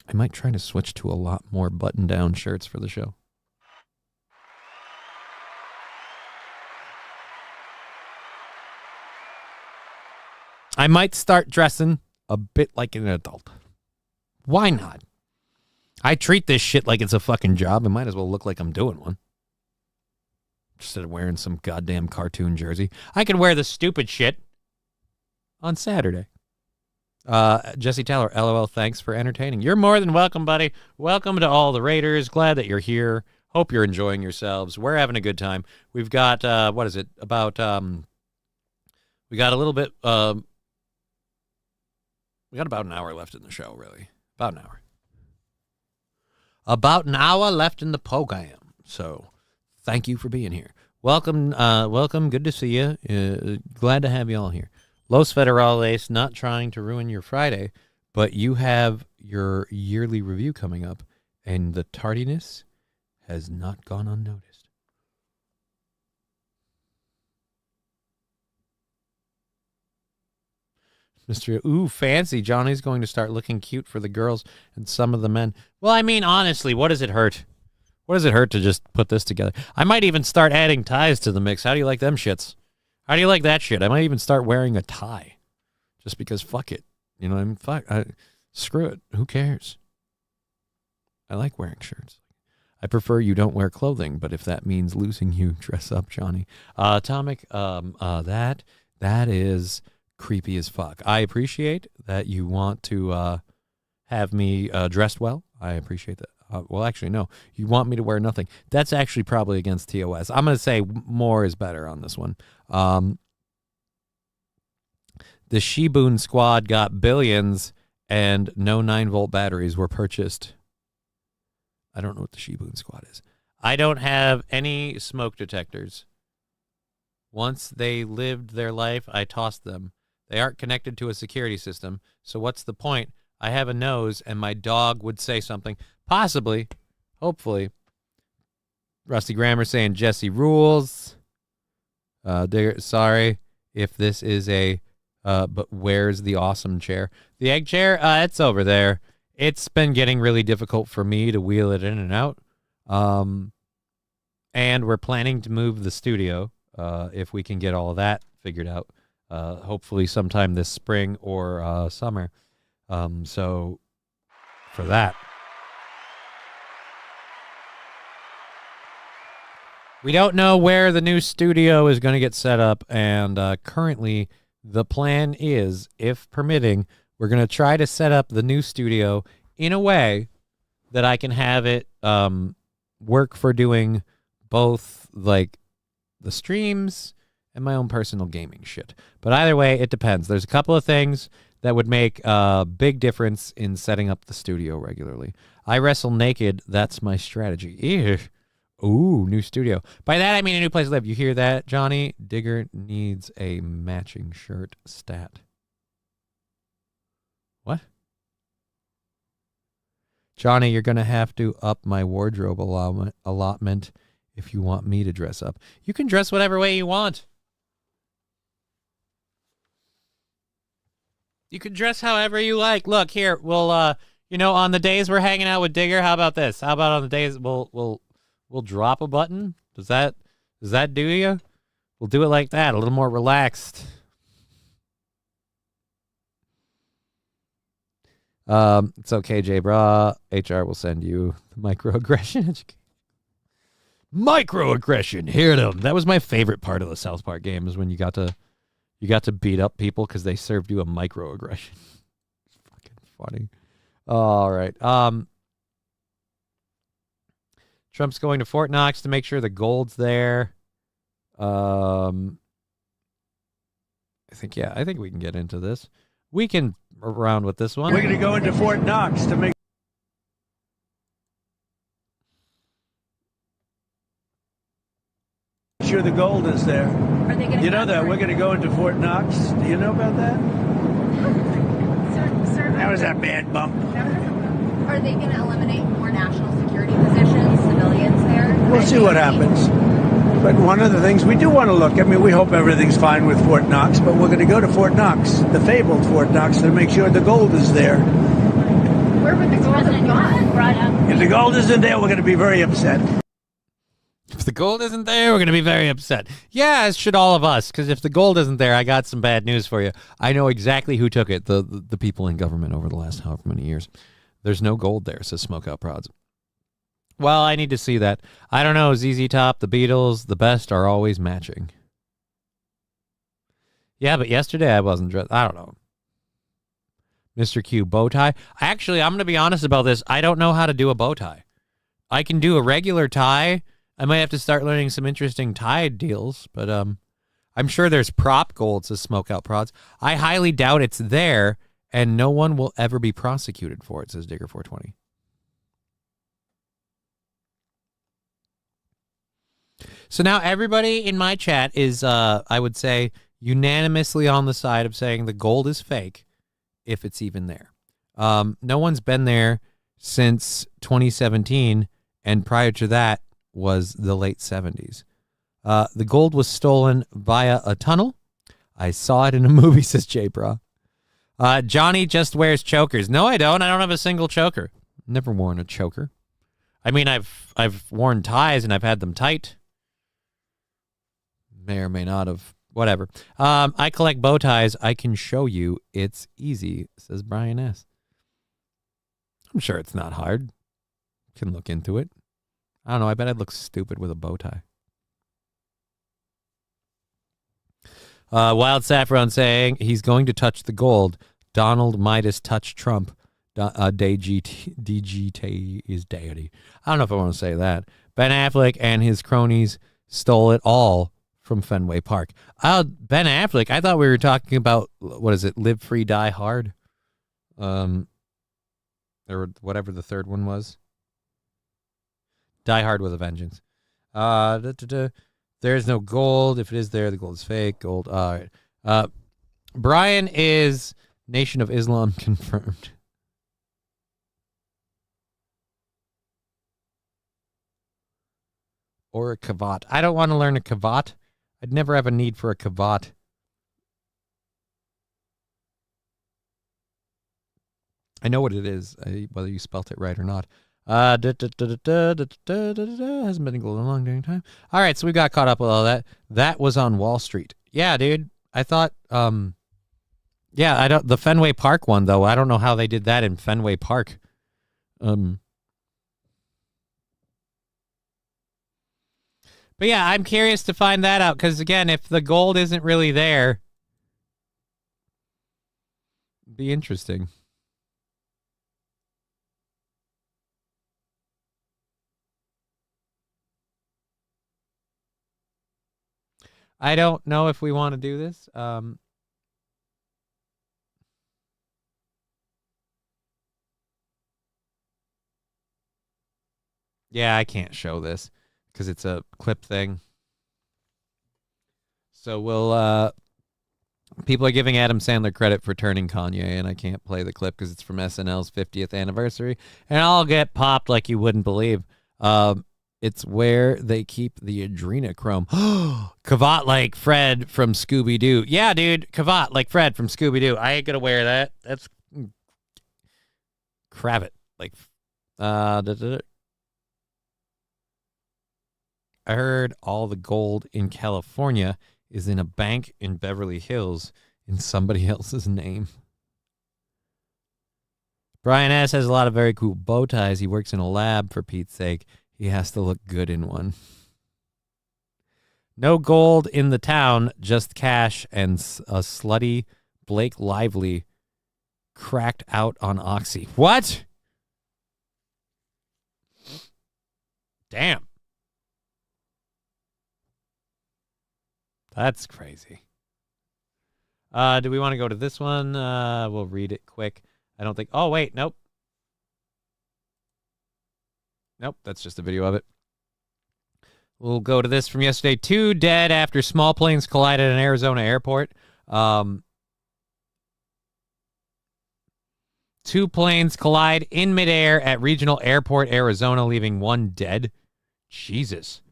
I might try to switch to a lot more button-down shirts for the show. I might start dressing a bit like an adult. Why not? I treat this shit like it's a fucking job. I might as well look like I'm doing one. Instead of wearing some goddamn cartoon jersey. I could wear the stupid shit on Saturday. Jesse Taylor, LOL, thanks for entertaining. You're more than welcome, buddy. Welcome to all the Raiders. Glad that you're here. Hope you're enjoying yourselves. We're having a good time. We've got, what is it? About, we got a little bit, we got about an hour left in the show, really. About an hour. About an hour left in the program. So, thank you for being here. Welcome, welcome. Good to see you. Glad to have you all here. Los Federales, not trying to ruin your Friday, but you have your yearly review coming up, and the tardiness has not gone unnoticed. Mr. Ooh, fancy. Johnny's going to start looking cute for the girls and some of the men. Well, I mean, honestly, what does it hurt? What does it hurt to just put this together? I might even start adding ties to the mix. How do you like them shits? How do you like that shit? I might even start wearing a tie. Just because fuck it. You know what I mean? Fuck. Screw it. Who cares? I like wearing shirts. I prefer you don't wear clothing, but if that means losing you, dress up, Johnny. Atomic, that is creepy as fuck. I appreciate that you want to have me dressed well. I appreciate that. Well, actually, no. You want me to wear nothing. That's actually probably against TOS. I'm going to say more is better on this one. The Shibun squad got billions and no 9-volt batteries were purchased. I don't know what the Shibun squad is. I don't have any smoke detectors. Once they lived their life, I tossed them. They aren't connected to a security system, so what's the point? I have a nose, and my dog would say something. Possibly. Hopefully. Rusty Grammar saying Jesse rules. Sorry if this is a... but where's the awesome chair? The egg chair? It's over there. It's been getting really difficult for me to wheel it in and out. And we're planning to move the studio if we can get all of that figured out. Hopefully sometime this spring or summer. So for that. We don't know where the new studio is going to get set up. And currently the plan is, if permitting, we're going to try to set up the new studio in a way that I can have it work for doing both like the streams and my own personal gaming shit. But either way, it depends. There's a couple of things that would make a big difference in setting up the studio regularly. I wrestle naked. That's my strategy. Ew. Ooh, new studio. By that, I mean a new place to live. You hear that, Johnny? Digger needs a matching shirt stat. What? Johnny, you're going to have to up my wardrobe allotment if you want me to dress up. You can dress whatever way you want. You can dress however you like. Look, here, we'll, on the days we're hanging out with Digger, how about this? How about on the days we'll drop a button? Does that do you? We'll do it like that, a little more relaxed. It's okay, J Bra. HR will send you the microaggression education. Microaggression, hear them. That was my favorite part of the South Park game, is when you got to beat up people because they served you a microaggression. It's fucking funny. All right. Trump's going to Fort Knox to make sure the gold's there. I think we can get into this. We can around with this one. We're going to go into Fort Knox to make sure the gold is there. Are they going to? You know that we're going to go into Fort Knox. Do you know about that? Sir, That was a bad bump. are they going to eliminate more national security positions, civilians there? We'll see what happens. But one of the things we do want to look, I mean, we hope everything's fine with Fort Knox, but we're going to go to Fort Knox, the fabled Fort Knox, to make sure the gold is there. Where would the gold have gone? If the gold isn't there, we're going to be very upset. If the gold isn't there, we're going to be very upset. Yeah, as should all of us, because if the gold isn't there, I got some bad news for you. I know exactly who took it, the people in government over the last however many years. There's no gold there, says Smokeout Prods. Well, I need to see that. I don't know, ZZ Top, the Beatles, the best are always matching. Yeah, but yesterday I wasn't dressed. I don't know. Mr. Q, bow tie. Actually, I'm going to be honest about this. I don't know how to do a bow tie. I can do a regular tie. I might have to start learning some interesting tie deals, but I'm sure there's prop gold, says Smokeout Prods. I highly doubt it's there, and no one will ever be prosecuted for it, says Digger420. So now everybody in my chat is, I would say, unanimously on the side of saying the gold is fake, if it's even there. No one's been there since 2017, and prior to that was the late 70s. The gold was stolen via a tunnel. I saw it in a movie, says J-Bra. Johnny just wears chokers. No, I don't. I don't have a single choker. Never worn a choker. I mean, I've worn ties and I've had them tight. May or may not have. Whatever. I collect bow ties. I can show you. It's easy, says Brian S. I'm sure it's not hard. Can look into it. I don't know. I bet I'd look stupid with a bow tie. Wild Saffron saying he's going to touch the gold. Donald Midas touched Trump. DGT is deity. I don't know if I want to say that. Ben Affleck and his cronies stole it all from Fenway Park. Ben Affleck, I thought we were talking about, what is it, Live Free, Die Hard? Or whatever the third one was. Die Hard with a Vengeance. There's no gold. If it is there, the gold is fake. Gold. All right. Brian is Nation of Islam confirmed. Or a kavat. I don't want to learn a kavat. I'd never have a need for a kavat. I know what it is, whether you spelt it right or not. Hasn't been gold in a long time. All right, so we got caught up with all that. That was on Wall Street. Yeah, dude. I thought, the Fenway Park one, though. I don't know how they did that in Fenway Park. But yeah, I'm curious to find that out because, again, if the gold isn't really there, it'd be interesting. I don't know if we want to do this. Yeah, I can't show this because it's a clip thing. So we'll, people are giving Adam Sandler credit for turning Kanye, and I can't play the clip because it's from SNL's 50th anniversary, and I'll get popped like you wouldn't believe. It's where they keep the adrenochrome. Kavat like Fred from Scooby-Doo. Yeah, dude, Kavat like Fred from Scooby-Doo. I ain't gonna wear that. That's Kravit. Like, I heard all the gold in California is in a bank in Beverly Hills in somebody else's name. Brian S. has a lot of very cool bow ties. He works in a lab, for Pete's sake. He has to look good in one. No gold in the town, just cash and a slutty Blake Lively cracked out on Oxy. What? Damn. That's crazy. Do we want to go to this one? We'll read it quick. I don't think... Oh, wait. Nope. Nope, that's just a video of it. We'll go to this from yesterday. 2 dead after small planes collided at an Arizona airport. 2 planes collide in midair at regional airport, Arizona, leaving 1 dead. Jesus.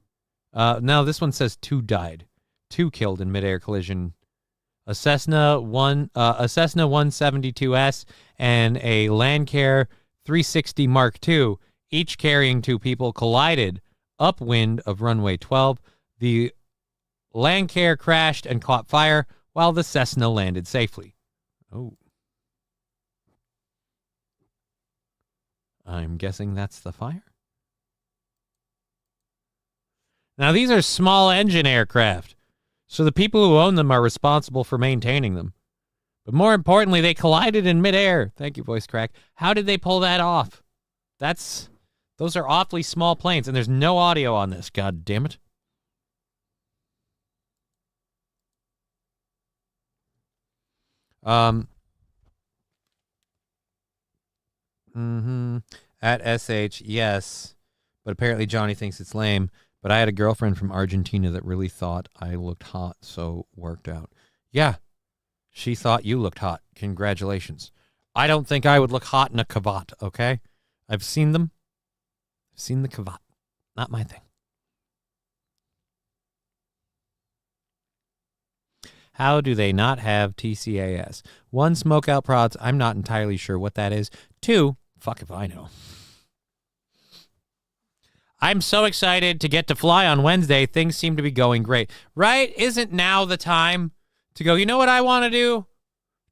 No, this one says 2 died. 2 killed in midair collision. A Cessna 172S and a Landcare 360 Mark II, each carrying 2 people, collided upwind of runway 12. The Landcare crashed and caught fire while the Cessna landed safely. Oh. I'm guessing that's the fire. Now, these are small engine aircraft, so the people who own them are responsible for maintaining them. But more importantly, they collided in midair. Thank you, Voice Crack. How did they pull that off? Those are awfully small planes, and there's no audio on this. God damn it. At SH, yes. But apparently Johnny thinks it's lame. But I had a girlfriend from Argentina that really thought I looked hot, so worked out. Yeah, she thought you looked hot. Congratulations. I don't think I would look hot in a cravat, okay? I've seen them. I've seen the cravat. Not my thing. How do they not have TCAS? 1, smokeout prods. I'm not entirely sure what that is. 2, fuck if I know. I'm so excited to get to fly on Wednesday. Things seem to be going great. Right? Isn't now the time to go, you know what I want to do?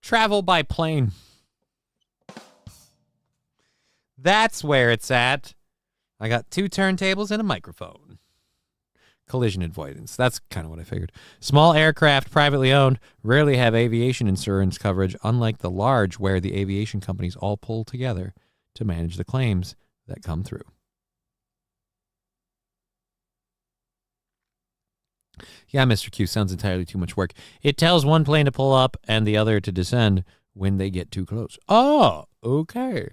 Travel by plane. That's where it's at. I got 2 turntables and a microphone. Collision avoidance. That's kind of what I figured. Small aircraft, privately owned, rarely have aviation insurance coverage, unlike the large, where the aviation companies all pull together to manage the claims that come through. Yeah, Mr. Q, sounds entirely too much work. It tells one plane to pull up and the other to descend when they get too close. Oh, okay.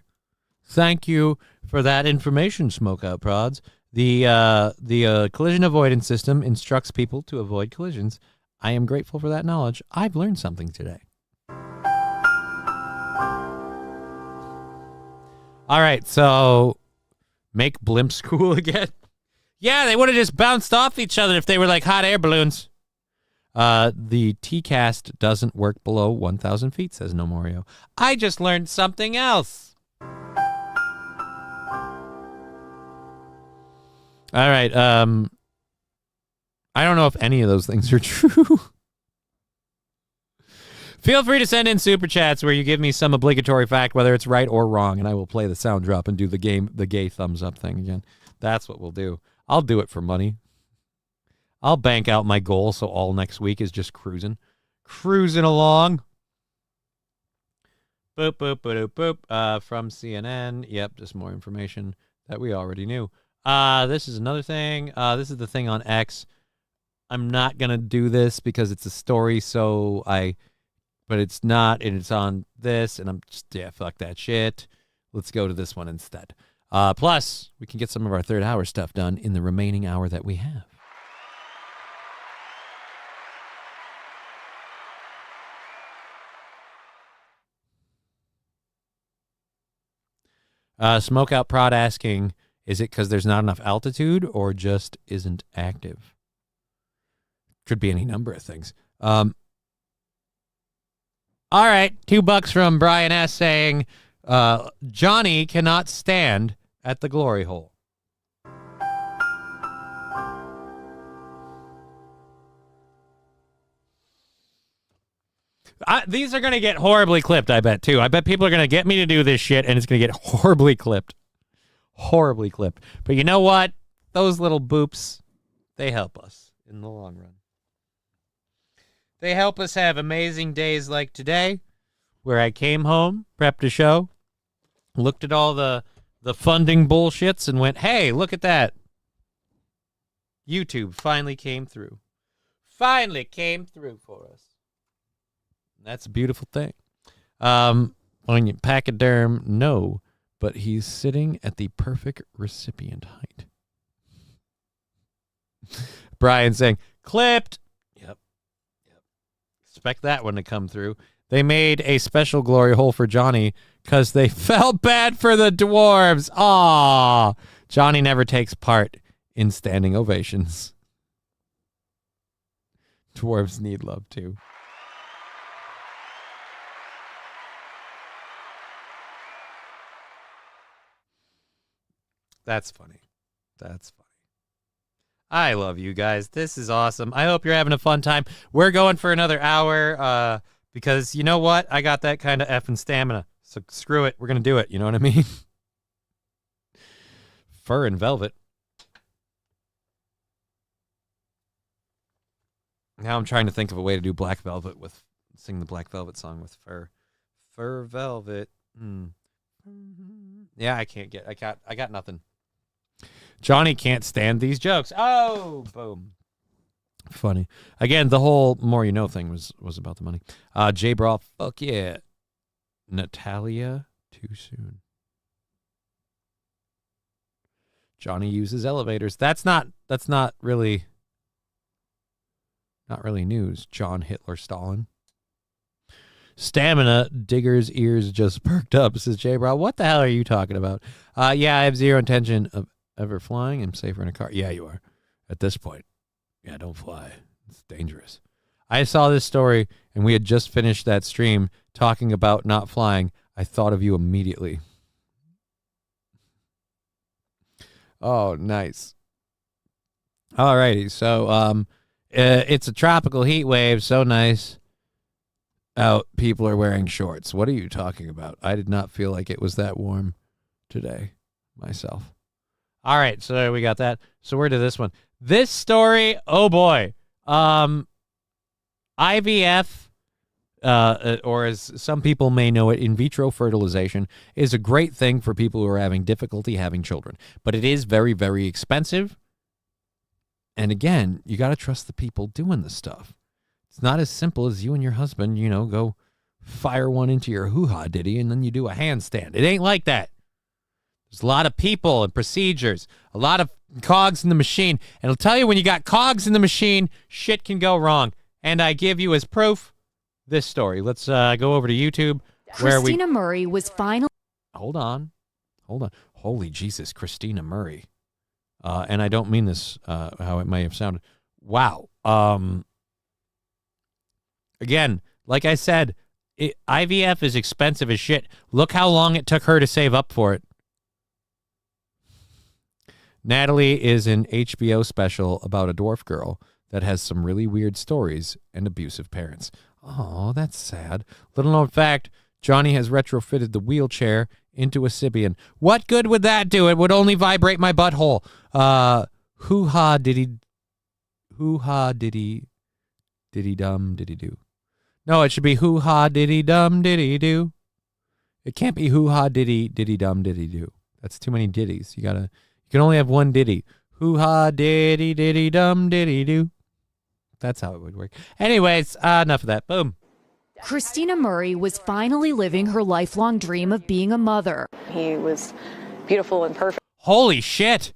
Thank you for that information, Smokeout Prods. The collision avoidance system instructs people to avoid collisions. I am grateful for that knowledge. I've learned something today. All right, so make blimps cool again. Yeah, they would have just bounced off each other if they were like hot air balloons. The T-cast doesn't work below 1,000 feet, says Nomorio. I just learned something else. All right. I don't know if any of those things are true. Feel free to send in super chats where you give me some obligatory fact, whether it's right or wrong, and I will play the sound drop and do the gay thumbs up thing again. That's what we'll do. I'll do it for money. I'll bank out my goal so all next week is just cruising along. Boop, boop, boop, boop. From CNN. Yep, just more information that we already knew. This is another thing. This is the thing on X. I'm not going to do this because it's a story, but it's not, and it's on this, and I'm just, yeah, fuck that shit. Let's go to this one instead. Plus, we can get some of our third hour stuff done in the remaining hour that we have. Smokeout Prod asking, is it because there's not enough altitude or just isn't active? Could be any number of things. All right, $2 from Brian S. saying, Johnny cannot stand at the glory hole. These are going to get horribly clipped, I bet, too. I bet people are going to get me to do this shit, and it's going to get horribly clipped. Horribly clipped. But you know what? Those little boops, they help us in the long run. They help us have amazing days like today, where I came home, prepped a show, looked at all the funding bullshits, and went, hey, look at that. YouTube finally came through. Finally came through for us. That's a beautiful thing. On your pachyderm, no, but he's sitting at the perfect recipient height. Brian saying, clipped. Yep. Expect that one to come through. They made a special glory hole for Johnny because they felt bad for the dwarves. Aw, Johnny never takes part in standing ovations. Dwarves need love too. That's funny. That's funny. I love you guys. This is awesome. I hope you're having a fun time. We're going for another hour because you know what? I got that kind of effing stamina. So screw it. We're going to do it. You know what I mean? Fur and velvet. Now I'm trying to think of a way to do Black Velvet sing the Black Velvet song with fur. Fur velvet. Yeah, I got nothing. Johnny can't stand these jokes. Oh, boom. Funny. Again, the whole more you know thing was about the money. J Brawl, fuck yeah. Natalia, too soon. Johnny uses elevators. That's not really news. John Hitler Stalin. Stamina, Digger's ears just perked up, says J Brawl. What the hell are you talking about? Yeah, I have zero intention of ever flying. I'm safer in a car. Yeah, you are. At this point. Yeah, don't fly. It's dangerous. I saw this story, and we had just finished that stream talking about not flying. I thought of you immediately. Oh, nice. All righty. So it's a tropical heat wave. So nice. Out. People are wearing shorts. What are you talking about? I did not feel like it was that warm today myself. All right. So we got that. So where did this one? This story. Oh, boy. IVF, or as some people may know it, in vitro fertilization, is a great thing for people who are having difficulty having children. But it is very, very expensive. And again, you got to trust the people doing the stuff. It's not as simple as you and your husband, go fire one into your hoo-ha ditty and then you do a handstand. It ain't like that. There's a lot of people and procedures, a lot of cogs in the machine. And I'll tell you, when you got cogs in the machine, shit can go wrong. And I give you as proof this story. Let's go over to YouTube. Christina Murray was finally... Hold on. Holy Jesus, Christina Murray. And I don't mean this how it may have sounded. Wow. Again, like I said, IVF is expensive as shit. Look how long it took her to save up for it. Natalie is an HBO special about a dwarf girl that has some really weird stories and abusive parents. Oh, that's sad. Little known fact, Johnny has retrofitted the wheelchair into a Sibian. What good would that do? It would only vibrate my butthole. Hoo-ha diddy dum diddy do. No, it should be hoo-ha diddy dum diddy do. It can't be hoo-ha diddy dum diddy do. That's too many ditties. You can only have one ditty. Hoo-ha diddy dum diddy do. That's how it would work. Anyways, enough of that. Boom. Christina Murray was finally living her lifelong dream of being a mother. He was beautiful and perfect. Holy shit.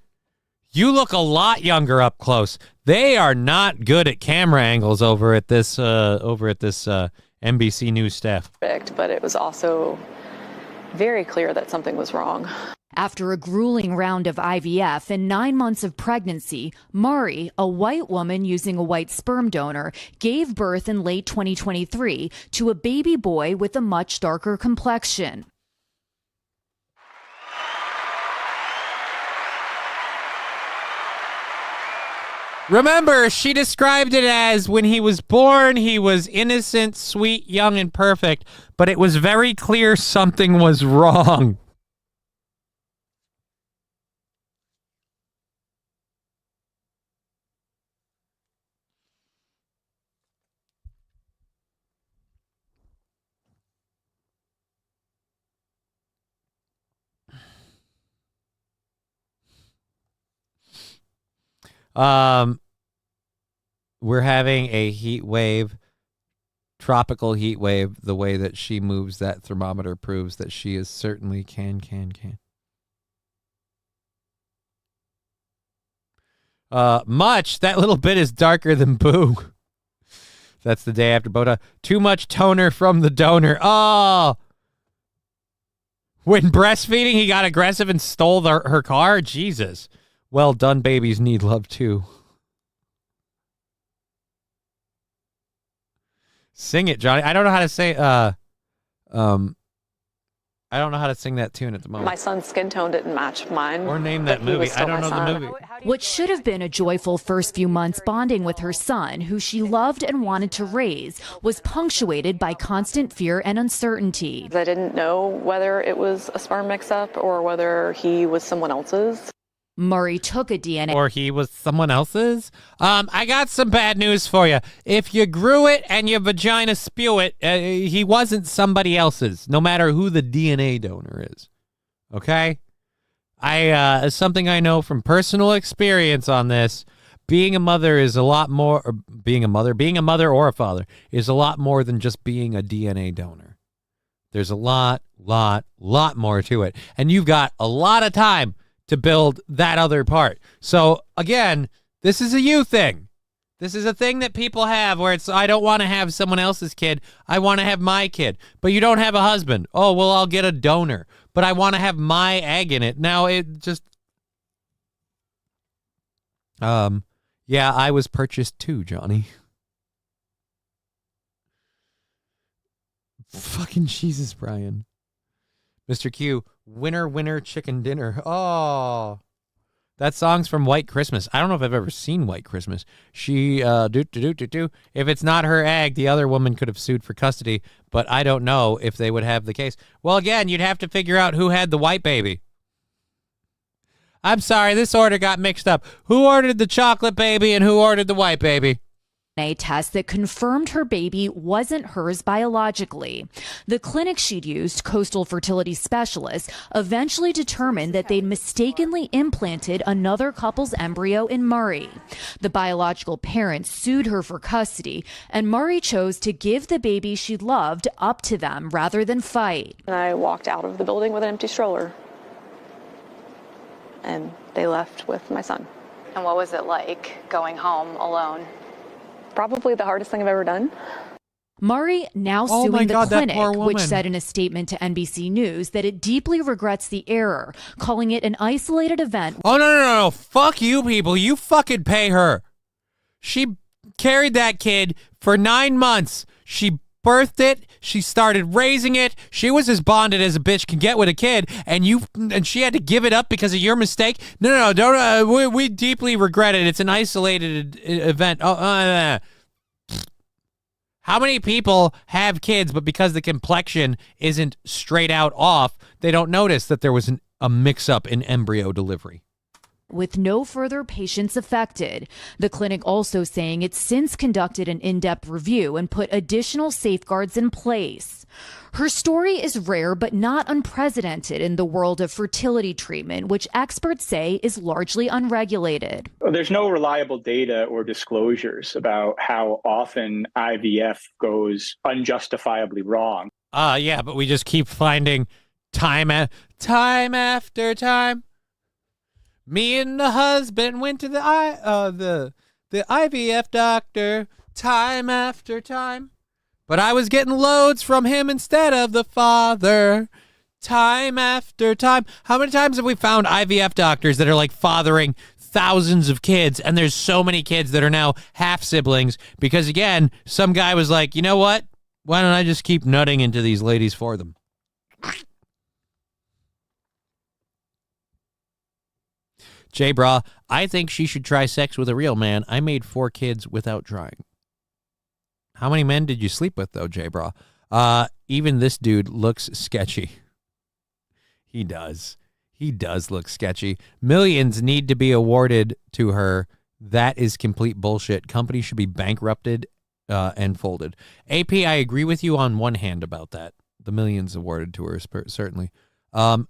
You look a lot younger up close. They are not good at camera angles over at this NBC News staff. But it was also very clear that something was wrong. After a grueling round of IVF and 9 months of pregnancy, Murray, a white woman using a white sperm donor, gave birth in late 2023 to a baby boy with a much darker complexion. Remember, she described it as when he was born, he was innocent, sweet, young, and perfect, but it was very clear something was wrong. We're having a heat wave, tropical heat wave. The way that she moves that thermometer proves that she is certainly can. Much, that little bit is darker than Boo. That's the day after Boda. Too much toner from the donor. Oh! When breastfeeding, he got aggressive and stole her car? Jesus. Well done, babies need love too. Sing it, Johnny. I don't know how to say I don't know how to sing that tune at the moment. My son's skin tone didn't match mine. Or name that movie. I don't know the movie. What should have been a joyful first few months bonding with her son, who she loved and wanted to raise, was punctuated by constant fear and uncertainty. I didn't know whether it was a sperm mix-up or whether he was someone else's. Murray took a DNA. Or he was someone else's? I got some bad news for you. If you grew it and your vagina spew it, he wasn't somebody else's, no matter who the DNA donor is. Okay? Something I know from personal experience on this, being a mother is a lot more, or being a mother or a father is a lot more than just being a DNA donor. There's a lot more to it. And you've got a lot of time to build that other part. So again, this is a you thing. This is a thing that people have where it's, I don't want to have someone else's kid. I want to have my kid. But you don't have a husband. Oh, well, I'll get a donor. But I want to have my egg in it. Now it just... Yeah, I was purchased too, Johnny. Fucking Jesus, Brian. Mr. Q, winner, chicken dinner. Oh, That song's from White Christmas. I don't know if I've ever seen White Christmas. She, If it's not her egg, the other woman could have sued for custody, but I don't know if they would have the case. Well, again, you'd have to figure out who had the white baby. I'm sorry, this order got mixed up. Who ordered the chocolate baby and who ordered the white baby? A test that confirmed her baby wasn't hers biologically. The clinic she'd used, Coastal Fertility Specialists, eventually determined that they'd mistakenly implanted another couple's embryo in Murray. The biological parents sued her for custody, and Murray chose to give the baby she loved up to them rather than fight. I walked out of the building with an empty stroller, and they left with my son. And what was it like going home alone? Probably the hardest thing I've ever done. Murray now suing the clinic, which said in a statement to NBC News that it deeply regrets the error, calling it an isolated event. Oh, no. Fuck you people. You fucking pay her. She carried that kid for 9 months. She birthed it. She started raising it. She was as bonded as a bitch can get with a kid, and she had to give it up because of your mistake. No, don't. We deeply regret it. It's an isolated event. How many people have kids, but because the complexion isn't straight out off, they don't notice that there was a mix-up in embryo delivery? With no further patients affected. The clinic also saying it's since conducted an in-depth review and put additional safeguards in place. Her story is rare but not unprecedented in the world of fertility treatment, which experts say is largely unregulated. There's no reliable data or disclosures about how often IVF goes unjustifiably wrong. Yeah, but we just keep finding time after time. Me and the husband went to the IVF doctor time after time. But I was getting loads from him instead of the father time after time. How many times have we found IVF doctors that are like fathering thousands of kids, and there's so many kids that are now half siblings because, again, some guy was like, you know what? Why don't I just keep nutting into these ladies for them? J-Bra, I think she should try sex with a real man. I made 4 kids without trying. How many men did you sleep with, though, J-Bra? Even this dude looks sketchy. He does. He does look sketchy. Millions need to be awarded to her. That is complete bullshit. Companies should be bankrupted and folded. AP, I agree with you on one hand about that. The millions awarded to her, certainly.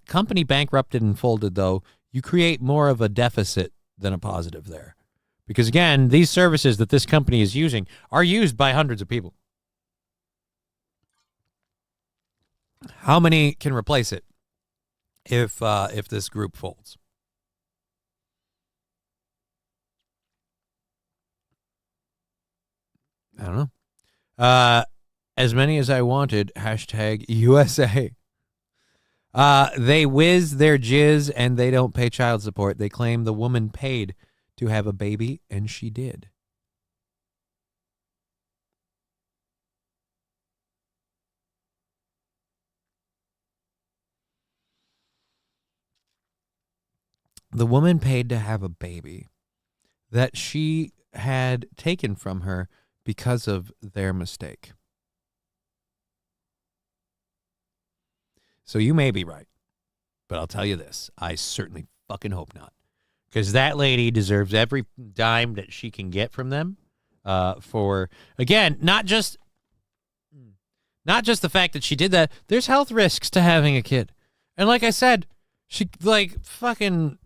Company bankrupted and folded, though, you create more of a deficit than a positive there. Because, again, these services that this company is using are used by hundreds of people. How many can replace it if this group folds? I don't know. As many as I wanted, #USA. They whiz their jizz and they don't pay child support. They claim the woman paid to have a baby, and she did. The woman paid to have a baby that she had taken from her because of their mistake. So you may be right, but I'll tell you this. I certainly fucking hope not. Because that lady deserves every dime that she can get from them for, again, not just the fact that she did that. There's health risks to having a kid. And like I said, she, like, fucking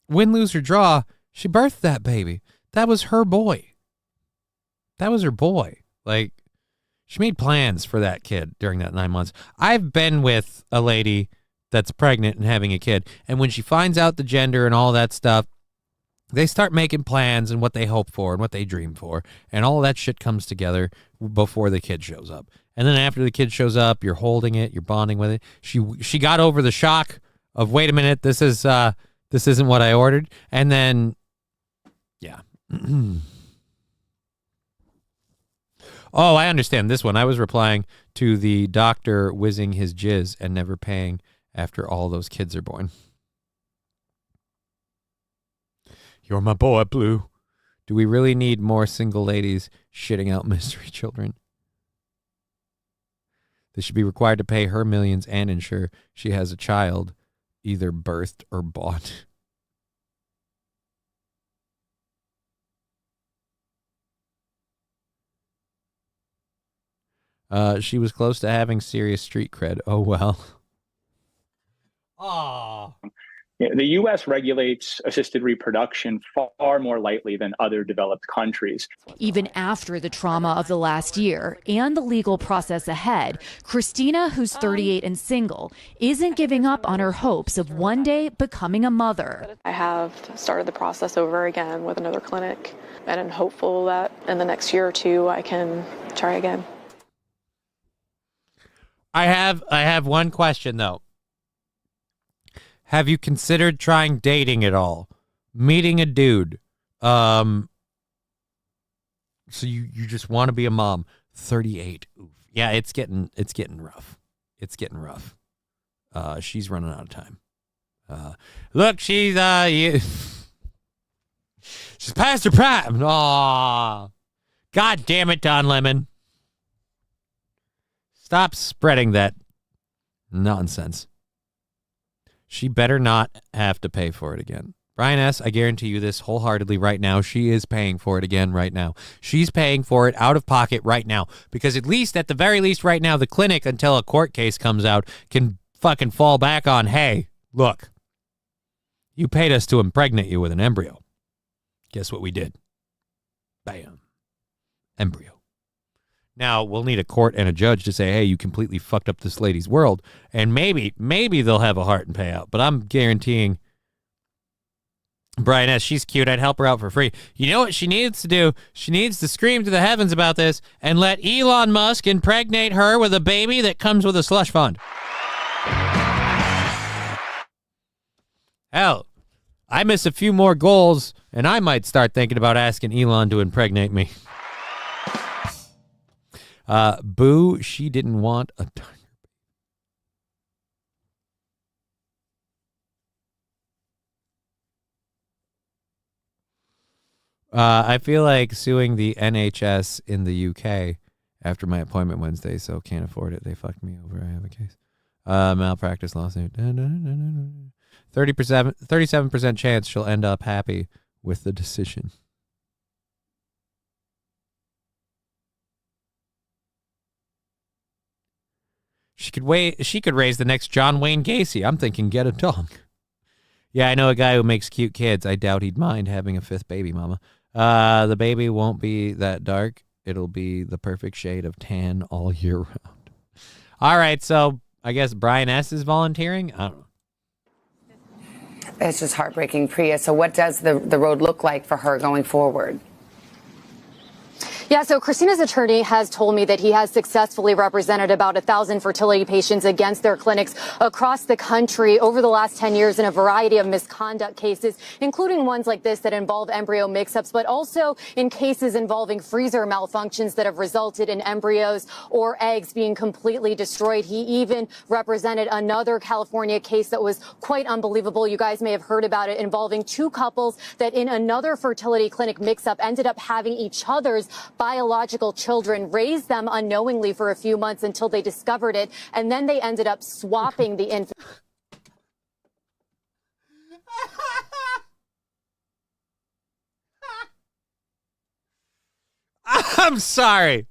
win, lose, or draw, she birthed that baby. That was her boy. That was her boy. Like, she made plans for that kid during that 9 months. I've been with a lady that's pregnant and having a kid, and when she finds out the gender and all that stuff, they start making plans and what they hope for and what they dream for, and all of that shit comes together before the kid shows up. And then after the kid shows up, you're holding it, you're bonding with it. She got over the shock of, wait a minute, this isn't what I ordered, and then, yeah. Oh, I understand this one. I was replying to the doctor whizzing his jizz and never paying after all those kids are born. You're my boy, Blue. Do we really need more single ladies shitting out mystery children? They should be required to pay her millions and ensure she has a child, either birthed or bought. She was close to having serious street cred. Oh, well. Aww. The U.S. regulates assisted reproduction far more lightly than other developed countries. Even after the trauma of the last year and the legal process ahead, Christina, who's 38 and single, isn't giving up on her hopes of one day becoming a mother. I have started the process over again with another clinic, and I'm hopeful that in the next year or two I can try again. I have one question, though. Have you considered trying dating at all? Meeting a dude. So you just want to be a mom. 38. Oof. Yeah, it's getting rough. It's getting rough. She's running out of time. Look, she's she's past her prime. Aw. God damn it, Don Lemon. Stop spreading that nonsense. She better not have to pay for it again. Brian S., I guarantee you this wholeheartedly right now. She is paying for it again right now. She's paying for it out of pocket right now. Because at the very least right now, the clinic, until a court case comes out, can fucking fall back on, hey, look, you paid us to impregnate you with an embryo. Guess what we did? Bam. Embryo. Now, we'll need a court and a judge to say, hey, you completely fucked up this lady's world. And maybe they'll have a heart and pay out. But I'm guaranteeing Brian S., she's cute. I'd help her out for free. You know what she needs to do? She needs to scream to the heavens about this and let Elon Musk impregnate her with a baby that comes with a slush fund. Hell, I miss a few more goals, and I might start thinking about asking Elon to impregnate me. Boo, she didn't want a tiger. I feel like suing the NHS in the UK after my appointment Wednesday, so can't afford it. They fucked me over. I have a case. Malpractice lawsuit. 37% chance she'll end up happy with the decision. She could raise the next John Wayne Gacy. I'm thinking get a dog. Yeah, I know a guy who makes cute kids. I doubt he'd mind having a fifth baby mama. The baby won't be that dark. It'll be the perfect shade of tan all year round. All right, so I guess Brian S. is volunteering? I don't know. It's just heartbreaking, Priya. So what does the road look like for her going forward? Yeah, so Christina's attorney has told me that he has successfully represented about 1,000 fertility patients against their clinics across the country over the last 10 years in a variety of misconduct cases, including ones like this that involve embryo mix-ups, but also in cases involving freezer malfunctions that have resulted in embryos or eggs being completely destroyed. He even represented another California case that was quite unbelievable. You guys may have heard about it, involving two couples that in another fertility clinic mix-up ended up having each other's biological children, raised them unknowingly for a few months until they discovered it, and then they ended up swapping the infant. I'm sorry,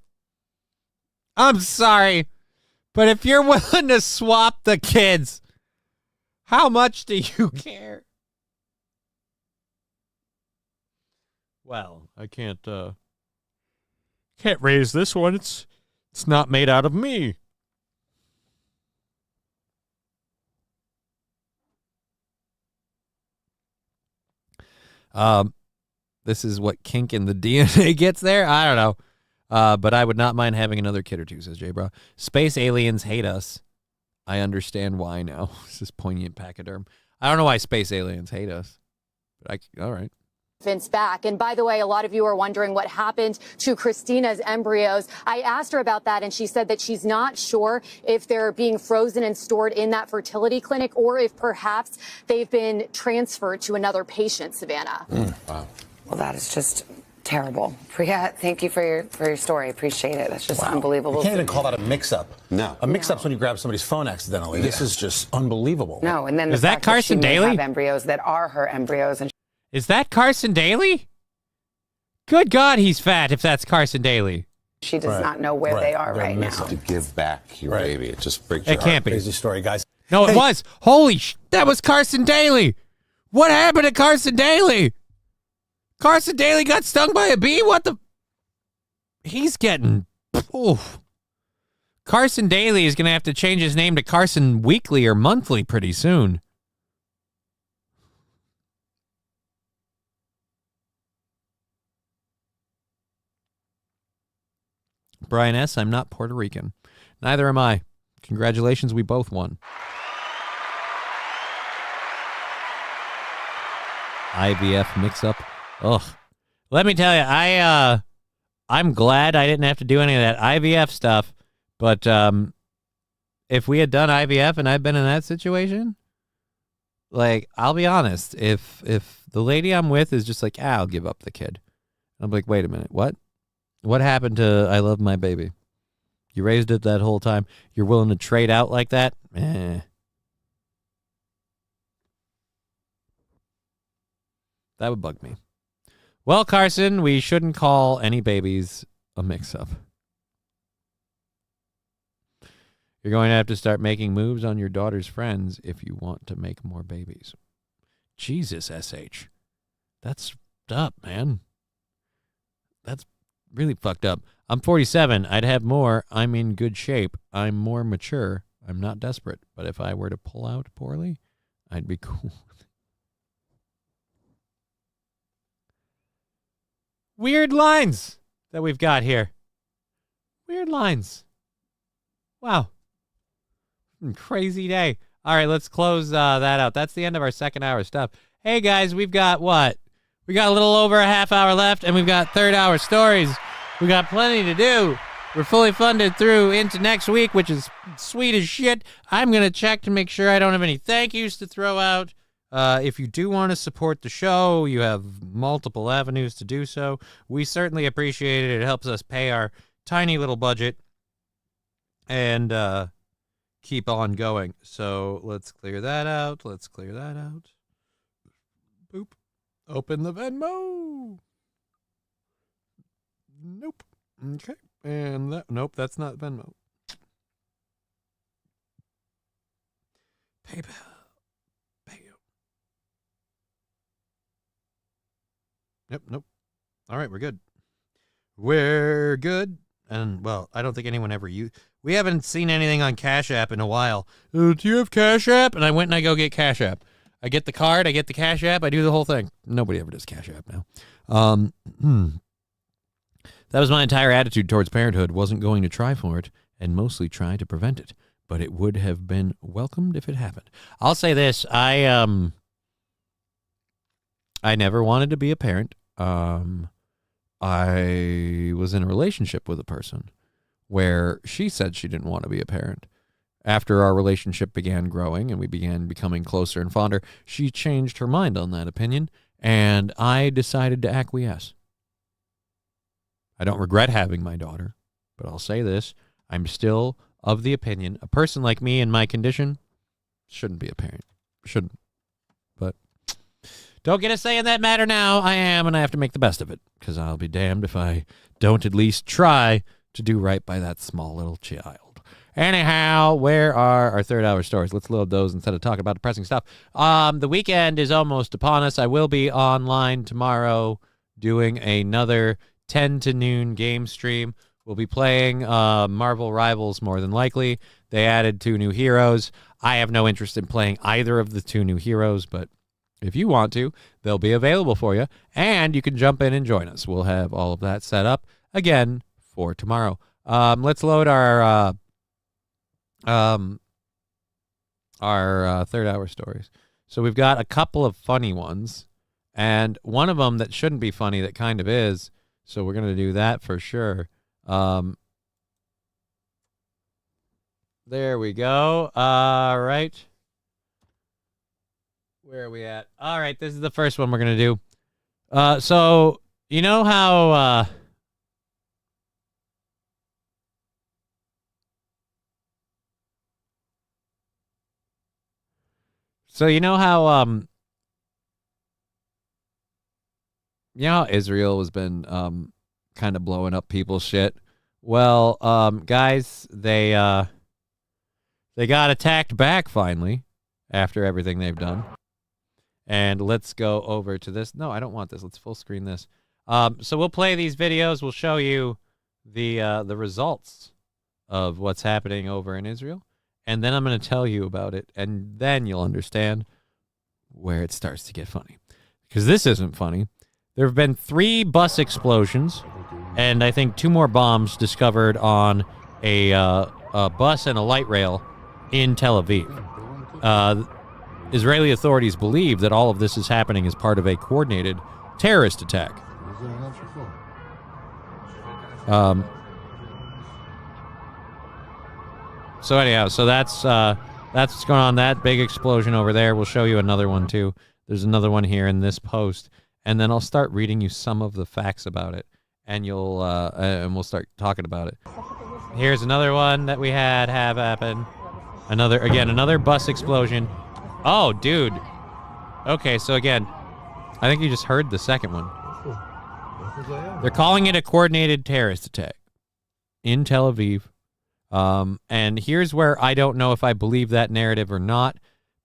but if you're willing to swap the kids, how much do you care? Well, I can't raise this one. It's not made out of me. This is what kink in the DNA gets there. I don't know. But I would not mind having another kid or two, says J-Bro. Space aliens hate us. I understand why now. This is poignant pachyderm. I don't know why space aliens hate us. But all right. back. And by the way, a lot of you are wondering what happened to Christina's embryos. I asked her about that, and she said that she's not sure if they're being frozen and stored in that fertility clinic or if perhaps they've been transferred to another patient, Savannah. Wow. Well, that is just terrible. Priya, thank you for your story. Appreciate it. That's just unbelievable. You can't even call that a mix-up. No. A mix-up's when you grab somebody's phone accidentally. This is just unbelievable. No, and then is that Carson Daly? Have embryos that are her embryos, and is that Carson Daly? Good God, he's fat if that's Carson Daly. She does not know where they are right now. To give back your baby. It just breaks your It heart. can't be. Crazy story, guys. No, it was. Holy that was Carson Daly. What happened to Carson Daly? Carson Daly got stung by a bee? What the? He's getting... Oof. Carson Daly is going to have to change his name to Carson Weekly or Monthly pretty soon. Brian S., I'm not Puerto Rican. Neither am I. Congratulations, we both won. IVF mix-up. Ugh. Let me tell you, I'm glad I didn't have to do any of that IVF stuff, but if we had done IVF and I'd been in that situation, like, I'll be honest, if the lady I'm with is just like, I'll give up the kid. I'm like, wait a minute, what? What happened to I love my baby? You raised it that whole time. You're willing to trade out like that? That would bug me. Well, Carson, we shouldn't call any babies a mix-up. You're going to have to start making moves on your daughter's friends if you want to make more babies. Jesus, SH. That's up, man. That's really fucked up. I'm 47. I'd have more. I'm in good shape. I'm more mature. I'm not desperate. But if I were to pull out poorly, I'd be cool. Weird lines that we've got here. Weird lines. Wow. Crazy day. All right, let's close that out. That's the end of our second hour stuff. Hey, guys, we've got what? We got a little over a half hour left, and we've got third hour stories. We got plenty to do. We're fully funded through into next week, which is sweet as shit. I'm going to check to make sure I don't have any thank yous to throw out. If you do want to support the show, you have multiple avenues to do so. We certainly appreciate it. It helps us pay our tiny little budget and keep on going. So let's clear that out. Boop. Open the Venmo. Nope. Okay. And that, nope, that's not Venmo. PayPal. Nope. All right, we're good. We're good. And, well, I don't think anyone ever used... We haven't seen anything on Cash App in a while. Do you have Cash App? And I went and I go get Cash App. I get the card, I get the Cash App, I do the whole thing. Nobody ever does Cash App now. That was my entire attitude towards parenthood. Wasn't going to try for it and mostly try to prevent it. But it would have been welcomed if it happened. I'll say this. I never wanted to be a parent. I was in a relationship with a person where she said she didn't want to be a parent. After our relationship began growing and we began becoming closer and fonder, she changed her mind on that opinion, and I decided to acquiesce. I don't regret having my daughter, but I'll say this. I'm still of the opinion a person like me in my condition shouldn't be a parent. Shouldn't. But don't get a say in that matter now. I am, and I have to make the best of it, because I'll be damned if I don't at least try to do right by that small little child. Anyhow, where are our third hour stories? Let's load those instead of talking about depressing stuff. The weekend is almost upon us. I will be online tomorrow doing another 10 to noon game stream. We'll be playing Marvel Rivals more than likely. They added 2 new heroes. I have no interest in playing either of the 2 new heroes, but if you want to, they'll be available for you, and you can jump in and join us. We'll have all of that set up again for tomorrow. Let's load our third hour stories. So we've got a couple of funny ones, And one of them that shouldn't be funny that kind of is, so we're going to do that for sure. There we go. All right. Where are we at? All right, this is the first one we're going to do. So, you know how... So you know how Israel has been kind of blowing up people's shit? Well, guys, they got attacked back finally after everything they've done. And let's go over to this. No, I don't want this. Let's full screen this. So we'll play these videos. We'll show you the results of what's happening over in Israel. And then I'm going to tell you about it. And then you'll understand where it starts to get funny. Because this isn't funny. There have been 3 bus explosions. And I think 2 more bombs discovered on a bus and a light rail in Tel Aviv. Israeli authorities believe that all of this is happening as part of a coordinated terrorist attack. So anyhow, so that's what's going on. That big explosion over there. We'll show you another one too. There's another one here in this post, and then I'll start reading you some of the facts about it, and you'll and we'll start talking about it. Here's another one that we have happen. Another bus explosion. Oh, dude. Okay, so again, I think you just heard the second one. They're calling it a coordinated terrorist attack in Tel Aviv. And here's where I don't know if I believe that narrative or not,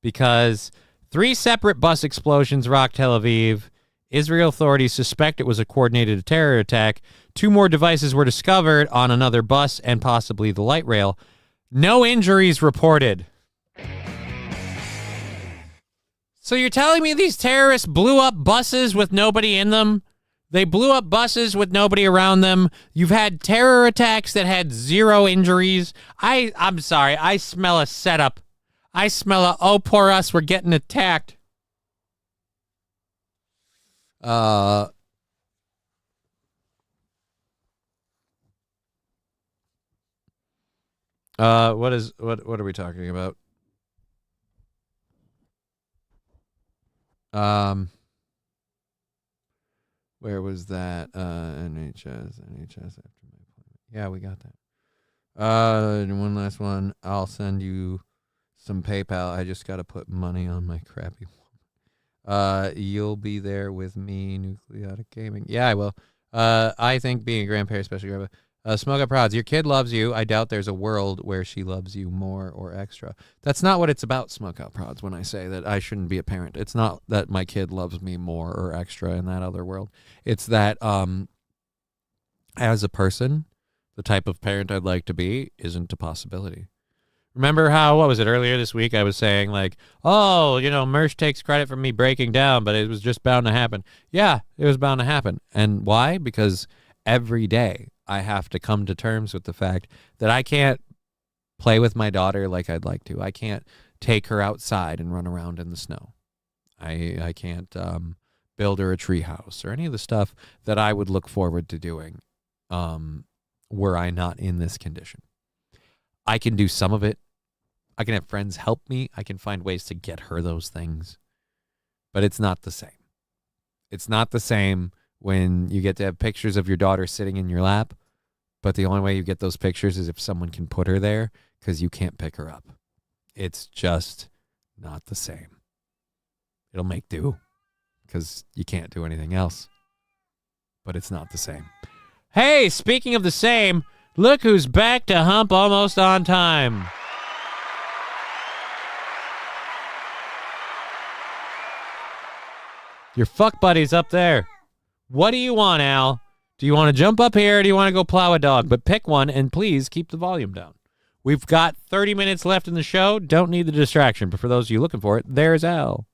because 3 separate bus explosions rocked Tel Aviv. Israel authorities suspect it was a coordinated terror attack. 2 more devices were discovered on another bus and possibly the light rail. No injuries reported. So you're telling me these terrorists blew up buses with nobody in them? They blew up buses with nobody around them. You've had terror attacks that had 0 injuries. I'm sorry. I smell a setup. I smell oh, poor us. We're getting attacked. What are we talking about? Where was that? NHS after my appointment. Yeah, we got that. One last one. I'll send you some PayPal. I just got to put money on my crappy one. You'll be there with me, Nucleotic Gaming. Yeah, I will. I think being a grandparent, especially grandpa. Smoke Up Prods, your kid loves you. I doubt there's a world where she loves you more or extra. That's not what it's about, Smoke Out Prods, when I say that I shouldn't be a parent. It's not that my kid loves me more or extra in that other world. It's that as a person, the type of parent I'd like to be isn't a possibility. Remember how, what was it, earlier this week I was saying, like, oh, Mersh takes credit for me breaking down, but it was just bound to happen. Yeah, it was bound to happen. And why? Because every day I have to come to terms with the fact that I can't play with my daughter like I'd like to. I can't take her outside and run around in the snow. I can't build her a tree house or any of the stuff that I would look forward to doing were I not in this condition. I can do some of it. I can have friends help me. I can find ways to get her those things. But it's not the same. It's not the same when you get to have pictures of your daughter sitting in your lap, but the only way you get those pictures is if someone can put her there because you can't pick her up. It's just not the same. It'll make do because you can't do anything else, but it's not the same. Hey, speaking of the same, look who's back to hump almost on time. Your fuck buddy's up there. What do you want, Al? Do you want to jump up here or do you want to go plow a dog? But pick one and please keep the volume down. We've got 30 minutes left in the show. Don't need the distraction, but for those of you looking for it, there's Al.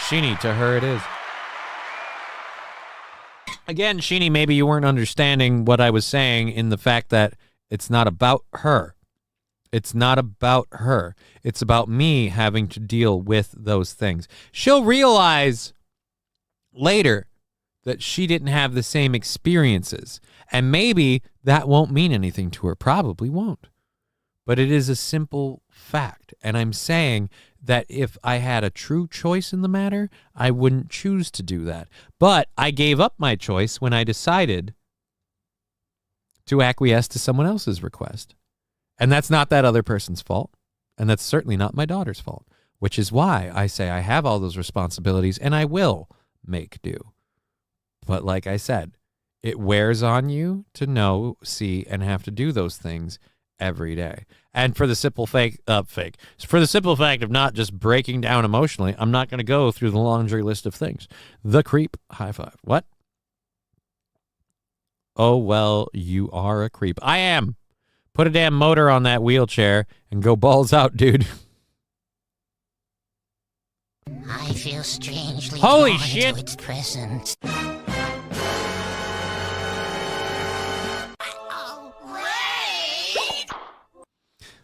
Sheenie, to her it is. Again, Sheenie, maybe you weren't understanding what I was saying in the fact that it's not about her. It's not about her. It's about me having to deal with those things. She'll realize later that she didn't have the same experiences. And maybe that won't mean anything to her. Probably won't. But it is a simple fact. And I'm saying that if I had a true choice in the matter, I wouldn't choose to do that. But I gave up my choice when I decided to acquiesce to someone else's request. And that's not that other person's fault. And that's certainly not my daughter's fault, which is why I say I have all those responsibilities and I will make do. But like I said, it wears on you to know, see, and have to do those things every day. And for the simple for the simple fact of not just breaking down emotionally, I'm not going to go through the laundry list of things. The creep, high five. What? Oh, well, you are a creep. I am. Put a damn motor on that wheelchair and go balls out, dude. I feel strangely Holy drawn shit. to its presence.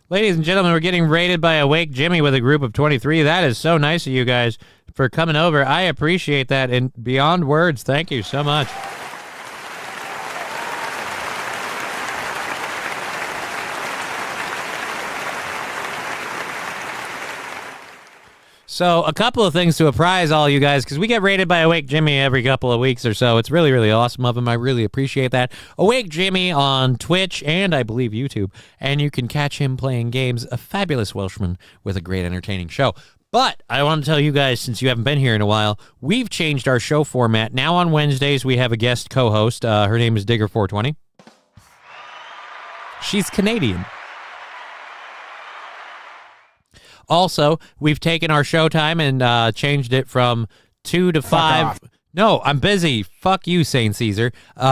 Ladies and gentlemen, we're getting raided by Awake Jimmy with a group of 23. That is so nice of you guys for coming over. I appreciate that. And beyond words, thank you so much. So a couple of things to apprise all you guys, because we get raided by Awake Jimmy every couple of weeks or so. It's really, really awesome of him. I really appreciate that. Awake Jimmy on Twitch and I believe YouTube. And you can catch him playing games, a fabulous Welshman with a great entertaining show. But I want to tell you guys, since you haven't been here in a while, we've changed our show format. Now on Wednesdays, we have a guest co-host. Her name is Digger420. She's Canadian. Also, we've taken our showtime and changed it from 2 to 5. No, I'm busy. Fuck you, St. Caesar.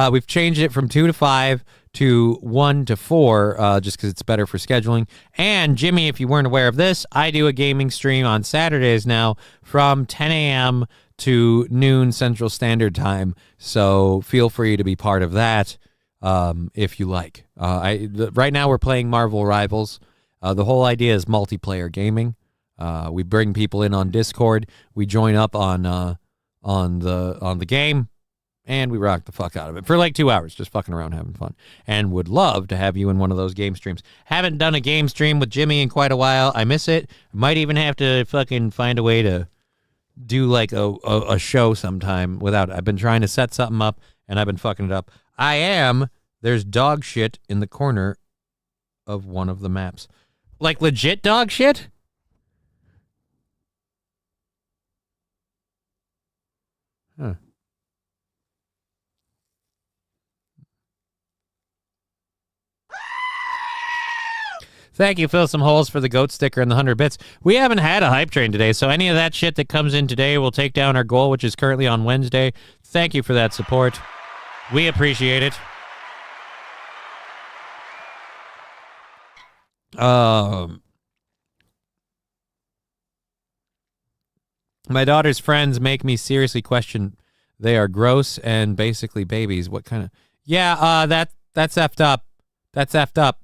We've changed it from 2 to 5 to 1 to 4 just because it's better for scheduling. And, Jimmy, if you weren't aware of this, I do a gaming stream on Saturdays now from 10 a.m. to noon Central Standard Time. So feel free to be part of that if you like. Right now we're playing Marvel Rivals. The whole idea is multiplayer gaming. We bring people in on Discord. We join up on the game, and we rock the fuck out of it for like 2 hours, just fucking around, having fun. And would love to have you in one of those game streams. Haven't done a game stream with Jimmy in quite a while. I miss it. Might even have to fucking find a way to do like a show sometime without it. I've been trying to set something up, and I've been fucking it up. There's dog shit in the corner of one of the maps. Like legit dog shit? Huh. Thank you, Fill Some Holes, for the goat sticker and the 100 bits. We haven't had a hype train today, so any of that shit that comes in today will take down our goal, which is currently on Wednesday. Thank you for that support. We appreciate it. My daughter's friends make me seriously question. They are gross and basically babies. What kind of... Yeah, that's effed up. That's effed up.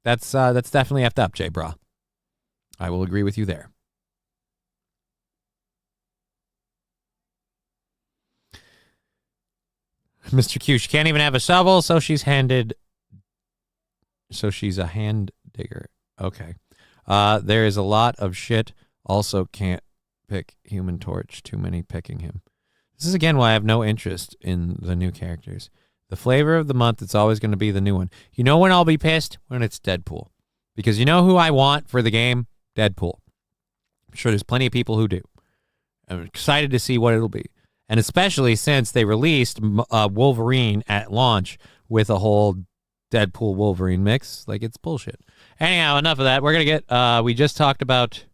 That's definitely effed up, Jay Bra. I will agree with you there. Mr. Q, she can't even have a shovel, so she's a hand digger. Okay. There is a lot of shit. Also can't pick Human Torch. Too many picking him. This is again why I have no interest in the new characters. The flavor of the month, it's always going to be the new one. You know when I'll be pissed? When it's Deadpool. Because you know who I want for the game? Deadpool. I'm sure there's plenty of people who do. I'm excited to see what it'll be. And especially since they released Wolverine at launch with a whole Deadpool Wolverine mix. Like, it's bullshit. Anyhow, enough of that. We're going to get, we just talked about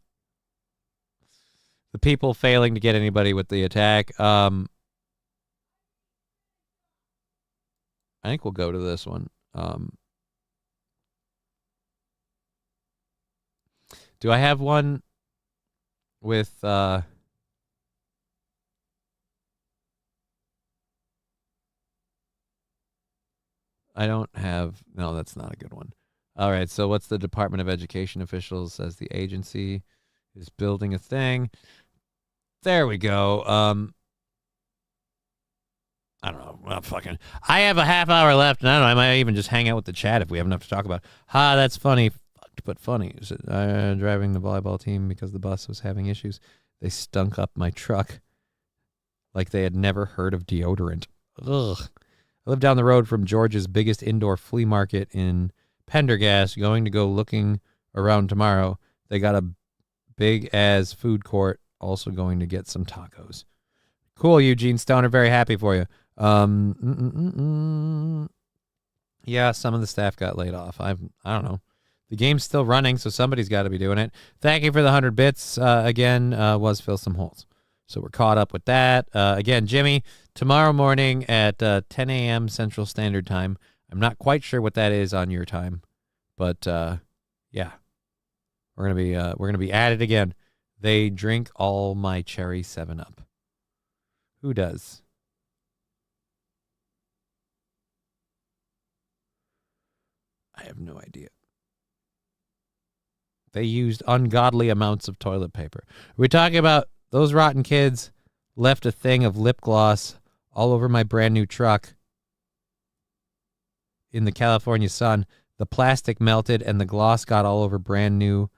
the people failing to get anybody with the attack. I think we'll go to this one. Do I have one with... I don't have... No, that's not a good one. All right, so what's the Department of Education officials says the agency is building a thing. There we go. I don't know. Well, fucking. I have a half hour left, and I don't know. I might even just hang out with the chat if we have enough to talk about. Ha, that's funny. Fucked, but funny. Driving the volleyball team because the bus was having issues. They stunk up my truck like they had never heard of deodorant. Ugh. I live down the road from Georgia's biggest indoor flea market in Pendergast. Going to go looking around tomorrow. They got a big-ass food court. Also going to get some tacos. Cool, Eugene Stoner. Very happy for you. Yeah, some of the staff got laid off. I don't know. The game's still running, so somebody's got to be doing it. Thank you for the 100 bits. Again, was fill some holes. So we're caught up with that. Again, Jimmy, tomorrow morning at 10 a.m. Central Standard Time. I'm not quite sure what that is on your time, but yeah, we're gonna be at it again. They drink all my cherry 7-Up. Who does? I have no idea. They used ungodly amounts of toilet paper. We're talking about those rotten kids left a thing of lip gloss all over my brand new truck in the California sun. The plastic melted and the gloss got all over brand new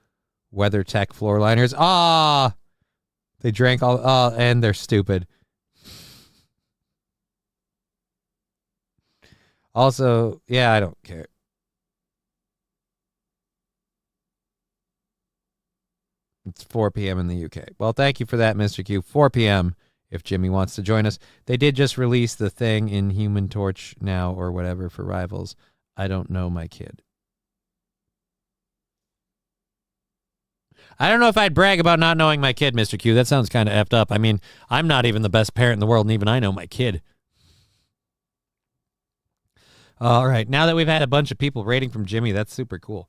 WeatherTech floor liners. Ah! They drank all, and they're stupid. Also, yeah, I don't care. It's 4 p.m. in the UK. Well, thank you for that, Mr. Q. 4 p.m. if Jimmy wants to join us. They did just release the thing in Human Torch now or whatever for Rivals. I don't know my kid. I don't know if I'd brag about not knowing my kid, Mr. Q. That sounds kind of effed up. I mean, I'm not even the best parent in the world, and even I know my kid. All right. Now that we've had a bunch of people rating from Jimmy, that's super cool.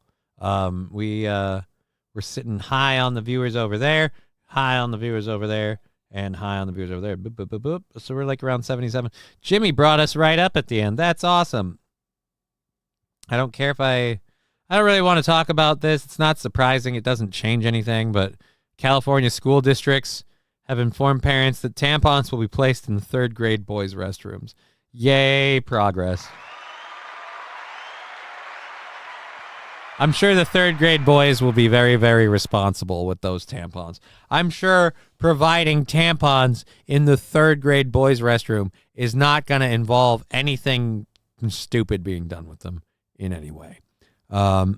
We're sitting high on the viewers over there, high on the viewers over there, and high on the viewers over there. Boop, boop, boop, boop. So we're like around 77. Jimmy brought us right up at the end. That's awesome. I don't care if I don't really want to talk about this. It's not surprising. It doesn't change anything, but California school districts have informed parents that tampons will be placed in the 3rd grade boys' restrooms. Yay, progress. I'm sure the 3rd grade boys will be very, very responsible with those tampons. I'm sure providing tampons in the 3rd grade boys' restroom is not going to involve anything stupid being done with them in any way. All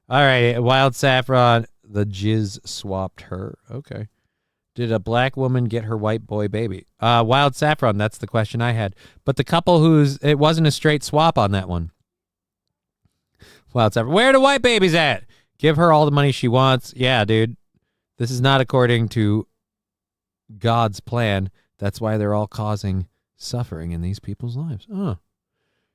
right, Wild Saffron, the jizz swapped her. Okay. Did a black woman get her white boy baby? Wild Saffron, that's the question I had. But the couple it wasn't a straight swap on that one. Wild Saffron, where are the white babies at? Give her all the money she wants. Yeah, dude. This is not according to God's plan. That's why they're all causing suffering in these people's lives. Oh.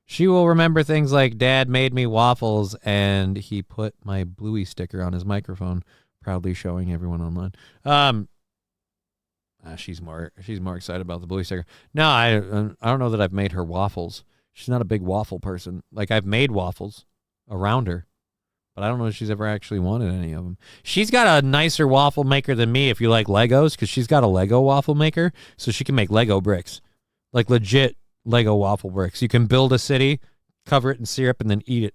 She will remember things like Dad made me waffles and he put my Bluey sticker on his microphone, proudly showing everyone online. She's more excited about the Bluey sticker. No, I don't know that I've made her waffles. She's not a big waffle person. Like, I've made waffles around her, but I don't know if she's ever actually wanted any of them. She's got a nicer waffle maker than me if you like Legos, because she's got a Lego waffle maker, so she can make Lego bricks. Like, legit Lego waffle bricks. You can build a city, cover it in syrup, and then eat it.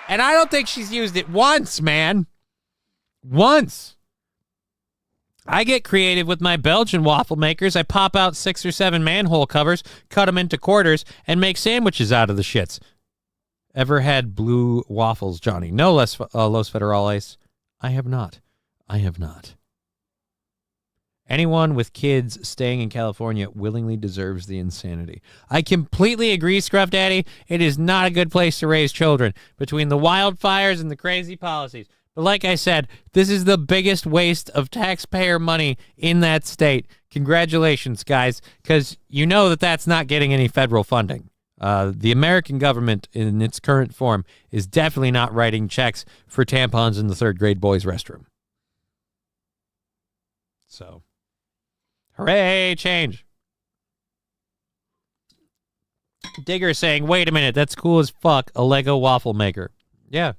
And I don't think she's used it once, man. Once. I get creative with my Belgian waffle makers. I pop out 6 or 7 manhole covers, cut them into quarters, and make sandwiches out of the shits. Ever had blue waffles, Johnny? No, Los Federales. I have not. I have not. Anyone with kids staying in California willingly deserves the insanity. I completely agree, Scruff Daddy. It is not a good place to raise children between the wildfires and the crazy policies. But like I said, this is the biggest waste of taxpayer money in that state. Congratulations, guys, because you know that that's not getting any federal funding. The American government in its current form is definitely not writing checks for tampons in the third grade boys' restroom. So, hooray, change. Digger saying, wait a minute, that's cool as fuck, a Lego waffle maker. Yeah.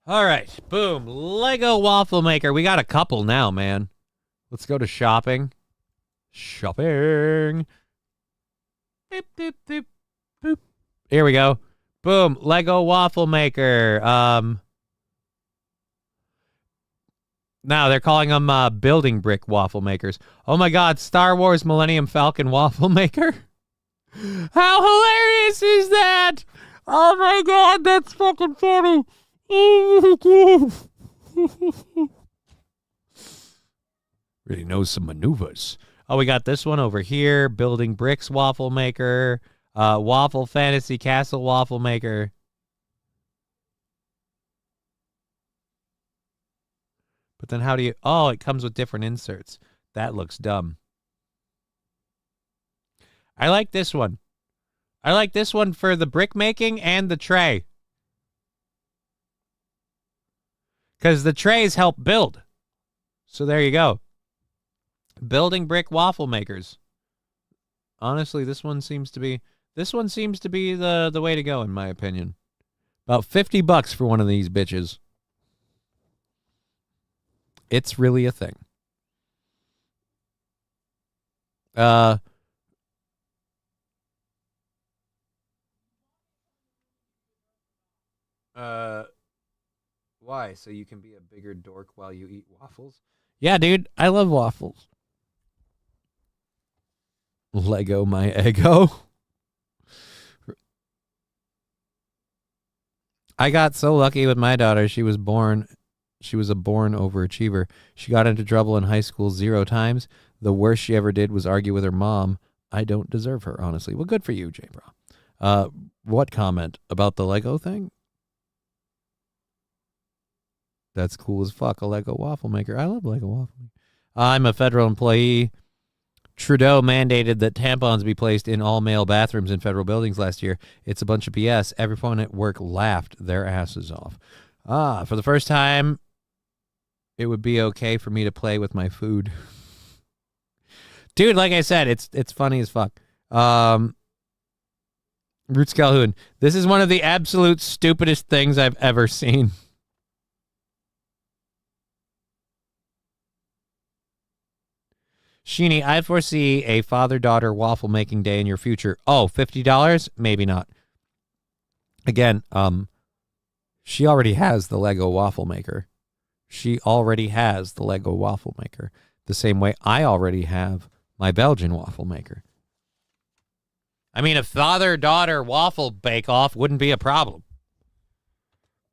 All right, boom, Lego waffle maker. We got a couple now, man. Let's go to shopping. Shopping. Boop, boop, boop, boop. Here we go. Boom, Lego waffle maker. Now they're calling them building brick waffle makers. Oh my God, Star Wars Millennium Falcon waffle maker. How hilarious is that? Oh my God, that's fucking funny. Really knows some maneuvers. Oh, we got this one over here. Building bricks waffle maker. Waffle fantasy castle waffle maker. But then how do you... Oh, it comes with different inserts. That looks dumb. I like this one. I like this one for the brick making and the tray. Because the trays help build. So there you go. Building brick waffle makers. Honestly, this one seems to be the way to go, in my opinion. About $50 for one of these bitches. It's really a thing. Why? So you can be a bigger dork while you eat waffles? Yeah, dude, I love waffles. Lego my ego. I got so lucky with my daughter. She was a born overachiever. She got into trouble in high school 0 times. The worst she ever did was argue with her mom. I don't deserve her, honestly. Well, good for you, J-Bro. What comment about the Lego thing? That's cool as fuck, a Lego waffle maker. I love Lego waffle maker. I'm a federal employee. Trudeau mandated that tampons be placed in all male bathrooms in federal buildings last year. It's a bunch of BS. Everyone at work laughed their asses off. For the first time, it would be okay for me to play with my food. Dude, like I said, it's funny as fuck. Roots Calhoun, this is one of the absolute stupidest things I've ever seen. Sheeny, I foresee a father-daughter waffle making day in your future. Oh, $50? Maybe not. Again, she already has the Lego waffle maker. She already has the Lego waffle maker. The same way I already have my Belgian waffle maker. I mean, a father-daughter waffle bake-off wouldn't be a problem.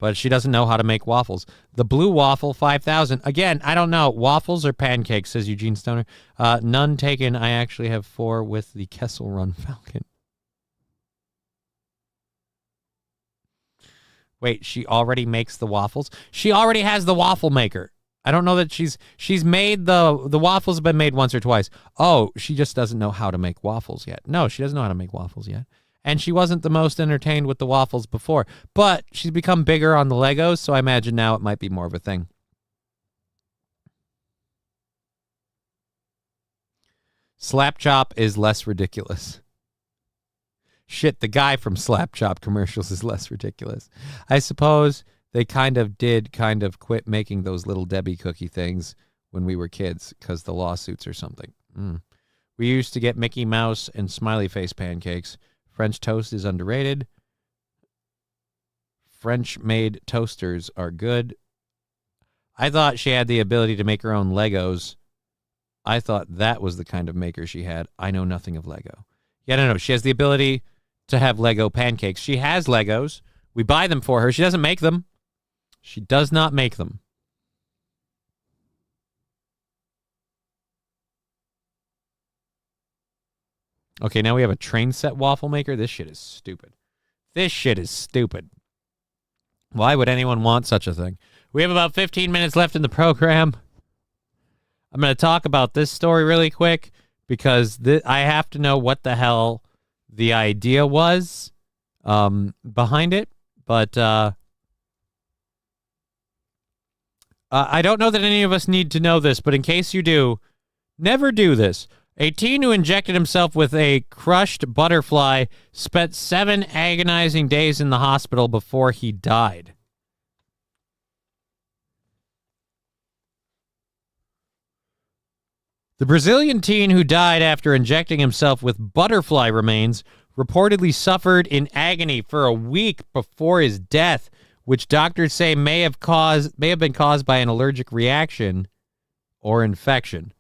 But she doesn't know how to make waffles. The Blue Waffle 5000. Again, I don't know. Waffles or pancakes, says Eugene Stoner. None taken. I actually have 4 with the Kessel Run Falcon. Wait, she already makes the waffles? She already has the waffle maker. I don't know that she's made the waffles have been made once or twice. Oh, she just doesn't know how to make waffles yet. No, she doesn't know how to make waffles yet. And she wasn't the most entertained with the waffles before. But she's become bigger on the Legos, so I imagine now it might be more of a thing. Slap Chop is less ridiculous. Shit, the guy from Slap Chop commercials is less ridiculous. I suppose they kind of quit making those little Debbie cookie things when we were kids because the lawsuits or something. We used to get Mickey Mouse and smiley face pancakes. French toast is underrated. French-made toasters are good. I thought she had the ability to make her own Legos. I thought that was the kind of maker she had. I know nothing of Lego. Yeah, no. She has the ability to have Lego pancakes. She has Legos. We buy them for her. She doesn't make them. She does not make them. Okay, now we have a train set waffle maker. This shit is stupid. This shit is stupid. Why would anyone want such a thing? We have about 15 minutes left in the program. I'm going to talk about this story really quick because I have to know what the hell the idea was behind it. But I don't know that any of us need to know this, but in case you do, never do this. A teen who injected himself with a crushed butterfly spent 7 agonizing days in the hospital before he died. The Brazilian teen who died after injecting himself with butterfly remains reportedly suffered in agony for a week before his death, which doctors say may have been caused by an allergic reaction or infection.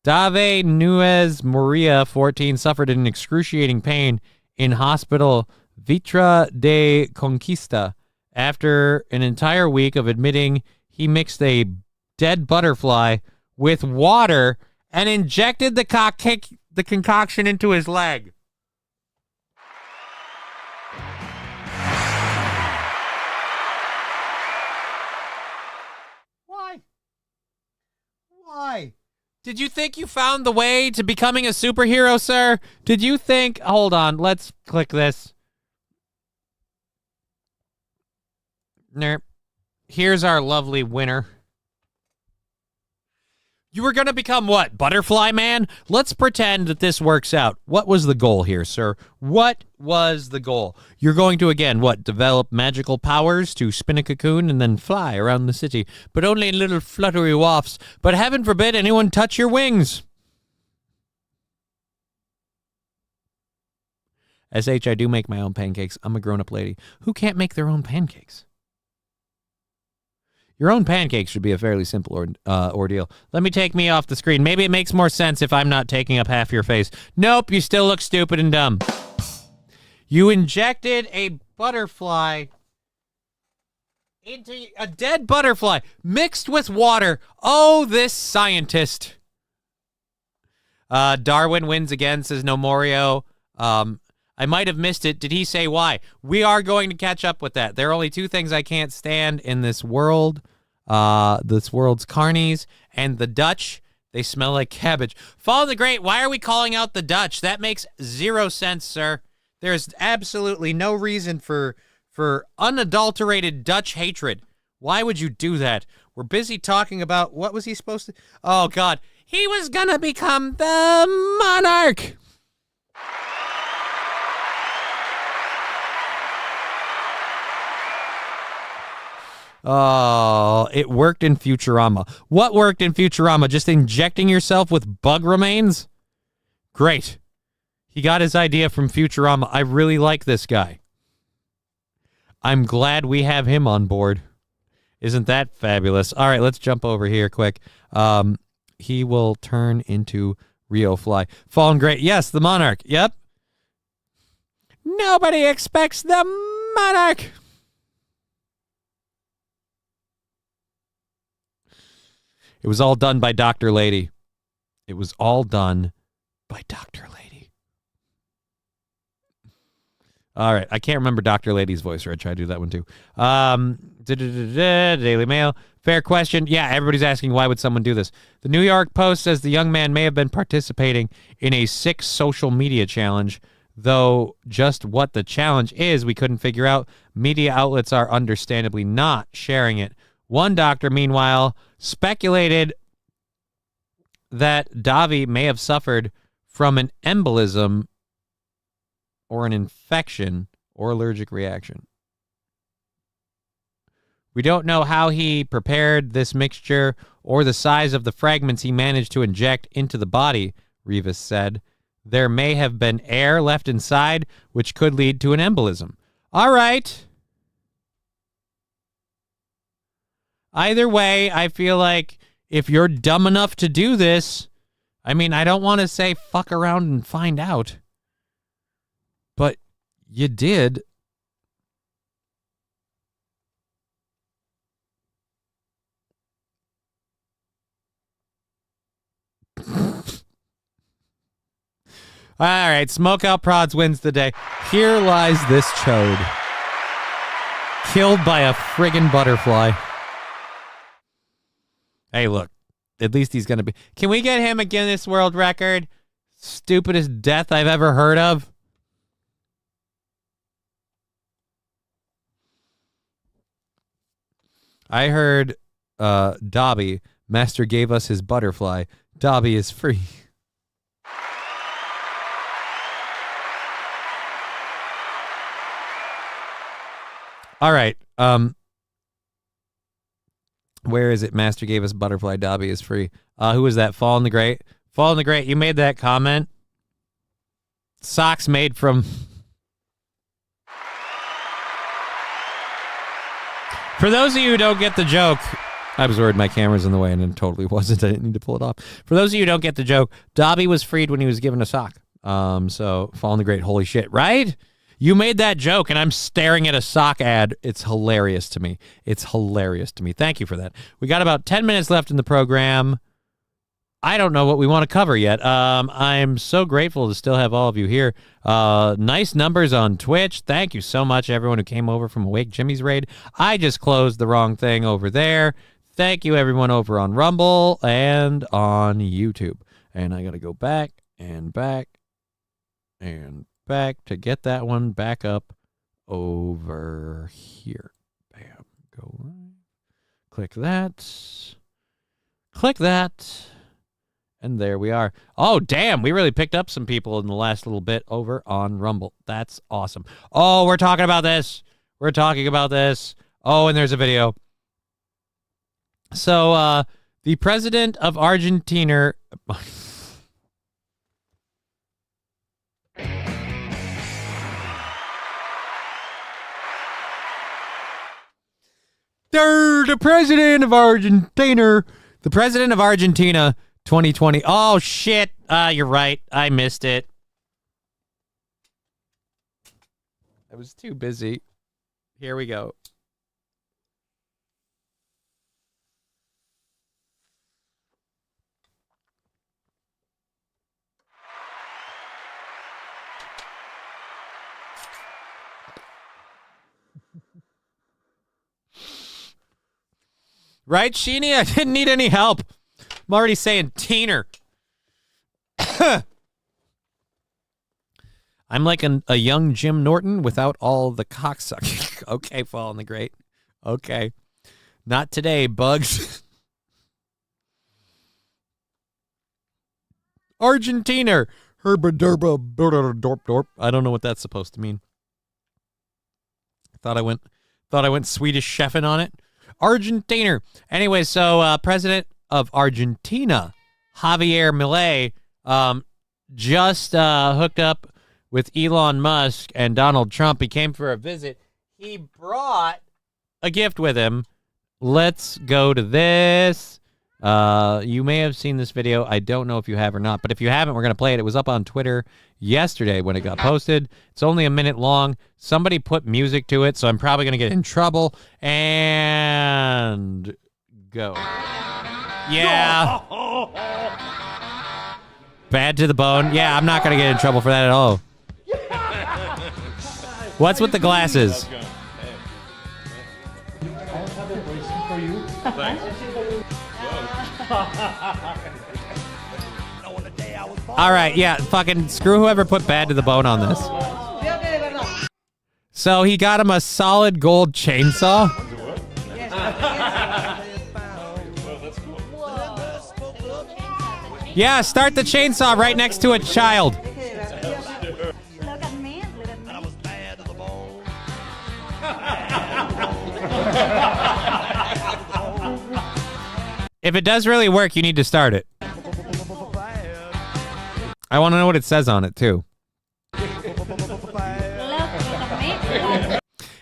Dave Nunes Moria, 14, suffered an excruciating pain in hospital Vitra de Conquista after an entire week of admitting he mixed a dead butterfly with water and injected the concoction into his leg. Why? Did you think you found the way to becoming a superhero, sir? Did you think... Hold on, let's click this. Nerp. Here's our lovely winner. You were going to become what? Butterfly Man? Let's pretend that this works out. What was the goal here, sir? What was the goal? You're going to, again, what? Develop magical powers to spin a cocoon and then fly around the city, but only in little fluttery wafts. But heaven forbid anyone touch your wings. SH, I do make my own pancakes. I'm a grown-up lady. Who can't make their own pancakes? Your own pancakes should be a fairly simple ordeal. Let me take me off the screen. Maybe it makes more sense if I'm not taking up half your face. Nope, you still look stupid and dumb. You injected a butterfly into a dead butterfly mixed with water. Oh, this scientist. Darwin wins again, says No Morio. I might have missed it. Did he say why? We are going to catch up with that. There are only 2 things I can't stand in this world. This world's carnies and the Dutch. They smell like cabbage. Follow the Great, why are we calling out the Dutch? That makes 0 sense, sir. There's absolutely no reason for unadulterated Dutch hatred. Why would you do that? We're busy talking about, what was he supposed to... Oh, God. He was gonna become the monarch! Oh, it worked in Futurama. What worked in Futurama? Just injecting yourself with bug remains? Great. He got his idea from Futurama. I really like this guy. I'm glad we have him on board. Isn't that fabulous? All right, let's jump over here quick. He will turn into Rio Fly. Fallen Great. Yes, the monarch. Yep. Nobody expects the monarch. It was all done by Dr. Lady. It was all done by Dr. Lady. All right. I can't remember Dr. Lady's voice, or I'd try to do that one too. Daily Mail. Fair question. Yeah, everybody's asking why would someone do this. The New York Post says the young man may have been participating in a sick social media challenge, though just what the challenge is, we couldn't figure out. Media outlets are understandably not sharing it. One doctor, meanwhile, speculated that Davi may have suffered from an embolism or an infection or allergic reaction. We don't know how he prepared this mixture or the size of the fragments he managed to inject into the body, Rivas said. There may have been air left inside, which could lead to an embolism. All right. Either way, I feel like if you're dumb enough to do this, I mean, I don't want to say fuck around and find out, but you did. All right, Smokeout Prods wins the day. Here lies this chode. Killed by a friggin' butterfly. Hey, look. At least he's going to be... Can we get him a Guinness World Record? Stupidest death I've ever heard of. I heard Dobby. Master gave us his butterfly. Dobby is free. All right. Where is it? Master gave us butterfly. Dobby is free. Who was that? Fall in the Great. Fall in the Great. You made that comment. Socks made from... For those of you who don't get the joke, I was worried my camera's in the way, and it totally wasn't. I didn't need to pull it off. For those of you who don't get the joke, Dobby was freed when he was given a sock. So Fall in the Great. Holy shit, right? You made that joke, and I'm staring at a sock ad. It's hilarious to me. It's hilarious to me. Thank you for that. We got about 10 minutes left in the program. I don't know what we want to cover yet. I'm so grateful to still have all of you here. Nice numbers on Twitch. Thank you so much, everyone who came over from Awake Jimmy's raid. I just closed the wrong thing over there. Thank you, everyone over on Rumble and on YouTube. And I got to go back and back and back to get that one back up over here. Bam. Go live. Click that. Click that. And there we are. Oh, damn. We really picked up some people in the last little bit over on Rumble. That's awesome. Oh, we're talking about this. We're talking about this. Oh, and there's a video. So, the president of Argentina... The president of Argentina. The president of Argentina 2020. Oh, shit. You're right. I missed it. I was too busy. Here we go. Right, Sheeny? I didn't need any help. I'm already saying teener. I'm like a young Jim Norton without all the cocksucking. Okay, Fall in the Great. Okay. Not today, Bugs. Argentina. Herba derba dorp dorp. I don't know what that's supposed to mean. Thought I went Swedish chefing on it. Argentina. Anyway, so president of Argentina, Javier Milei, just hooked up with Elon Musk and Donald Trump. He came for a visit. He brought a gift with him. Let's go to this. You may have seen this video. I don't know if you have or not, but if you haven't, we're going to play it. It was up on Twitter yesterday when it got posted. It's only a minute long. Somebody put music to it, so I'm probably going to get in trouble. And go. Yeah. Bad to the bone. Yeah, I'm not going to get in trouble for that at all. What's with the glasses? All right, yeah, fucking screw whoever put bad to the bone on this. So he got him a solid gold chainsaw. Yeah, start the chainsaw right next to a child. If it does really work, you need to start it. I want to know what it says on it, too.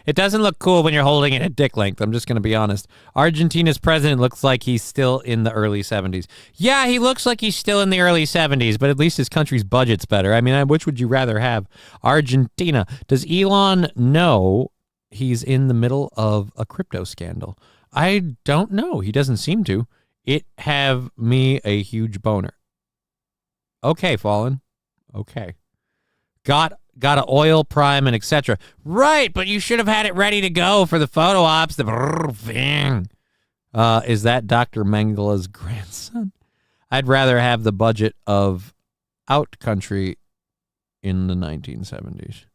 It doesn't look cool when you're holding it at dick length. I'm just going to be honest. Argentina's president looks like he's still in the early 70s. Yeah, he looks like he's still in the early 70s, but at least his country's budget's better. I mean, which would you rather have? Argentina. Does Elon know he's in the middle of a crypto scandal? I don't know. He doesn't seem to. It have me a huge boner. Okay, Fallen. Okay. Got an oil prime and etc. Right, but you should have had it ready to go for the photo ops. Is that Dr. Mengele's grandson? I'd rather have the budget of Out Country in the 1970s.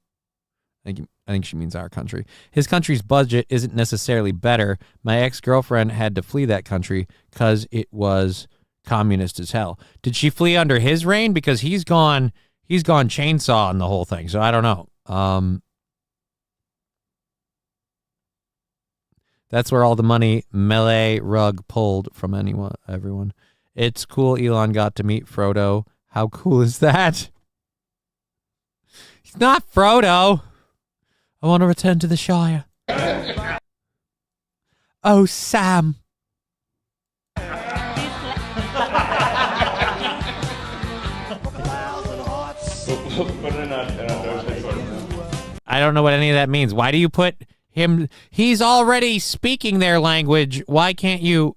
I think she means our country. His country's budget isn't necessarily better. My ex-girlfriend had to flee that country because it was communist as hell. Did she flee under his reign? Because he's gone chainsaw on the whole thing. So I don't know. That's where all the money melee rug pulled from everyone. It's cool Elon got to meet Frodo. How cool is that? He's not Frodo. I want to return to the Shire. Oh, Sam. I don't know what any of that means. Why do you put him? He's already speaking their language. Why can't you?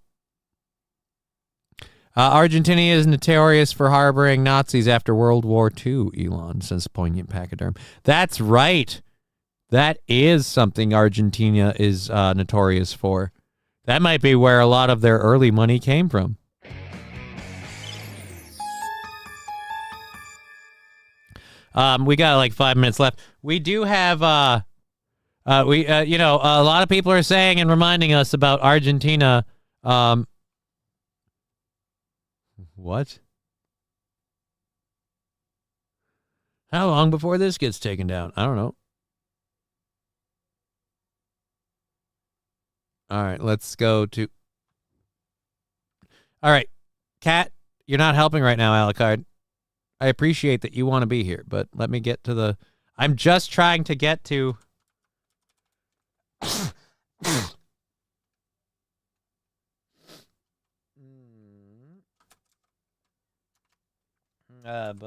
Argentina is notorious for harboring Nazis after World War II, Elon says poignant pachyderm. That's right. That is something Argentina is notorious for. That might be where a lot of their early money came from. We got like 5 minutes left. We do have, a lot of people are saying and reminding us about Argentina. What? How long before this gets taken down? I don't know. All right, let's go to... All right, Kat, you're not helping right now, Alucard. I appreciate that you want to be here, but let me get to the... I'm just trying to get to... All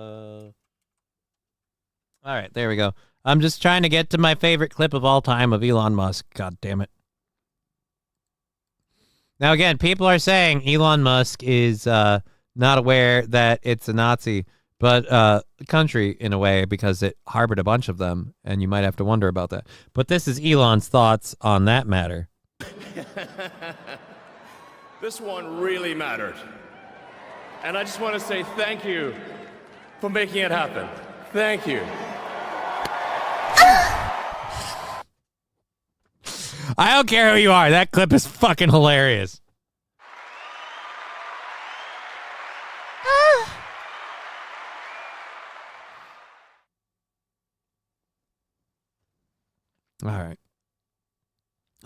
right, there we go. I'm just trying to get to my favorite clip of all time of Elon Musk. God damn it. Now, again, people are saying Elon Musk is not aware that it's a Nazi country in a way because it harbored a bunch of them, and you might have to wonder about that. But this is Elon's thoughts on that matter. This one really mattered. And I just want to say thank you for making it happen. Thank you. I don't care who you are. That clip is fucking hilarious. All right.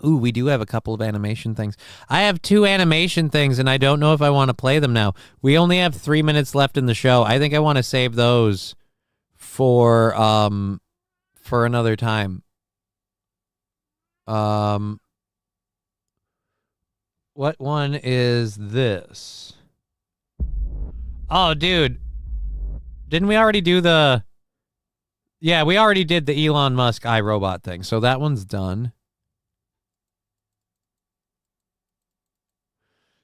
Ooh, we do have a couple of animation things. I have 2 animation things, and I don't know if I want to play them now. We only have 3 minutes left in the show. I think I want to save those for another time. What one is this? Oh, dude. Didn't we already do the... Yeah, we already did the Elon Musk iRobot thing, so that one's done.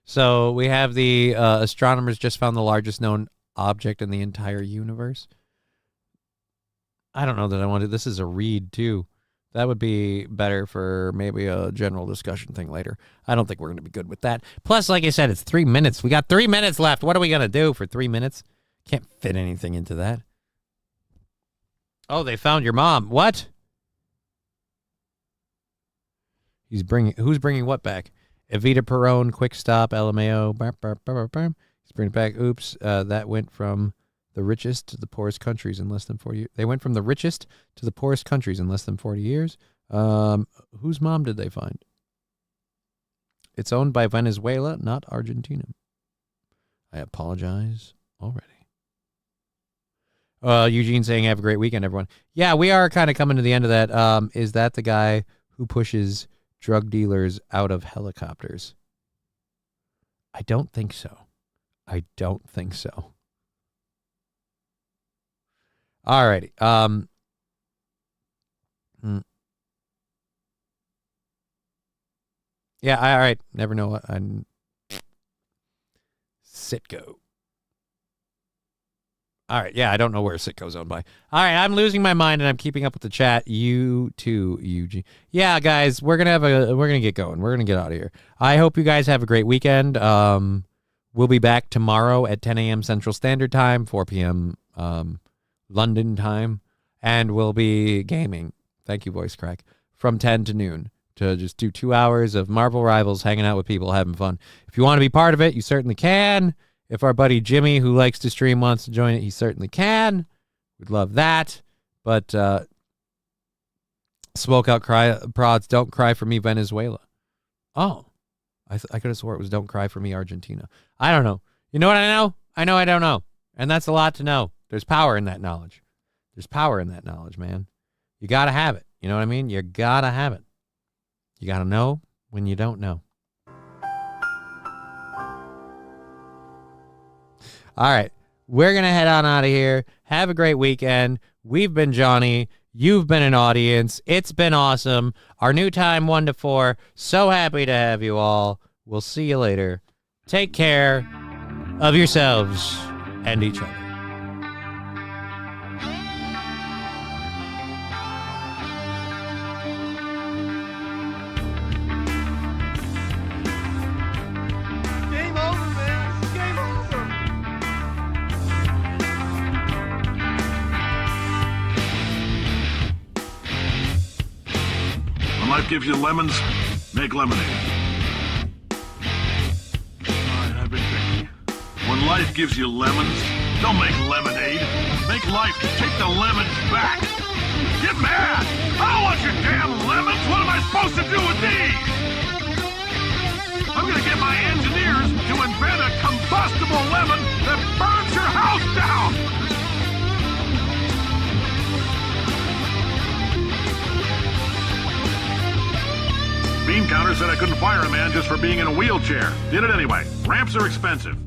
So we have the astronomers just found the largest known object in the entire universe. I don't know that I want to... This is a read, too. That would be better for maybe a general discussion thing later. I don't think we're going to be good with that. Plus, like I said, it's 3 minutes. We got 3 minutes left. What are we going to do for 3 minutes? Can't fit anything into that. Oh, they found your mom. What? Who's bringing what back? Evita Perón, Quick Stop, LMAO. He's bringing it back. Oops, that went from the richest to the poorest countries in less than 40 years. They went from the richest to the poorest countries in less than 40 years. Whose mom did they find? It's owned by Venezuela, not Argentina. I apologize already. Eugene saying, have a great weekend, everyone. Yeah, we are kind of coming to the end of that. Is that the guy who pushes drug dealers out of helicopters? I don't think so. I don't think so. All righty. Yeah, all right. Never know what I'm... Sitgo. All right. Yeah, I don't know where Sitco's owned by. All right, I'm losing my mind and I'm keeping up with the chat. You too, Eugene. Yeah, guys, we're gonna get going. We're gonna get out of here. I hope you guys have a great weekend. We'll be back tomorrow at 10 a.m. Central Standard Time, 4 p.m. London time, and we'll be gaming. Thank you, Voice Crack, from 10 to noon to just do 2 hours of Marvel Rivals, hanging out with people, having fun. If you want to be part of it, you certainly can. If our buddy Jimmy, who likes to stream, wants to join it, he certainly can. We'd love that. But Smoke Out Prods, Don't Cry for Me, Venezuela. Oh, I could have swore it was Don't Cry for Me, Argentina. I don't know. You know what I know? I know I don't know. And that's a lot to know. There's power in that knowledge. There's power in that knowledge, man. You got to have it. You know what I mean? You got to have it. You got to know when you don't know. All right. We're going to head on out of here. Have a great weekend. We've been Johnny. You've been an audience. It's been awesome. Our new time, 1 to 4. So happy to have you all. We'll see you later. Take care of yourselves and each other. Game over, man. Game over. When life gives you lemons, make lemonade. Alright, I've been picky. When life gives you lemons, don't make lemonade. Make life take the lemons back. Get mad! I don't want your damn lemons! What am I supposed to do with these? I'm gonna get my engineers to invent a combustible lemon that burns your house down! Bean counter said I couldn't fire a man just for being in a wheelchair. Did it anyway. Ramps are expensive.